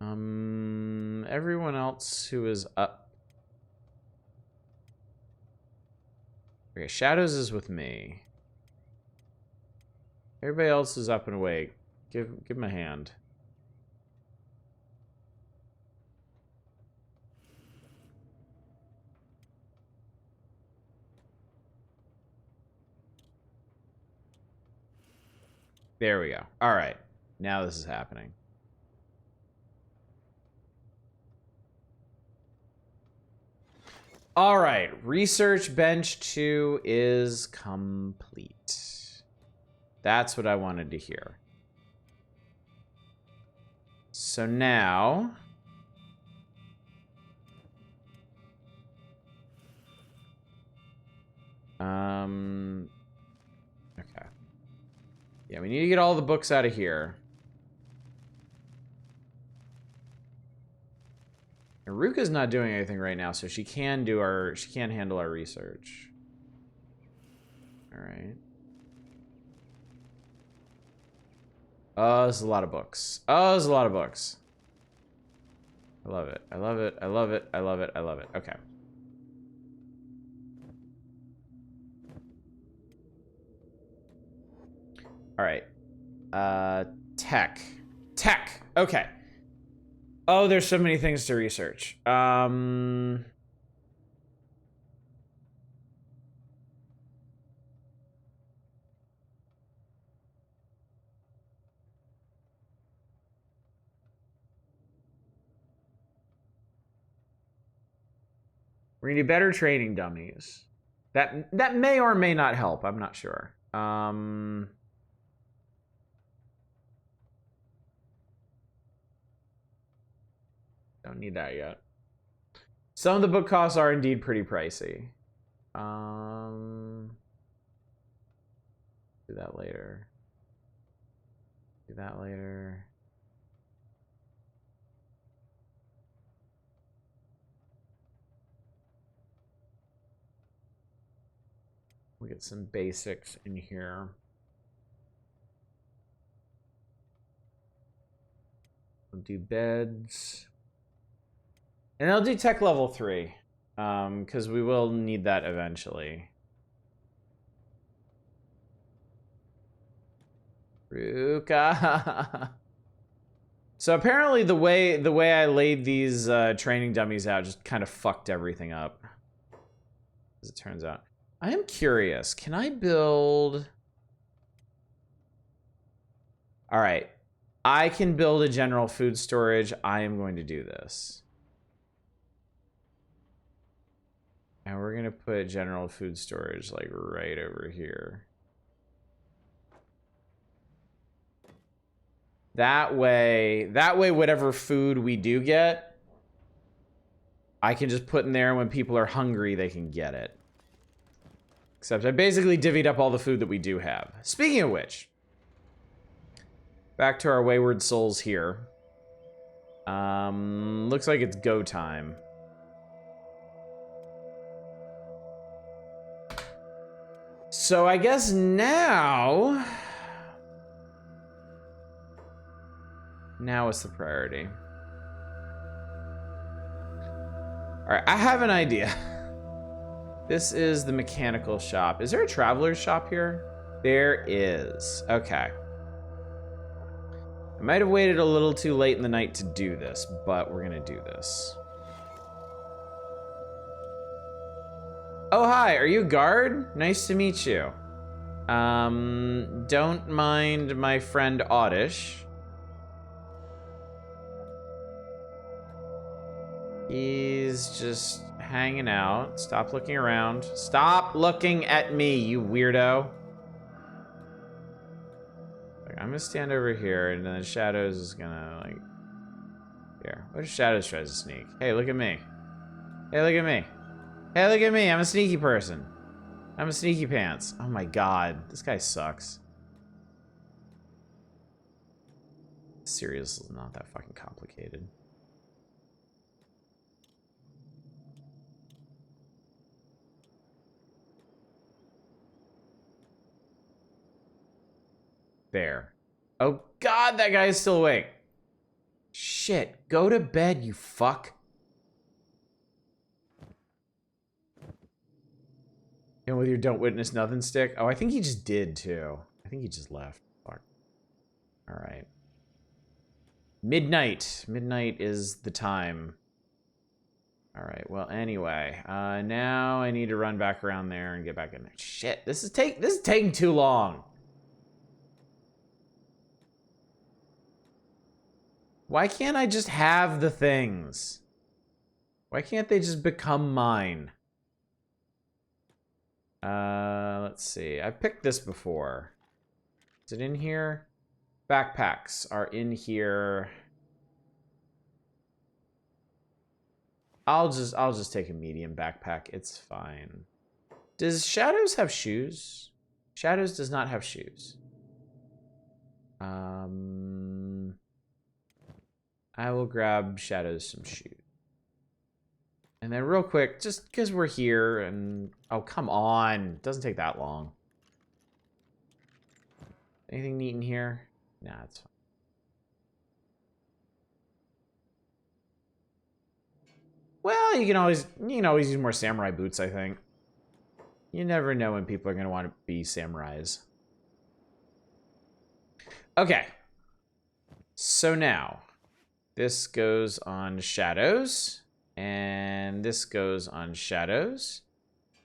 Everyone else who is up. Okay, Shadows is with me. Everybody else is up and awake. Give him a hand. There we go. All right. Now this is happening. All right. Research bench 2 is complete. That's what I wanted to hear. So now... Okay. Yeah, we need to get all the books out of here. And Ruka's not doing anything right now, so she can handle our research. All right. Oh, there's a lot of books. Oh, there's a lot of books. I love it. I love it. I love it. I love it. I love it. Okay. All right. Tech. Tech. Okay. Oh, there's so many things to research. We're gonna do better training dummies. That may or may not help. I'm not sure. Don't need that yet. Some of the book costs are indeed pretty pricey. Do that later. Do that later. We'll get some basics in here. We'll do beds. And I'll do tech level 3. Because we will need that eventually. Ruka. So apparently the way I laid these training dummies out just kind of fucked everything up. As it turns out. I am curious. Can I build... All right. I can build a general food storage. I am going to do this. And we're going to put general food storage like right over here. That way whatever food we do get, I can just put in there. When people are hungry, they can get it. Except I basically divvied up all the food that we do have. Speaking of which, back to our wayward souls here. Looks like it's go time. So I guess now is the priority. All right, I have an idea. This is the mechanical shop. Is there a traveler's shop here? There is. Okay. I might have waited a little too late in the night to do this, but we're gonna do this. Oh, hi, are you a guard? Nice to meet you. Don't mind my friend Oddish. He's just hanging out. Stop looking around. Stop looking at me, you weirdo. I'm gonna stand over here, and then Shadows is gonna, like... Here. What if Shadows tries to sneak? Hey, look at me. Hey, look at me. Hey, look at me. I'm a sneaky person. I'm a sneaky pants. Oh my god. This guy sucks. Seriously, it's not that fucking complicated. There. Oh god, that guy is still awake. Shit. shit. Go to bed, you fuck. And with your don't witness nothing stick. Oh, I think he just did too. I think he just left. Fuck. All right. Midnight. Midnight is the time. All right. Well, anyway, now I need to run back around there and get back in there. Shit, this is taking too long. Why can't I just have the things? Why can't they just become mine? Let's see. I picked this before. Is it in here? Backpacks are in here. I'll just take a medium backpack. It's fine. Does Shadows have shoes? Shadows does not have shoes. I will grab Shadows some shoes. And then real quick, just because we're here and... Oh, come on. Doesn't take that long. Anything neat in here? Nah, it's fine. Well, you can always use more samurai boots, I think. You never know when people are going to want to be samurais. Okay. So now, this goes on Shadows, and this goes on Shadows,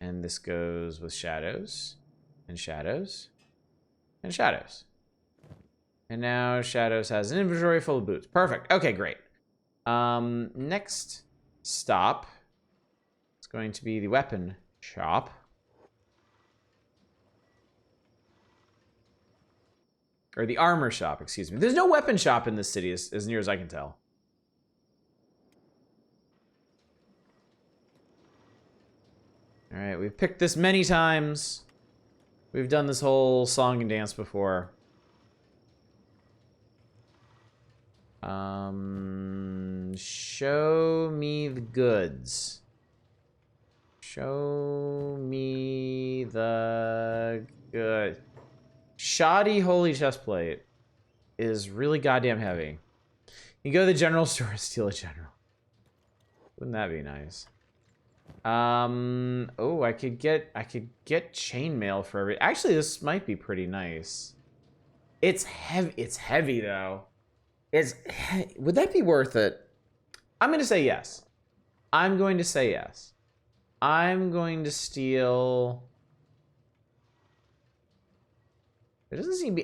and this goes with Shadows, and Shadows, and Shadows. And now Shadows has an inventory full of boots. Perfect. Okay, great. Next stop is going to be the weapon shop. Or the armor shop, excuse me. There's no weapon shop in this city, as near as I can tell. All right, we've picked this many times. We've done this whole song and dance before. Show me the goods. Show me the good. Shoddy holy chestplate is really goddamn heavy. You go to the general store and steal a general. Wouldn't that be nice? Oh, I could get chainmail for every. Actually, this might be pretty nice. It's heavy though. Would that be worth it? I'm gonna say yes. I'm going to say yes. I'm going to steal. There doesn't seem to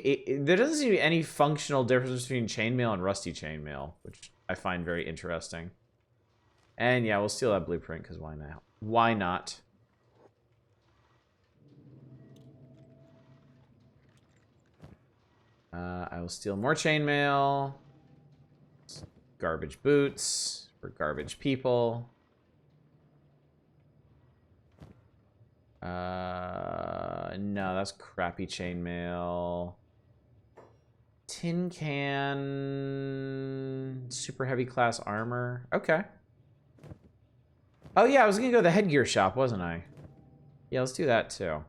be any functional difference between chainmail and rusty chainmail, which I find very interesting. And yeah, we'll steal that blueprint because why not? Why not? I will steal more chainmail. Garbage boots for garbage people. No, that's crappy chainmail. Tin can, super heavy class armor. Okay. Oh yeah, I was gonna go to the headgear shop, wasn't I? Yeah, let's do that too.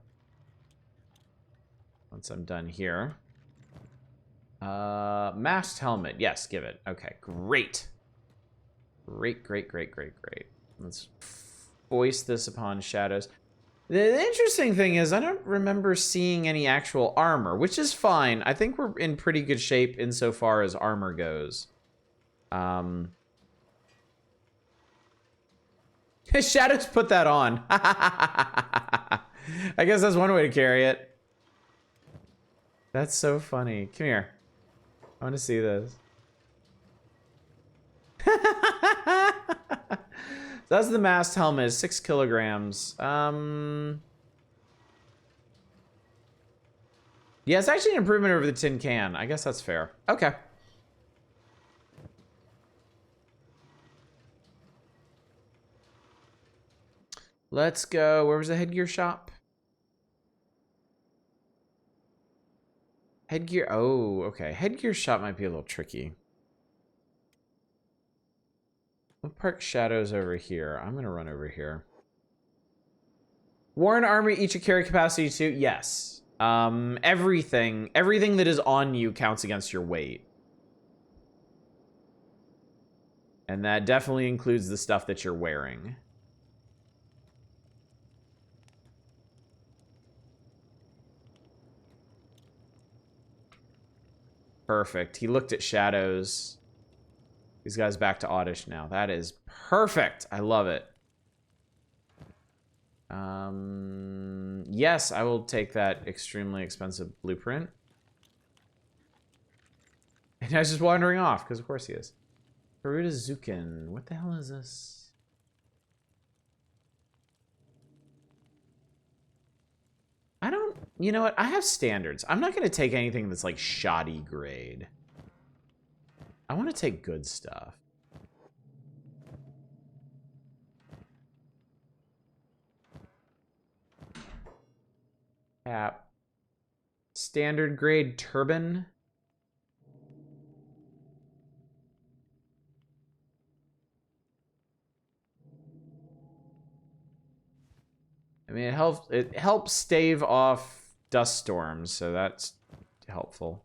Once I'm done here. Masked helmet. Yes, give it. Okay, great. Great. Let's foist this upon Shadows. The interesting thing is I don't remember seeing any actual armor, which is fine. I think we're in pretty good shape insofar as armor goes. Shadows put that on. I guess that's one way to carry it. That's so funny. Come here. I want to see this. That's the masked helmet, 6 kilograms. Yeah, it's actually an improvement over the tin can. I guess that's fair. Okay. Let's go. Where was the headgear shop? Headgear. Oh, okay. Headgear shop might be a little tricky. We'll park Shadows over here. I'm going to run over here. Worn armor each a carry capacity 2? Yes. Everything that is on you counts against your weight. And that definitely includes the stuff that you're wearing. Perfect. He looked at shadows. These guys back to oddish now. That is perfect. I love it. Yes, I will take that extremely expensive blueprint. And I was just wandering off, because of course he is. Peruta Zukin. What the hell is this? I don't... You know what? I have standards. I'm not going to take anything that's like shoddy grade. I want to take good stuff. Cap. Standard grade turban. I mean, it helps stave off dust storms, so that's helpful.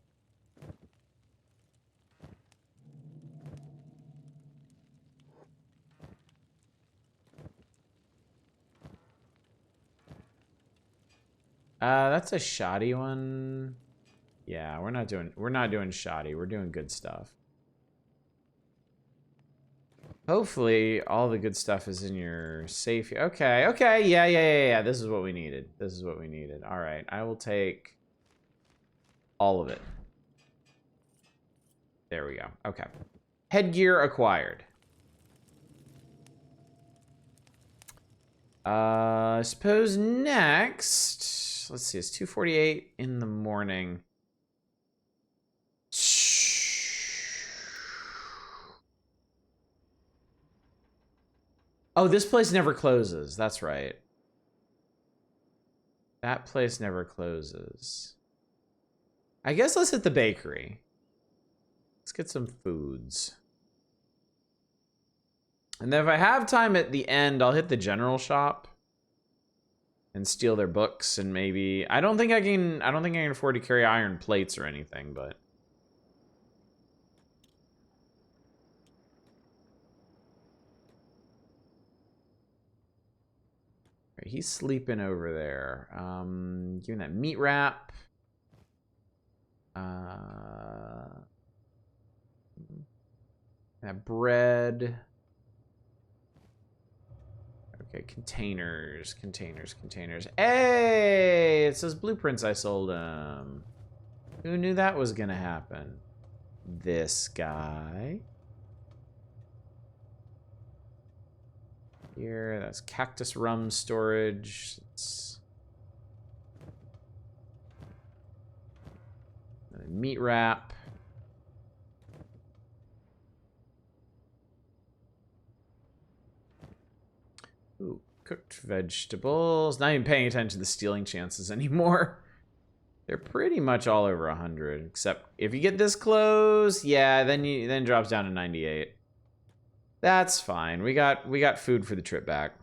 That's a shoddy one. Yeah, we're not doing shoddy. We're doing good stuff. Hopefully, all the good stuff is in your safe. Okay, okay, yeah. This is what we needed. This is what we needed. All right, I will take all of it. There we go. Okay. Headgear acquired. I suppose next, let's see, it's 2:48 in the morning. Oh, this place never closes. That's right. That place never closes. I guess let's hit the bakery. Let's get some foods. And then if I have time at the end, I'll hit the general shop and steal their books and maybe I don't think I can afford to carry iron plates or anything, but right, he's sleeping over there. Give me that meat wrap. That bread. Okay, containers. Hey, it says blueprints I sold him. Who knew that was gonna happen? This guy. Here, that's cactus rum storage. It's meat wrap. Ooh, cooked vegetables. Not even paying attention to the stealing chances anymore. They're pretty much all over 100, except if you get this close, yeah, then it drops down to 98. That's fine. We got food for the trip back.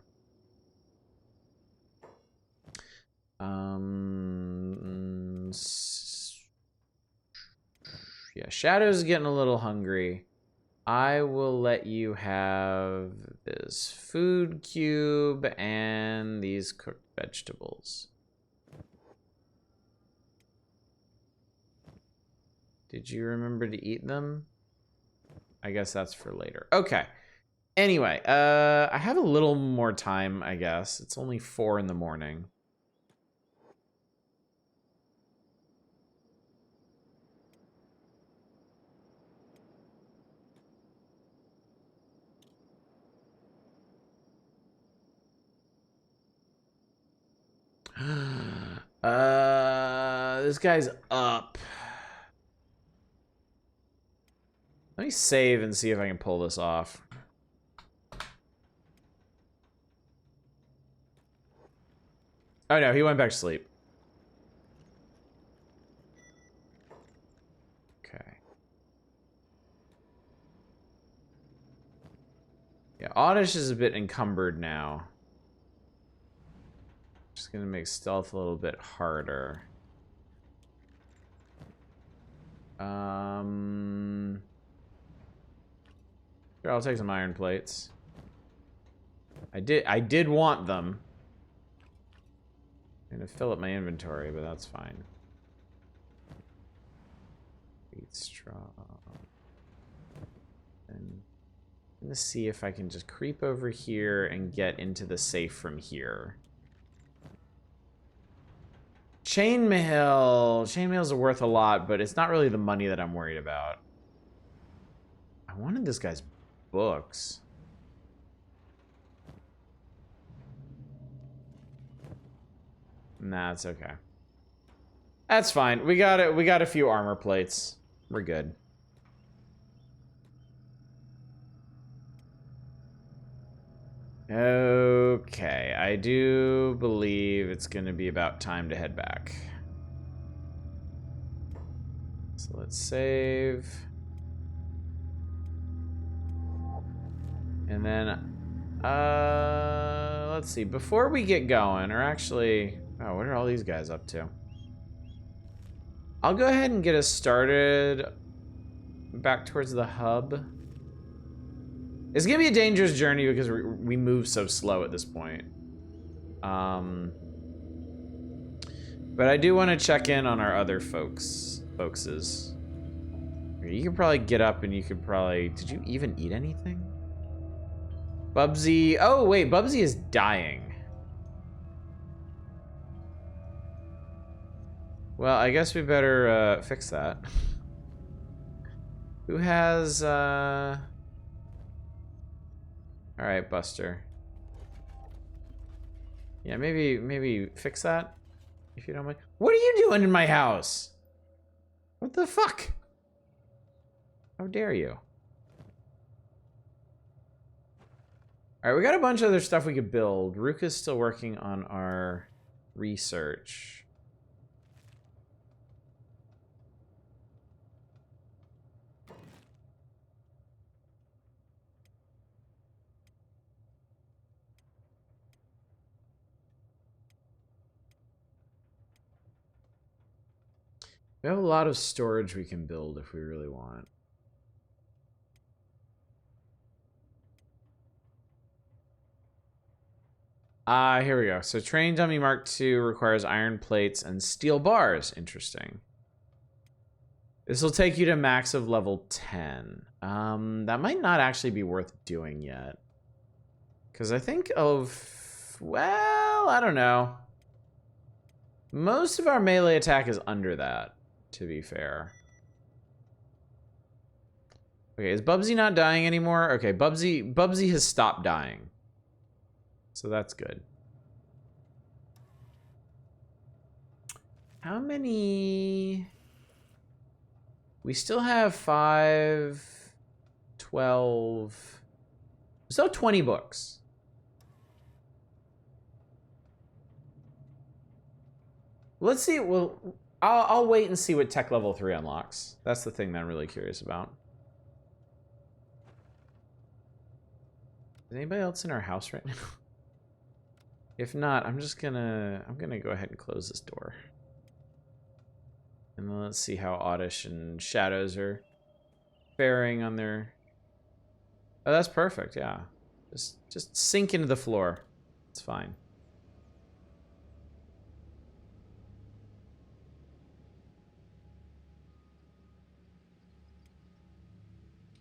Yeah, Shadow's getting a little hungry. I will let you have this food cube and these cooked vegetables. Did you remember to eat them? I guess that's for later. Okay. Anyway, I have a little more time, I guess. It's only 4 in the morning. This guy's up. Let me save and see if I can pull this off. Oh no, he went back to sleep. Okay. Yeah, Oddish is a bit encumbered now. Just gonna make stealth a little bit harder. Sure, I'll take some iron plates. I did want them. I'm gonna fill up my inventory, but that's fine. Wheat straw. And I'm gonna see if I can just creep over here and get into the safe from here. Chainmail. Chainmails are worth a lot, but it's not really the money that I'm worried about. I wanted this guy's books. Nah, it's okay. That's fine. We got it. We got a few armor plates. We're good. Okay, I do believe it's gonna be about time to head back. So let's save. And then, let's see. Before we get going, or actually, oh, what are all these guys up to? I'll go ahead and get us started back towards the hub. It's gonna be a dangerous journey because we move so slow at this point. But I do want to check in on our other folkses. You could probably get up and you could probably... Did you even eat anything? Bubsy... Oh, wait, Bubsy is dying. Well, I guess we better fix that. Who has... Alright, Buster. Yeah, maybe fix that, if you don't mind. What are you doing in my house? What the fuck? How dare you? Alright, we got a bunch of other stuff we could build. Ruka's still working on our research. We have a lot of storage we can build if we really want. Here we go. So Train Dummy Mark II requires iron plates and steel bars. Interesting. This will take you to max of level 10. That might not actually be worth doing yet. Because I think of... Well, I don't know. Most of our melee attack is under that, to be fair. Okay, is Bubsy not dying anymore? Okay, Bubsy has stopped dying. So that's good. How many... We still have 5, 12... We still have 20 books. Let's see, well, I'll wait and see what tech level 3 unlocks. That's the thing that I'm really curious about. Is anybody else in our house right now? If not, I'm gonna go ahead and close this door. And then let's see how Oddish and Shadows are faring on their... Oh, that's perfect, yeah. Just sink into the floor. It's fine.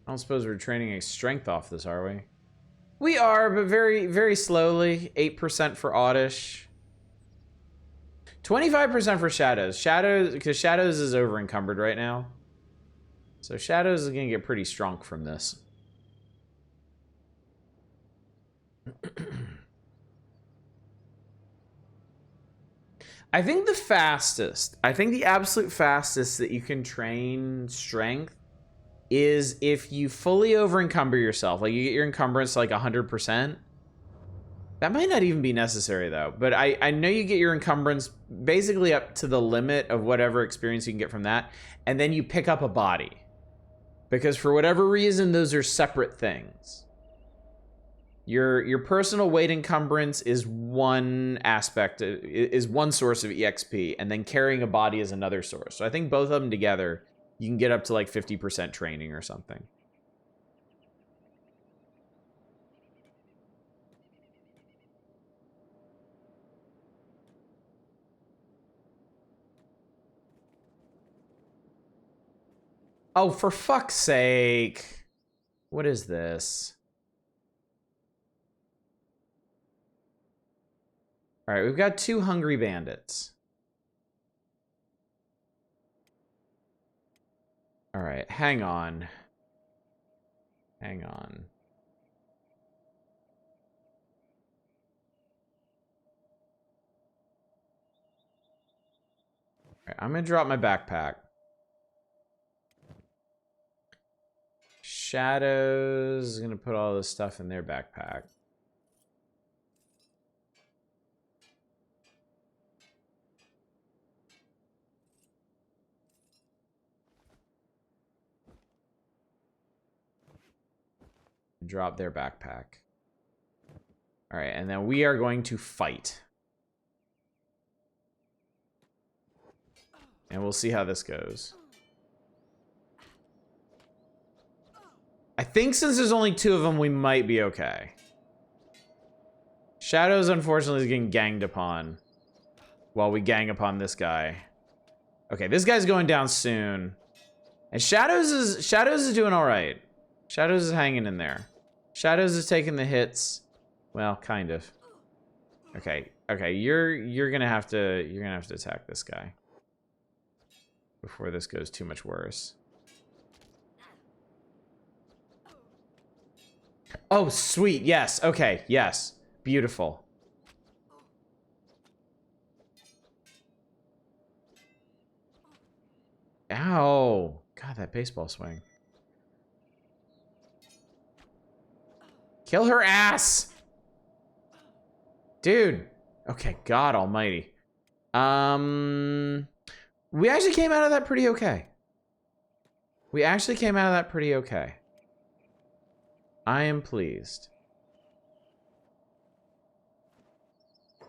I don't suppose we're training a strength off this, are we? We are, but very, very slowly. 8% for Oddish. 25% for Shadows. Because Shadows is over encumbered right now. So Shadows is going to get pretty strong from this. I think the absolute fastest that you can train strength is if you fully over encumber yourself. Like, you get your encumbrance to like 100%. That might not even be necessary though, but I know you get your encumbrance basically up to the limit of whatever experience you can get from that, and then you pick up a body. Because for whatever reason, those are separate things. Your personal weight encumbrance is one aspect, is one source of EXP, and then carrying a body is another source. So I think both of them together, you can get up to like 50% training or something. Oh, for fuck's sake. What is this? All right, we've got 2 hungry bandits. All right, hang on. Hang on. All right, I'm gonna drop my backpack. Shadows is gonna put all this stuff in their backpack. Drop their backpack. All right, and then we are going to fight. And we'll see how this goes. I think since there's only 2 of them, we might be okay. Shadows, unfortunately, is getting ganged upon while we gang upon this guy. Okay, this guy's going down soon. And Shadows is doing all right. Shadows is hanging in there. Shadows is taking the hits. Well, kind of. Okay, you're gonna have to attack this guy before this goes too much worse. Oh, sweet. Yes. Okay. Yes. Beautiful. Ow. God, that baseball swing. Kill her ass. Dude. Okay, God almighty. We actually came out of that pretty okay. I am pleased.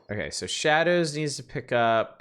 Okay, so Shadows needs to pick up